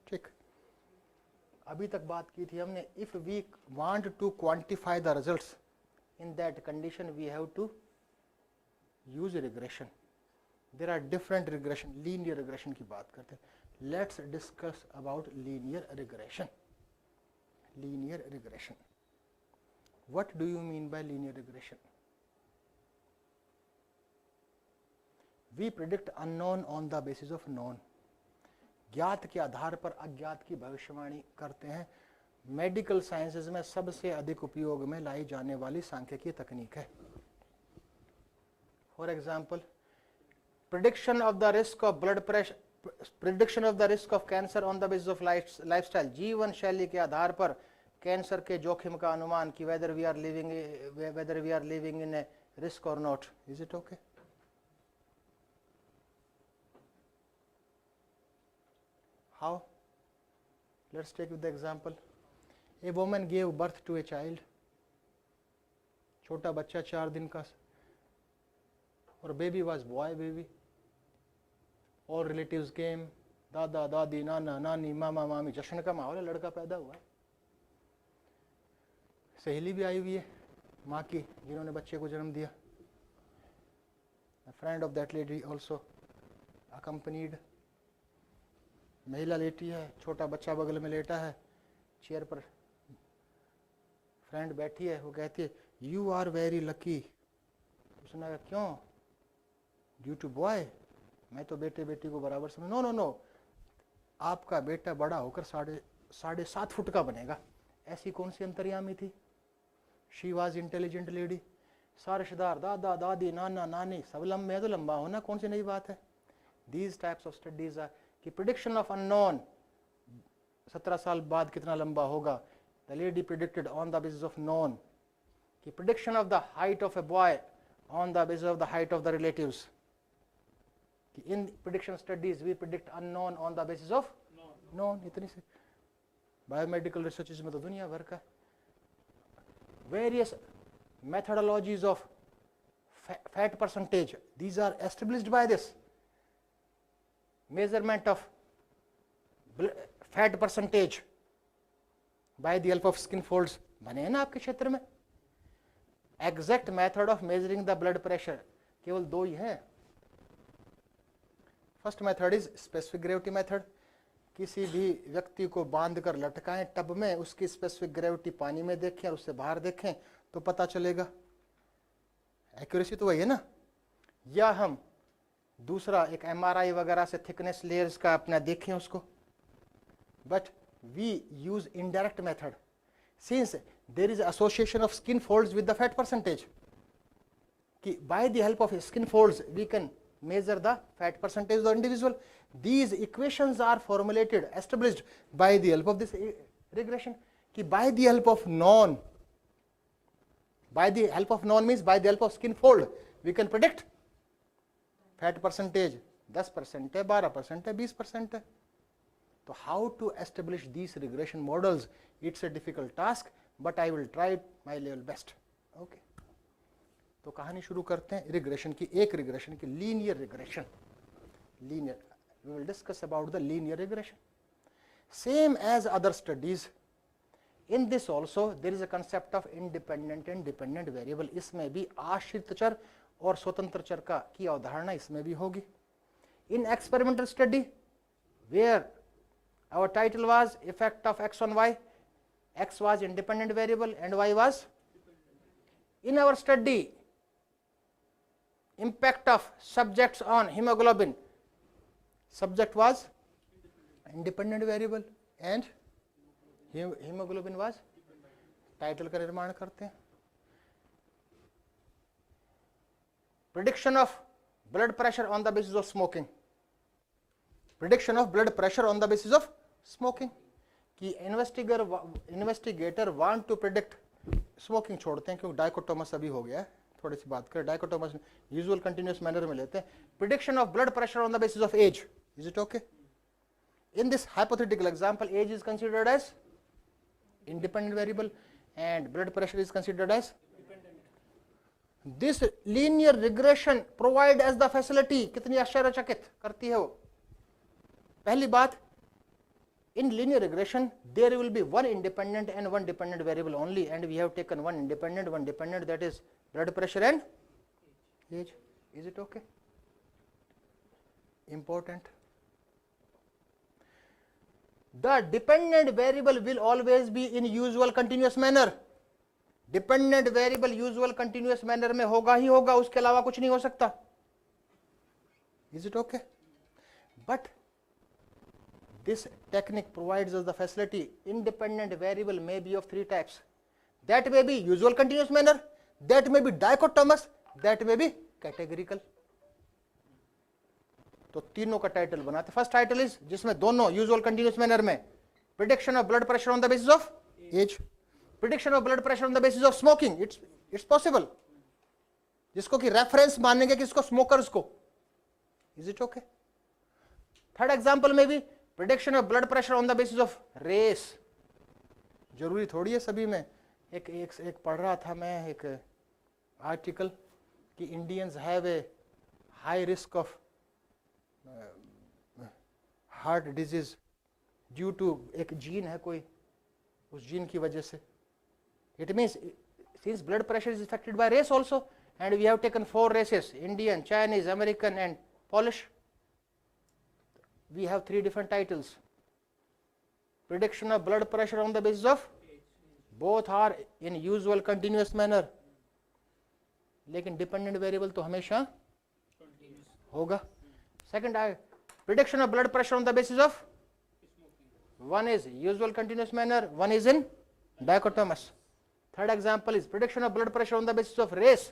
ठीक, अभी तक बात की थी हमने, if we want to quantify the results, in that condition we have to use regression. There are different regression. Linear regression की बात करते हैं. Let's discuss about linear regression. Linear regression. What do you mean by linear regression? We predict unknown on the basis of known. ज्ञात के आधार पर अज्ञात की भविष्यवाणी करते हैं. मेडिकल साइंसेज में सबसे अधिक उपयोग में लाई जाने वाली सांख्यिकीय तकनीक है. For example, prediction of the risk of blood pressure, prediction of the risk of cancer on the basis of lifestyle. जीवन शैली के आधार पर कैंसर के जोखिम का अनुमान कि whether we are living in a risk or not. Is it okay? How? Let's take the example. A woman gave birth to a child. छोटा बच्चा 4 दिन का, और baby was boy baby. All relatives came, दादा दादी नाना नानी मामा मामी, जश्न का माहौल है, लड़का पैदा हुआ है. सहेली भी आई हुई है माँ की जिन्होंने बच्चे को जन्म दिया. A friend of that lady also accompanied. महिला लेटी है, छोटा बच्चा बगल में लेटा है, चेयर पर फ्रेंड बैठी है. वो कहती है यू आर वेरी लकी. उसने कहा क्यों? Due to boy. मैं तो बेटे बेटी को बराबर समझ. नो नो नो, आपका बेटा बड़ा होकर 7.5 फुट का बनेगा. ऐसी कौन सी अंतर्यामी थी? She was intelligent lady. सारे रिश्तेदार दादा दादी नाना नानी सब लंबे हैं, तो लंबा होना कौन सी नई बात है. These types of studies are कि प्रिडिक्शन ऑफ अननोन, 17 साल बाद कितना लंबा होगा. The lady predicted on the basis of known. कि prediction of the height of a boy on the basis of the height of the relatives. In prediction studies we predict unknown on the basis of known. इतनी से biomedical researches में तो दुनिया भर का. Various methodologies of fat percentage, these are established by this measurement of fat percentage by the help of skin folds. बने हैं ना आपके क्षेत्र में. Exact method of measuring the blood pressure केवल 2 ही हैं. First method is specific gravity method. किसी भी व्यक्ति को बांध कर लटकाएं टब में, उसकी स्पेसिफिक ग्रेविटी पानी में देखें और उससे बाहर देखें तो पता चलेगा। एक्यूरेसी तो वही है ना। या हम दूसरा एक MRI वगैरह से थिकनेस लेयर्स का अपना देखें उसको, but we use indirect method since there is association of skin folds with the fat percentage, कि by the help of skin folds we can measure the fat percentage of the individual. These equations are formulated, established by the help of this regression. कि by the help of non means by the help of skin fold we can predict fat percentage 10% है, 12% है, 20% है. So how to establish these regression models? It's a difficult task, but I will try my level best. Okay. तो कहानी शुरू करते हैं regression की, एक रिग्रेशन की, linear regression. Linear, we will discuss about the linear regression. Same as other studies, in this also there is a concept of independent and dependent variable. इसमें भी आश्रित चर और स्वतंत्र चर का की अवधारणा इसमें भी होगी. In experimental study where our title was effect of x on y, x was independent variable and y was. In our study, impact of subjects on hemoglobin, subject was independent variable and hemoglobin was. Title का निर्माण करते हैं. Prediction of blood pressure on the basis of smoking. Prediction of blood pressure on the basis of smoking. कि investigator want to predict. Smoking छोड़ते हैं क्योंकि dichotomous अभी हो गया है, थोड़ी सी बात करें. डाइकोटोमस यूजुअल कंटिन्यूअस मैनर में लेते हैं. Prediction of blood pressure on the basis of age, is it okay? In this hypothetical example, age is considered as independent variable and blood pressure is considered as. This linear regression provide as the facility. कितनी आश्चर्यचकित करती है वो. पहली बात, in linear regression there will be one independent and one dependent variable only, and we have taken one dependent, that is blood pressure and age. Is it okay? Important. The dependent variable will always be in usual continuous manner. Dependent variable usual continuous manner में होगा ही होगा, उसके अलावा कुछ नहीं हो सकता. Is it okay? But this technique provides us the facility. Independent variable may be of three types. That may be usual continuous manner, that may be dichotomous, that may be categorical. तो तीनों का title बनाते. First title is जिसमें दोनों usual continuous manner में. Prediction of blood pressure on the basis of age. Prediction of blood pressure on the basis of smoking. It's possible. जिसको कि reference मानेंगे किसको? स्मोकर्स को. Is it okay? Third example में भी prediction of blood pressure on the basis of race. जरूरी थोड़ी है सभी में. एक पढ़ रहा था मैं एक आर्टिकल कि Indians have a high risk of heart disease due to एक जीन है कोई, उस जीन की वजह से. It means since blood pressure is affected by race also, and we have taken 4 races, Indian, Chinese, American and Polish. We have 3 different titles. Prediction of blood pressure on the basis of, both are in usual continuous manner. लेकिन dependent variable तो हमेशा होगा. Second, prediction of blood pressure on the basis of, one is usual continuous manner, one is in dichotomous. Third example is prediction of blood pressure on the basis of race,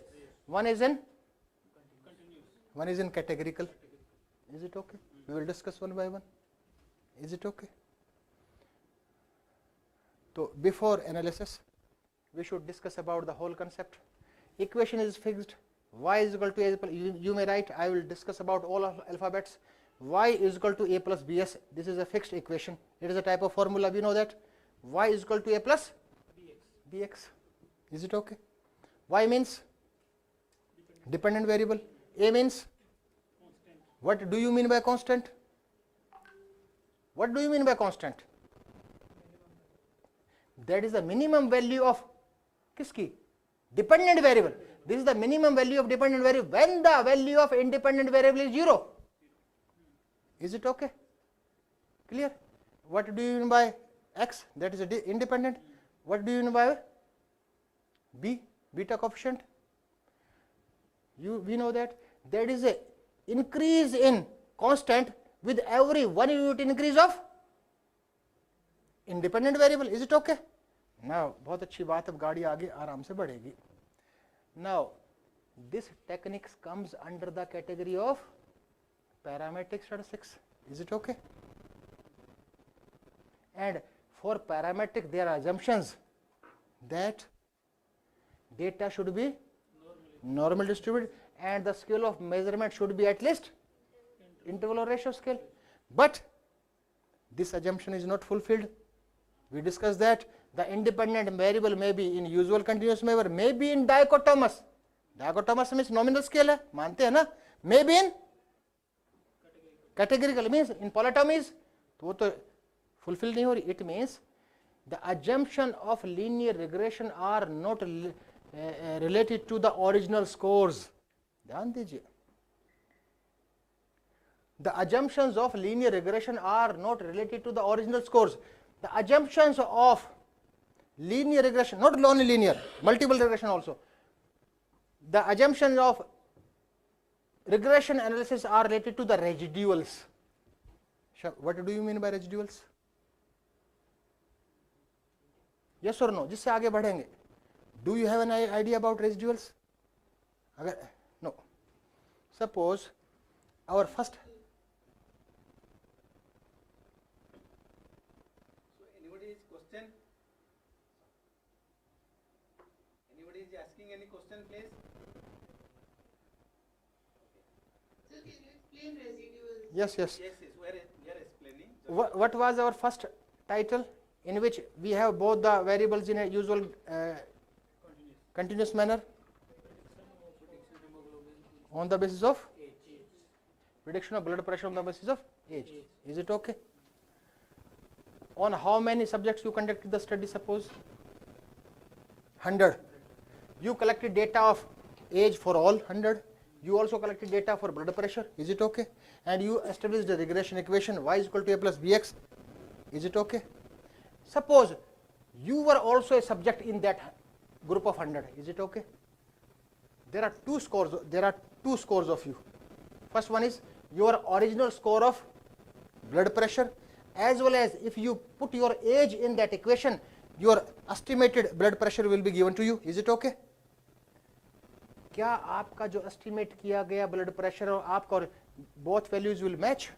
one is in categorical. Is it okay? We will discuss one by one. Is it okay? So before analysis, we should discuss about the whole concept. Equation is fixed. Y is equal to A. You may write. I will discuss about all of alphabets. Y is equal to A plus BS. This is a fixed equation. It is a type of formula. We know that. Y is equal to A plus BX. Is it okay? Y means dependent variable. A means. What do you mean by constant? What do you mean by constant? That is the minimum value of kiski? Dependent variable. This is the minimum value of dependent variable when the value of independent variable is 0. Is it okay? Clear? What do you mean by x? That is independent. What do you mean by b? Beta coefficient. We know that there is a increase in constant with every 1 unit increase of independent variable. Is it okay? Now, बहुत अच्छी बात, अब गाड़ी आगे आराम से बढ़ेगी. Now, this technique comes under the category of parametric statistics. Is it okay? And for parametric, there are assumptions that data should be normally distributed and the scale of measurement should be at least interval or ratio scale. But this assumption is not fulfilled. We discussed that the independent variable may be in usual continuous measure, may be in dichotomous. Dichotomous means nominal scale है, मानते हैं ना? May be in categorical means in polytomies. तो वो तो fulfill नहीं हो रही. It means the assumption of linear regression are not related to the original scores. ध्यान दीजिए. The assumptions of linear regression are not related to the original scores. The assumptions of linear regression, not only linear, multiple regression also. The assumptions of regression analysis are related to the residuals. What do you mean by residuals? Yes or no? जिससे आगे बढ़ेंगे. Do you have an idea about residuals? No. Suppose our first. So anybody's question? Anybody is asking any question, please? So can you explain residuals? Yes. Yes, we are explaining. What was our first title in which we have both the variables in a usual continuous manner on the basis of prediction of blood pressure on the basis of age. Is it okay? On how many subjects you conducted the study? Suppose 100. You collected data of age for all 100. You also collected data for blood pressure. Is it okay? And you established the regression equation y is equal to a plus bx. Is it okay? Suppose you were also a subject in that group of 100. Is it okay? There are two scores of you. First one is your original score of blood pressure, as well as if you put your age in that equation, your estimated blood pressure will be given to you. Is it okay? क्या आपका जो estimate किया गया blood pressure और आपका और both values will match?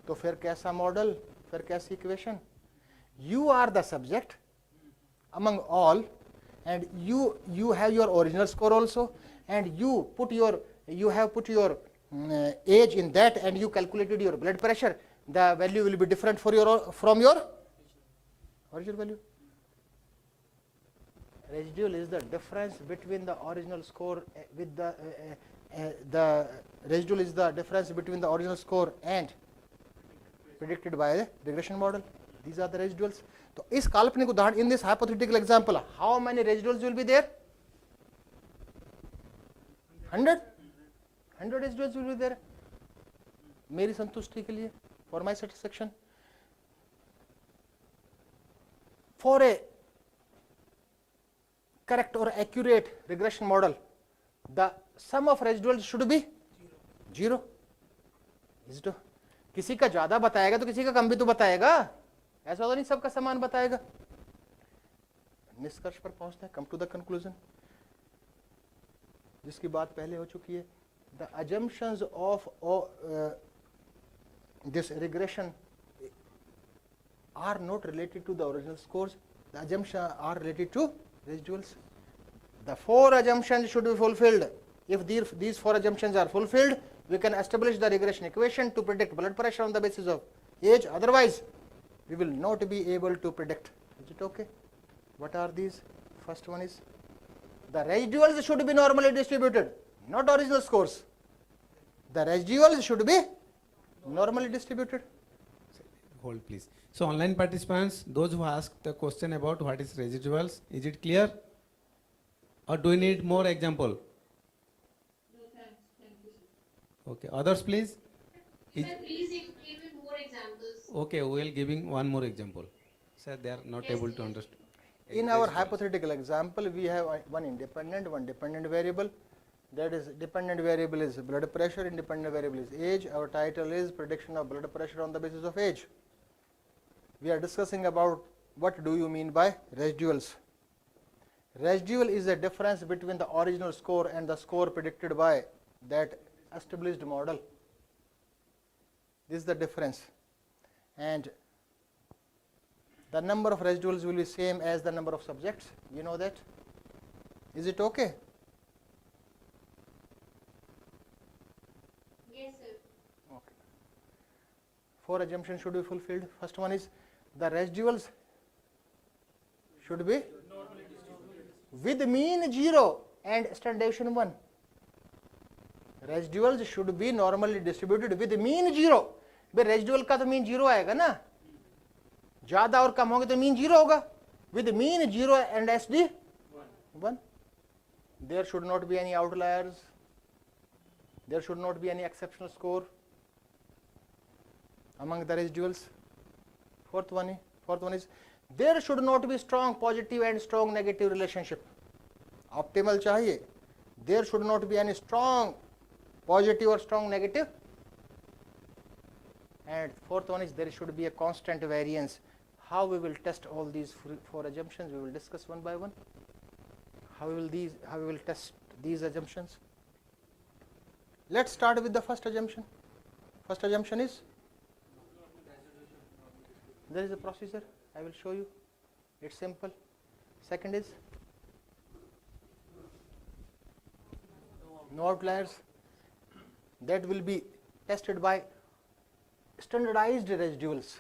तो फिर कैसा model, फिर कैसी equation? You are the subject among all, and you have your original score also, and you have put your age in that, and you calculated your blood pressure. The value will be different from your original value. Residual is the difference between the original score with the residual is the difference between the original score and predicted by the regression model. These are the residuals. So, इस काल्पनिक उदाहरण, in this hypothetical example, how many residuals will be there? 100 residuals will be there. मेरी संतुष्टि के लिए, for my satisfaction. For a correct or accurate regression model, the sum of residuals should be 0. Is it? किसी का ज्यादा बताएगा तो किसी का कम भी तो बताएगा, ऐसा तो नहीं सबका समान बताएगा. निष्कर्ष पर पहुंचते हैं, come to the conclusion, जिसकी बात पहले हो चुकी है. The assumptions of this regression are not related to the original scores. The assumptions are related to residuals. The 4 assumptions should be fulfilled. If these 4 assumptions are fulfilled, we can establish the regression equation to predict blood pressure on the basis of age. Otherwise, we will not be able to predict. Is it okay? What are these? First one is the residuals should be normally distributed, not original scores. The residuals should be normally distributed. Hold please. So online participants, those who asked the question about what is residuals, is it clear? Or do you need more example? No, thanks. Thank you, sir. Okay. Others please. Sir, please give me more examples. Okay, we will giving one more example. Sir, they are not Yes, able to yes. understand. In our hypothetical example, we have one independent, one dependent variable. That is, dependent variable is blood pressure, independent variable is age. Our title is prediction of blood pressure on the basis of age. We are discussing about what do you mean by residuals. Residual is the difference between the original score and the score predicted by that established model. This is the difference. And the number of residuals will be same as the number of subjects. You know that? Is it okay? Yes, sir. Okay. 4 assumptions should be fulfilled. First one is the residuals should be with mean 0 and standard deviation 1. Residuals should be normally distributed with mean 0. भाई residual का तो mean 0 आएगा ना, ज्यादा और कम होंगे तो mean 0 होगा. With mean 0 and SD 1. There should not be any outliers. There should not be any exceptional score among the residuals. Fourth one is there should not be strong positive and strong negative relationship. Optimal चाहिए. There should not be any strong positive or strong negative. And fourth one is there should be a constant variance. How we will test all these 4 assumptions, we will discuss one by one. How we will test these assumptions. Let's start with the first assumption. First assumption is there is a procedure. I will show you. It's simple. Second is no outliers. That will be tested by standardized residuals.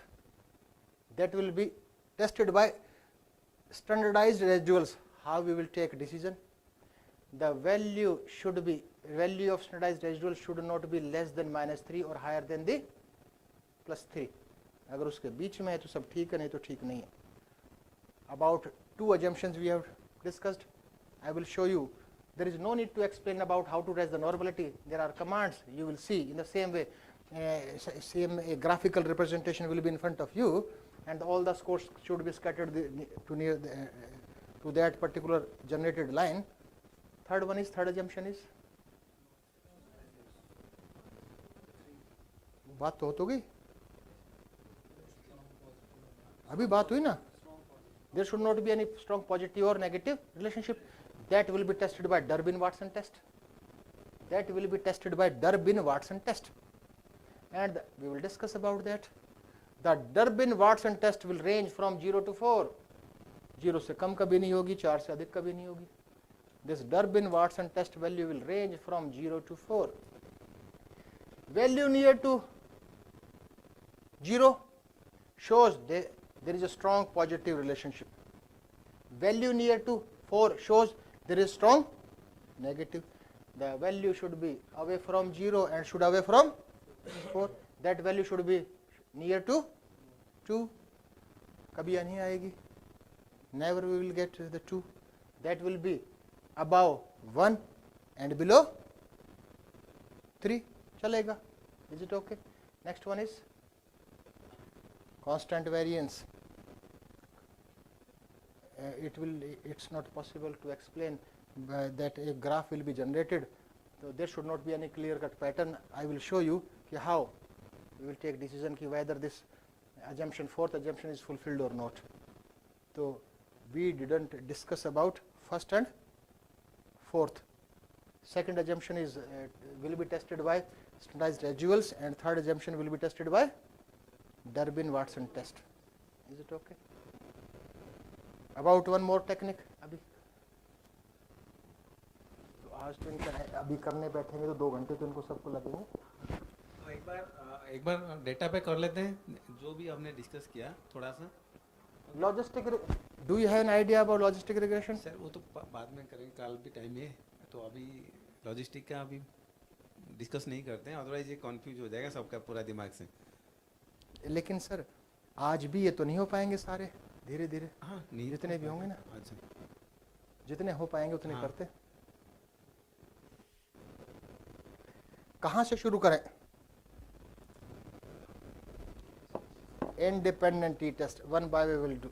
That will be tested by standardized residuals. How we will take decision? The value of standardized residual should not be less than -3 or higher than the +3. अगर उसके बीच में है तो सब ठीक है, नहीं तो ठीक नहीं है. About 2 assumptions we have discussed. I will show you. There is no need to explain about how to raise the normality. There are commands. You will see in the same way. Same graphical representation will be in front of you, and all the scores should be scattered to that particular generated line. Third assumption is बात तो हो गई, अभी बात हुई ना. There should not be any strong positive or negative relationship. That will be tested by Durbin-Watson test. And we will discuss about that. The Durbin-Watson test will range from 0 to 4. 0 से कम कभी नहीं होगी, 4 से अधिक कभी नहीं होगी. This Durbin-Watson test value will range from 0 to 4. Value near to 0 shows there is a strong positive relationship. Value near to 4 shows there is strong negative. The value should be away from 0 and should away from 4. That value should be near to 2. कभी नहीं आएगी. Never we will get the 2. That will be above 1 and below 3. चलेगा. Is it okay? Next one is constant variance. It's not possible to explain that a graph will be generated. So there should not be any clear-cut pattern. I will show you how we will take decision whether this assumption, 4th assumption, is fulfilled or not. So we didn't discuss about 1st and 4th. 2nd assumption is will be tested by standardized residuals, and 3rd assumption will be tested by Durbin-Watson test. Is it okay? About one more technique. अभी तो आज तो इनका अभी करने बैठेंगे तो 2 घंटे तो इनको सबको लगेंगे. तो एक बार डेटा पे कर लेते हैं जो भी हमने डिस्कस किया थोड़ा सा. Logistic, do you have an idea about logistic regression? Sir वो तो बाद में करेंगे, कल भी टाइम है, तो अभी लॉजिस्टिक का अभी डिस्कस नहीं करते हैं, अदरवाइज ये कंफ्यूज हो जाएगा सबका पूरा दिमाग से. लेकिन सर आज भी ये तो नहीं हो पाएंगे सारे, धीरे धीरे. हाँ, नहीं जितने भी होंगे ना. अच्छा, जितने हो पाएंगे उतने हाँ. करते. कहाँ से शुरू करें? independent t-test. One by we will do.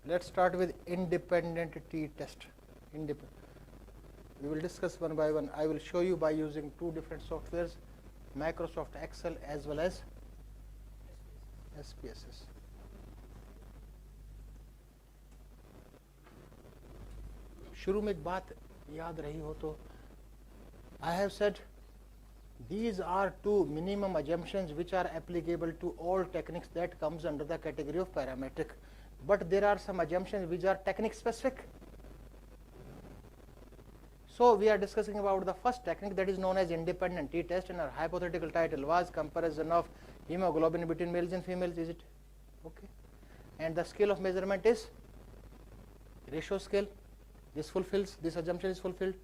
Let's start with independent t-test. We will discuss one by one. I will show you by using two different softwares, Microsoft Excel as well as SPSS. शुरू में एक बात याद रही हो तो I have said these are two minimum assumptions which are applicable to all techniques that comes under the category of parametric. But there are some assumptions which are technique specific. So we are discussing about the first technique, that is known as independent t-test, and our hypothetical title was comparison of hemoglobin between males and females. Is it okay? And the scale of measurement is ratio scale. This fulfills, this assumption is fulfilled,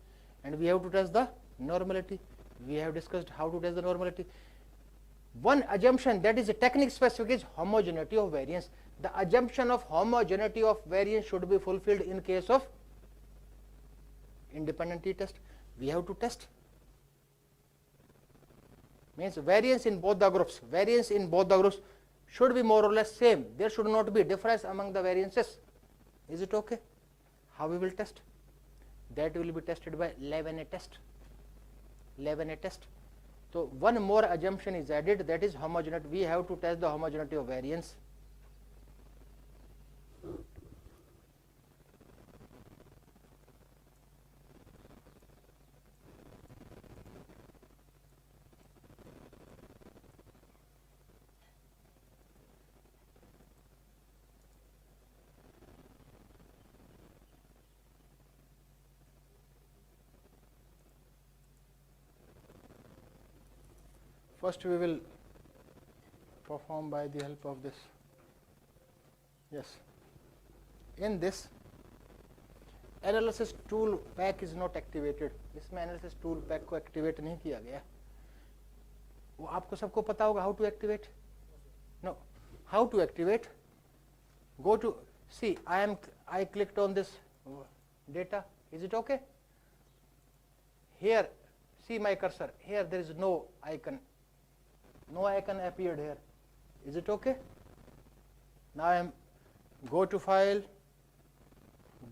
and we have to test the normality. We have discussed how to test the normality. One assumption that is a technique specific is homogeneity of variance. The assumption of homogeneity of variance should be fulfilled in case of independent t-test. We have to test. Means variance in both the groups. Variance in both the groups should be more or less same. There should not be difference among the variances. Is it okay? How we will test? That will be tested by 11A test. 11A test. So one more assumption is added, that is homogeneity. We have to test the homogeneity of variance. First we will perform by the help of this. Yes. In this, analysis tool pack is not activated. इसमें analysis tool pack को activate नहीं किया गया. वो आपको सबको पता होगा how to activate? No. How to activate? Go to, see, I clicked on this data. Is it okay? Here, see my cursor. Here there is no icon. No icon appeared here. Is it okay? Now I am go to file,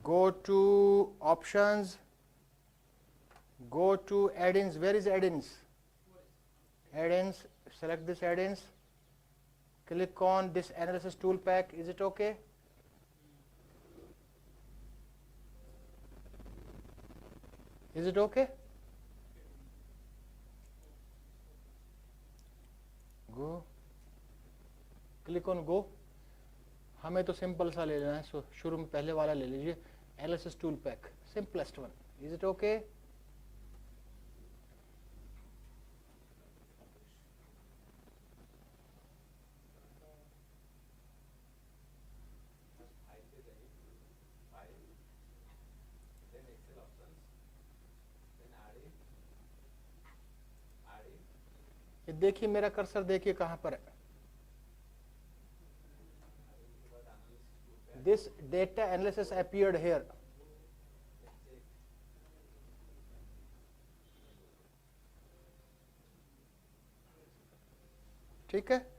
go to options, go to add-ins. Where is add-ins? Add-ins, select this add-ins, click on this analysis tool pack. Is it okay? Is it okay? Go, click on go. हमें तो simple सा ले लेना है, सो शुरू में पहले वाला ले लीजिए, analysis tool pack, simplest one. Is it okay? ये देखिए मेरा कर्सर देखिए कहाँ पर है. This data analysis appeared here. ठीक है.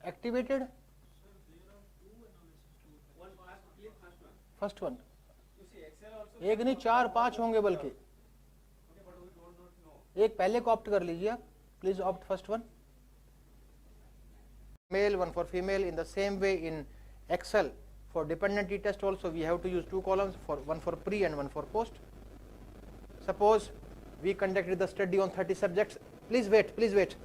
Activated. First one. एक नहीं 4-5 होंगे बल्कि. एक पहले को ऑप्ट कर लीजिए आप. Please opt first one. Male, one for female. In the same way in Excel for dependency test also we have to use 2 columns, for one for pre and one for post. Suppose we conducted the study on 30 subjects. Please wait.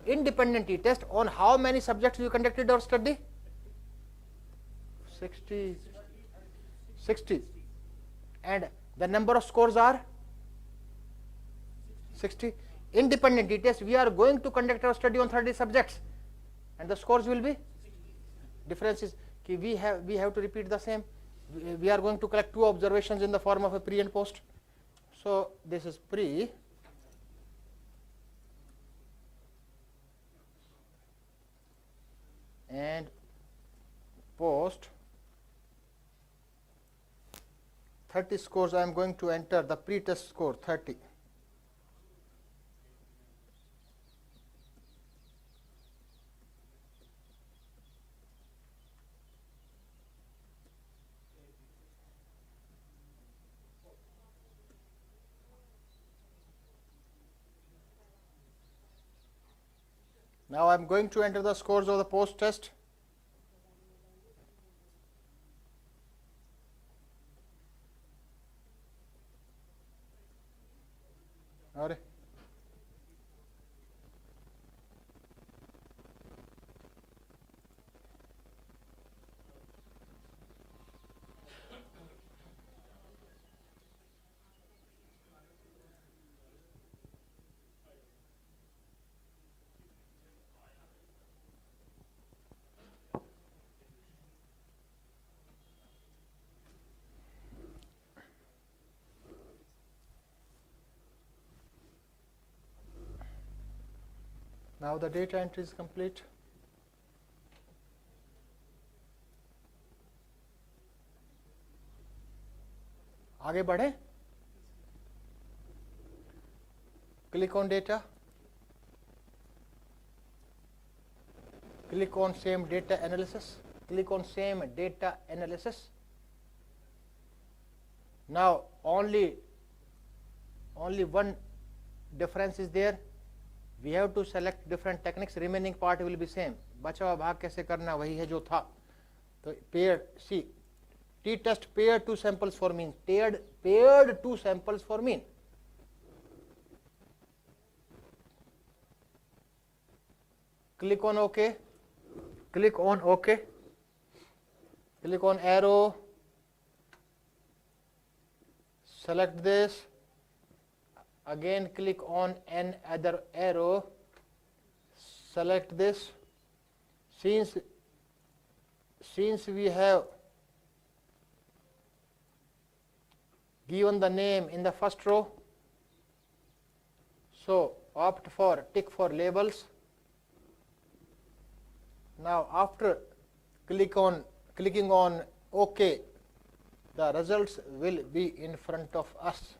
In dependency test, on how many subjects you conducted our study? 60. And the number of scores are 60. In dependency test, we are going to conduct our study on 30 subjects, and the scores will be difference is we have to repeat the same. We are going to collect 2 observations in the form of a pre and post. So this is pre and post. 30 scores I am going to enter. The pre-test score 30. Now I am going to enter the scores of the post test. अरे now the data entry is complete. आगे बढ़े. Click on data. Click on same data analysis. Click on same data analysis. Now only one difference is there. We have to select different techniques. Remaining part will be same. बचा हुआ भाग कैसे करना वही है जो था. तो paired see t-test paired 2 samples for mean. Paired 2 samples for mean. Click on OK. Click on OK. Click on arrow. Select this. Again click on another arrow. Select this. Since we have given the name in the first row, so opt for tick for labels. Now after clicking on OK, the results will be in front of us.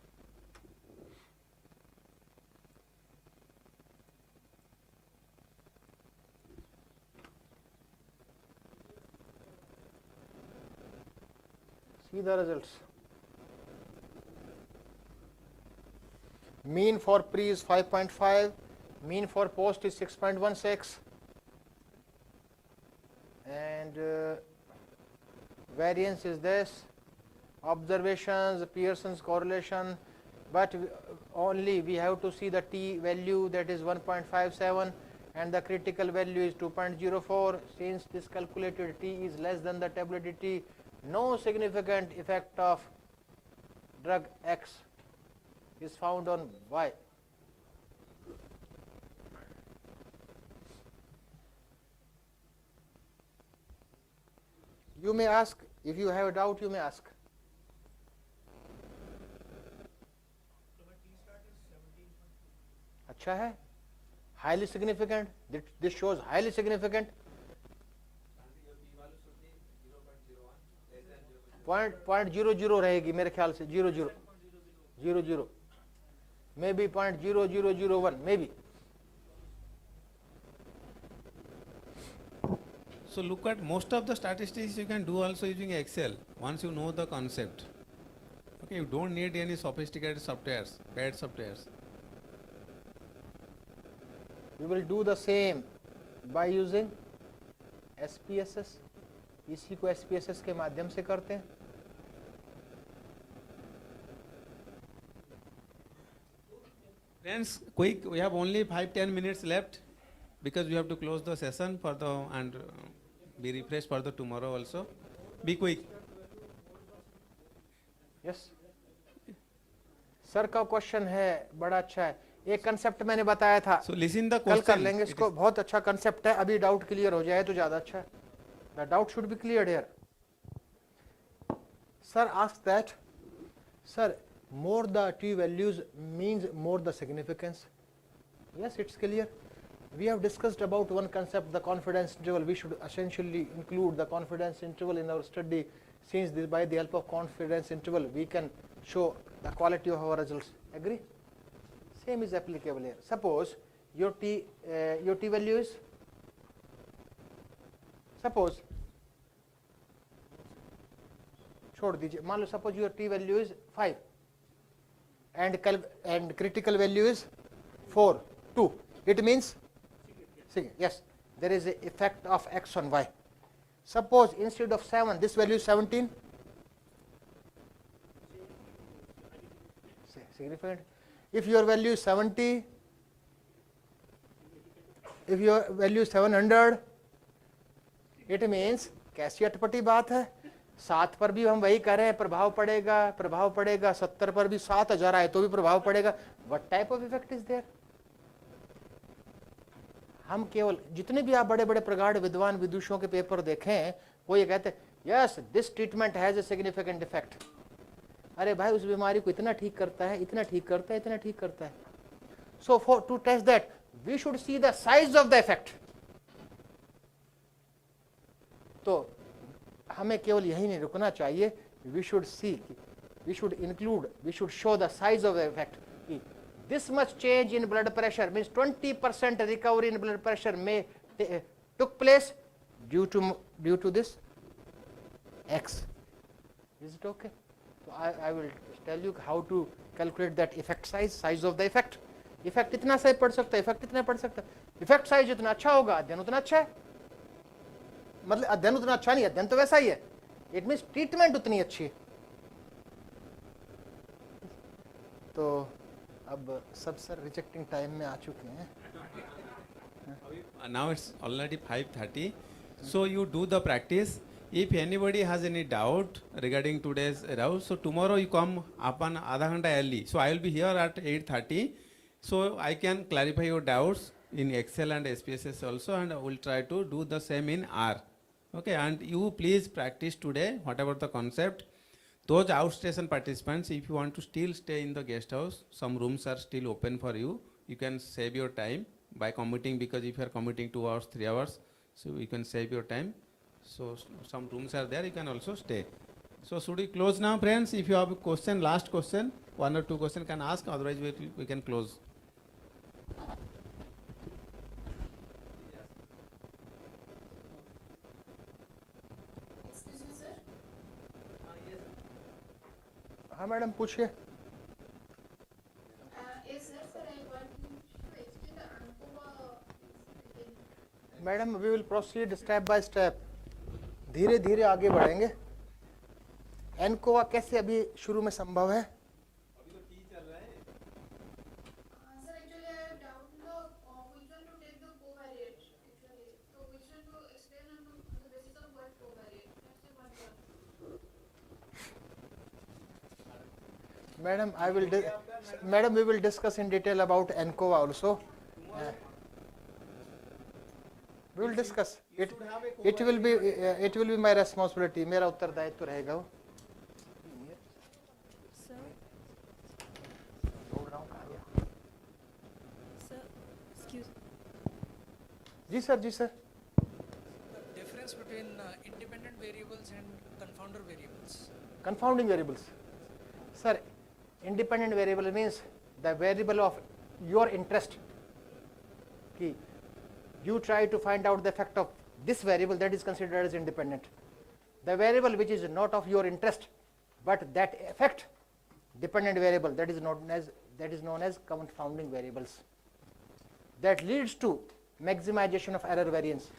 See the results. Mean for pre is 5.5, mean for post is 6.16, and variance is this. Observations, Pearson's correlation, but only we have to see the t value, that is 1.57, and the critical value is 2.04. Since this calculated T is less than the tabulated T, no significant effect of drug X is found on Y. You may ask, if you have a doubt, you may ask. अच्छा है, highly significant. This shows highly significant. 0.00 रहेगी मेरे ख्याल से, 00 maybe 0.0001 maybe. So look at most of the statistics you can do also using Excel once you know the concept. Okay, you don't need any sophisticated softwares, paid softwares. We will do the same by using SPSS. इसी को SPSS के माध्यम से करते हैं. Friends, quick, we have only 5-10 minutes left because we have to close the session for the and be refreshed for the tomorrow also. Be quick. Yes. Sir का question है, बड़ा अच्छा है. एक कंसेप्ट मैंने बताया था, So listen the कल question. कर लेंगे इसको. बहुत अच्छा कंसेप्ट है. अभी डाउट क्लियर हो जाए तो ज्यादा अच्छा है. The doubt should be cleared here. Sir asked that, sir, more the T values means more the significance. Yes, it's clear. We have discussed about one concept, the confidence interval. We should essentially include the confidence interval in our study, since this, by the help of confidence interval we can show the quality of our results. Agree? Same is applicable here. Suppose your T value is, suppose छोड़ दीजिए, मान लो suppose your T value is 5 and critical value is 4, 2. It means, yes, there is a effect of X on Y. Suppose instead of 7, this value is 17. Significant. If your value is 70, if your value is 700, it means कैसी अटपटी बात है. 7 पर भी हम वही कर रहे हैं, प्रभाव पड़ेगा. 70 पर भी 7000 आए तो भी प्रभाव पड़ेगा. What type of effect is there? हम केवल, जितने भी आप बड़े बड़े प्रगाढ़ विद्वान विदुषों के पेपर देखें, वो ये कहते हैं, yes this treatment has a significant effect. अरे भाई, उस बीमारी को इतना ठीक करता है, इतना ठीक करता है, इतना ठीक करता है. So for to test that we should see the size of the effect. तो हमें केवल यही नहीं रुकना चाहिए. We should see, we should include, we should show the size of the effect. This much change in blood pressure means 20% recovery in blood pressure may took place due to this X. Is it okay? So I will tell you how to calculate that effect size of the effect. Effect इतना सही पढ़ सकता है, effect इतना पढ़ सकता है. Effect size जितना अच्छा होगा, अध्ययन उतना अच्छा है. मतलब अध्ययन उतना अच्छा नहीं, अध्ययन तो वैसा ही है. It means treatment उतनी अच्छी है. तो अब सब सर रिजेक्टिंग टाइम में आ चुके हैं. Now it's already 5:30. So you do the practice. If anybody has any doubt regarding today's route, so tomorrow you come upon आधा घंटा early. So I will be here at 8:30. So I can clarify your doubts in Excel and SPSS also, and I will try to do the same in R. Okay, and you please practice today whatever the concept. Those outstation participants, if you want to still stay in the guest house, some rooms are still open for you. You can save your time by commuting, because if you are commuting 2 hours, 3 hours, so you can save your time. So some rooms are there, you can also stay. So should we close now, friends? If you have a question, last question, 1 or 2 questions can ask, otherwise we can close. Excuse me, sir. हाँ madam पूछिए. Yes, sir, I want you to explain the ANCOVA. Madam we will proceed step by step, धीरे धीरे आगे बढ़ेंगे. ANCOVA कैसे अभी शुरू में संभव है? Sir, actually I have doubt in the which one to take the covariance. Madam, Madam, we will discuss in detail about ANCOVA also. We will discuss. It will be my responsibility. मेरा उत्तरदायित्व रहेगा वो. Sir, sir, excuse me. जी sir, जी sir. The difference between independent variables and confounder variables. Confounding variables. Sir, independent variable means the variable of your interest. Ki you try to find out the effect of this variable, that is considered as independent. The variable which is not of your interest, but that affect dependent variable, that is known as confounding variables. That leads to maximization of error variance.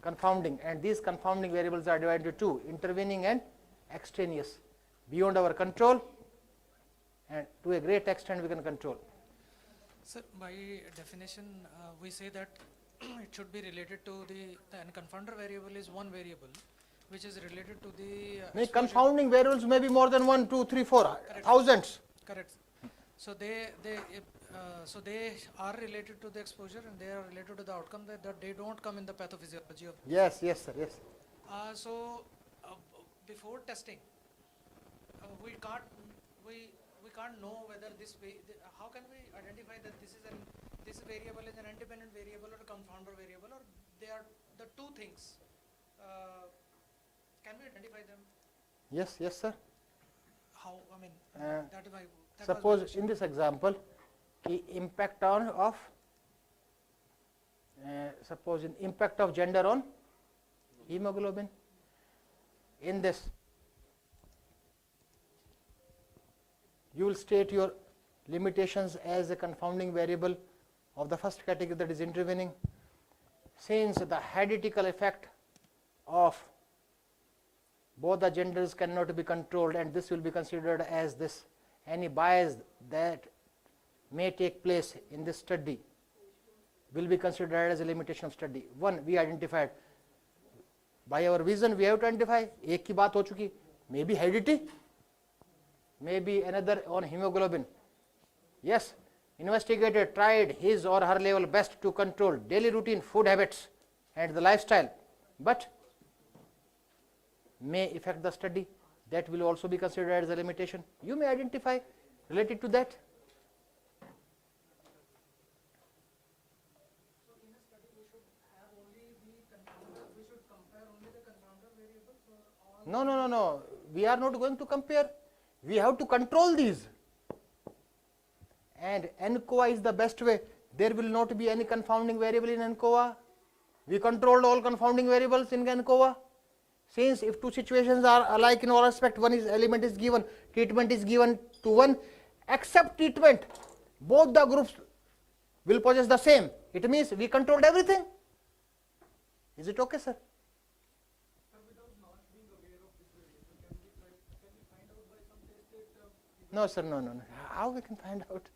Confounding, and these confounding variables are divided into two: intervening and extraneous, beyond our control, and to a great extent we can control. Sir, by definition, we say that it should be related to and confounder variable is one variable which is related to the Confounding variables may be more than 1, 2, 3, 4, thousands. Correct. So they are related to the exposure and they are related to the outcome, that they don't come in the pathophysiology of. Yes, yes, sir, yes. Before testing, we can't know whether how can we identify that this variable is an independent variable or a confounder variable, or they are the two things? Can we identify them? Yes, yes, sir. How? I mean, that is my. Suppose in this example, the impact of suppose in impact of gender on hemoglobin. In this, you will state your limitations as a confounding variable of the first category, that is intervening. Since the hereditary effect of both the genders cannot be controlled, and this will be considered as this, any bias that may take place in this study will be considered as a limitation of study. One, we identified. By our vision, we have to identify. एक की बात हो चुकी. Maybe heredity, maybe another on hemoglobin. Yes, investigator tried his or her level best to control daily routine food habits and the lifestyle, but may affect the study. That will also be considered as a limitation. You may identify related to that. So in a study, we should have only the confounder. We should compare only the confounder variables for all. No, no, no, no. We are not going to compare. We have to control these. And ANCOVA is the best way. There will not be any confounding variable in ANCOVA. We controlled all confounding variables in ANCOVA. Since if two situations are alike in all respect, one is element is given, treatment is given to one, except treatment, both the groups will possess the same. It means we controlled everything. Is it okay, sir? No, sir, no, no, no. How we can find out?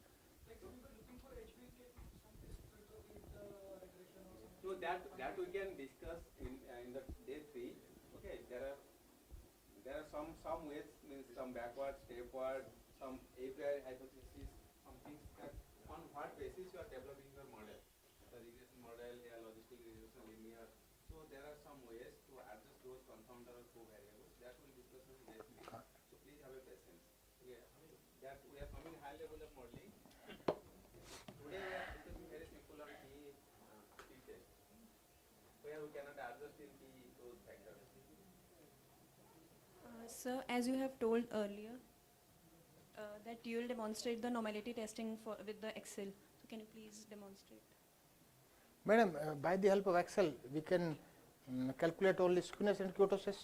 So that we can discuss in the day 3. Okay, there are some ways, means some backward, stepward, some a priori hypothesis, some things that on what basis you are developing your model, the regression model, a logistic regression, linear. So there are some ways to adjust those confounder or covariables that we will discuss in day 3. So please have a patience. Okay, that we are coming high level of modeling. Today we are discussing very simple on T test, where we cannot adjust in those factors. Sir, as you have told earlier, that you will demonstrate the normality testing with the Excel. So can you please demonstrate? Madam, by the help of Excel, we can calculate only skewness and kurtosis.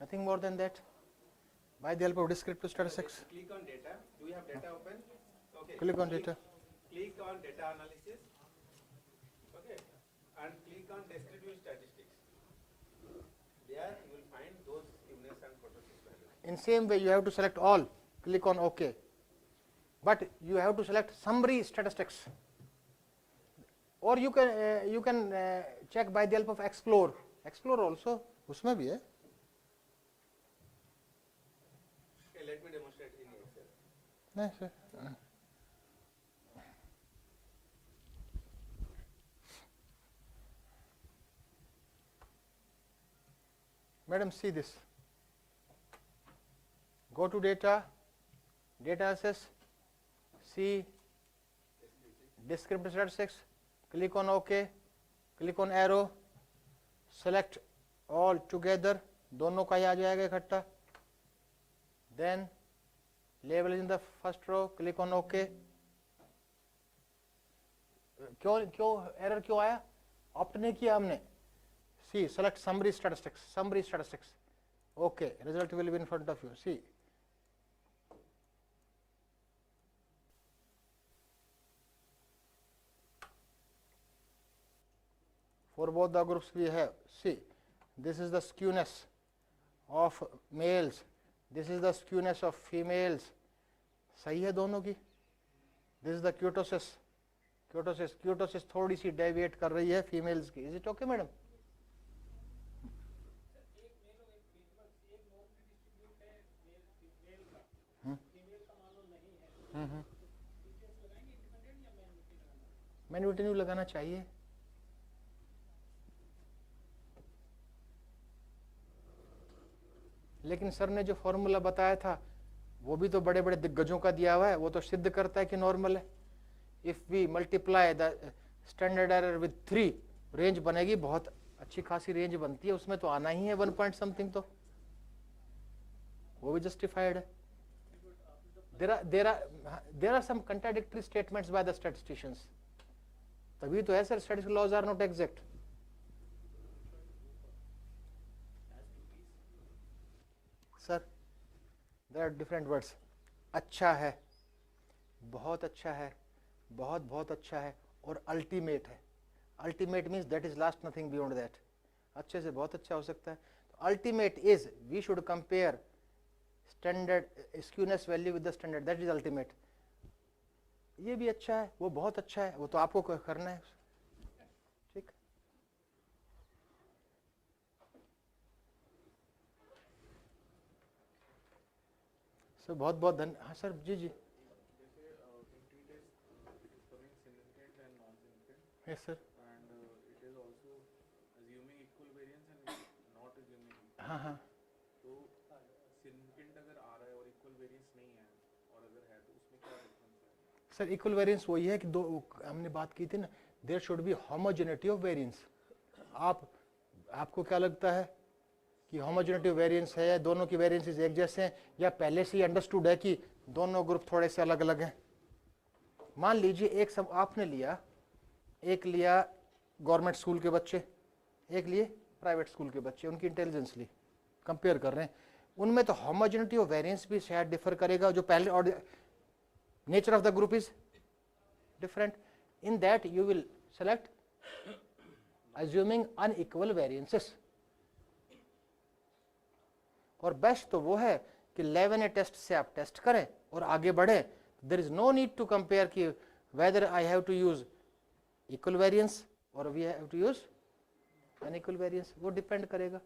Nothing more than that. By the help of descriptive statistics. Click on data. Do you have data open? Okay. Click on data. Click on data analysis. Okay. And click on descriptive statistics. There you will find those skewness and kurtosis values. In same way, you have to select all. Click on OK. But you have to select summary statistics. Or you can check by the help of Explore. Explore also, उसमें भी है. Okay, let me demonstrate. नहीं sir Madam, see this. Go to data, data access, see descriptive statistics, click on OK, click on arrow, select all together, दोनों का ही आ जाएगा इकट्ठा. Then label is in the first row, click on OK. क्यों error क्यों आया? Opt नहीं किया हमने. See, select summary statistics. Okay, result will be in front of you. See. For both the groups we have, see, this is the skewness of males, this is the skewness of females. सही है दोनों की. This is the kurtosis. Kurtosis थोड़ी सी deviate कर रही है females की. Is it okay, madam? मैन्युटी लगाना चाहिए. लेकिन सर ने जो फॉर्मूला बताया था वो भी तो बड़े बड़े दिग्गजों का दिया हुआ है, वो तो सिद्ध करता है कि नॉर्मल है. If we multiply the standard error with 3, range बनेगी, बहुत अच्छी खासी रेंज बनती है, उसमें तो आना ही है 1 पॉइंट समथिंग, तो वो भी जस्टिफाइड है. there are some contradictory statements by the statisticians. तभी तो है sir, statistical laws are not exact. Sir there are different words. अच्छा है, बहुत अच्छा है, बहुत बहुत अच्छा है, और अल्टीमेट है. Ultimate means that is last, nothing beyond that. अच्छे से बहुत अच्छा हो सकता है. Ultimate is we should compare standard skewness value with the standard, that is ultimate. ये भी अच्छा है, वो बहुत अच्छा है, वो तो आपको करना है. ठीक. सर बहुत बहुत धन्यवाद. हाँ सर, जी जी. Yes sir. And it is also assuming equal variance and not assuming. हाँ हाँ. तो significant अगर आ रहा है और equal variance नहीं है और अगर है तो उसमें क्या difference है? सर इक्वल वेरिएंस वही है कि दो हमने बात की थी ना, there should be homogeneity of variance. आपको क्या लगता है कि होमोजेनिटी वेरिएंस है, दोनों की वेरिएंसेस एक जैसे हैं, या पहले से ही अंडरस्टूड है कि दोनों ग्रुप थोड़े से अलग अलग हैं? मान लीजिए एक सब आपने लिया, एक लिया गवर्नमेंट स्कूल के बच्चे, एक लिए प्राइवेट स्कूल के बच्चे, उनकी इंटेलिजेंस ली, कंपेयर कर रहे हैं. उनमें तो होमोजेनिटी ऑफ वेरिएंस भी शायद डिफर करेगा. जो पहले और nature of the group is different. In that you will select assuming unequal variances. और बेस्ट तो वो है कि 11A टेस्ट से आप टेस्ट करें और आगे बढ़े. There is no need to compare कि whether I have to use equal variance और we have to use unequal variance. वो डिपेंड करेगा.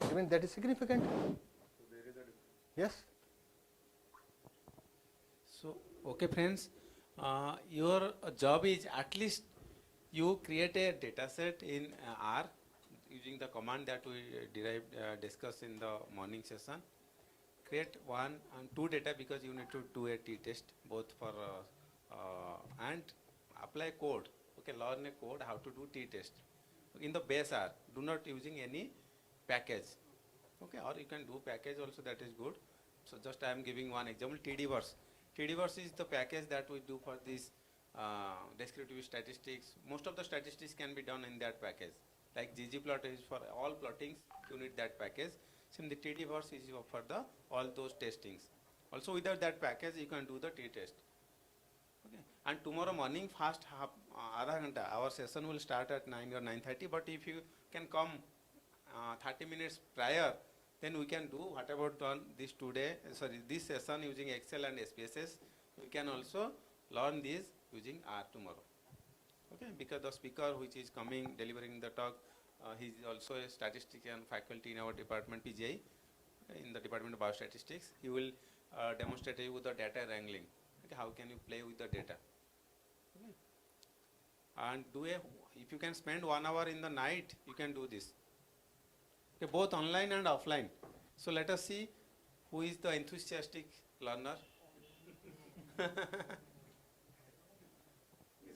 I mean that is significant. So there is a difference. Yes. So, okay friends, your job is at least you create a data set in R using the command that we discussed in the morning session. Create 1 and 2 data because you need to do a t-test both for and apply code. Okay, learn a code how to do t-test in the base R. Do not using any package. Okay, or you can do package also, that is good. So just I am giving one example, TDverse. TDverse is the package that we do for this descriptive statistics. Most of the statistics can be done in that package. Like ggplot is for all plottings, you need that package. Same the TDverse is for the all those testings. Also without that package you can do the t-test. Okay. And tomorrow morning first half आधा घंटा our session will start at 9 or 9:30. But if you can come 30 minutes prior, then we can do whatever done this today. Sorry, this session using Excel and SPSS. We can also learn this using R tomorrow. Okay, because the speaker which is coming delivering the talk, he is also a statistician faculty in our department PGI, in the department of biostatistics. He will demonstrate you with the data wrangling. Okay, how can you play with the data? Okay. And if you can spend 1 hour in the night, you can do this. Okay, both online and offline. So let us see who is the enthusiastic learner.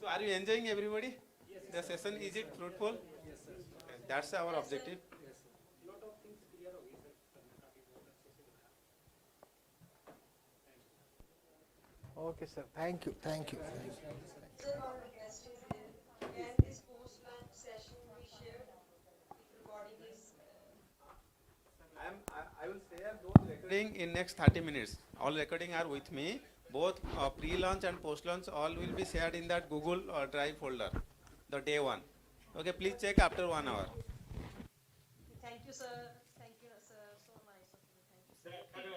So are you enjoying, everybody? Yes, The session, is it fruitful? Yes, sir. Okay, that's our objective. Yes, sir. Lot of things clear हो गई, sir. Okay, sir. Thank you. Thank you. Sir, our request is can this post-lunch session be shared? If recording is I will share those recording in next 30 minutes. All recording are with me. Both pre-launch and post-launch all will be shared in that Google Drive folder, the day one. Okay, please check after 1 hour. Thank you, sir. Thank you, sir. So nice of you. Thank you.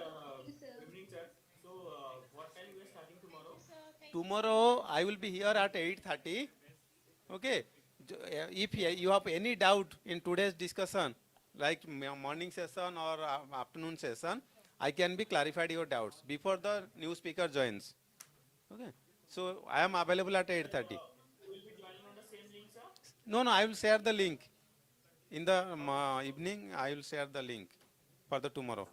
Sir, good evening, sir. So, what time we are starting tomorrow? Tomorrow I will be here at 8:30. Okay. If you have any doubt in today's discussion, like morning session or afternoon session, I can be clarified your doubts before the new speaker joins. Okay. So I am available at 8:30. You will be joining on the same link, sir? No, I will share the link. In the evening, I will share the link for the tomorrow.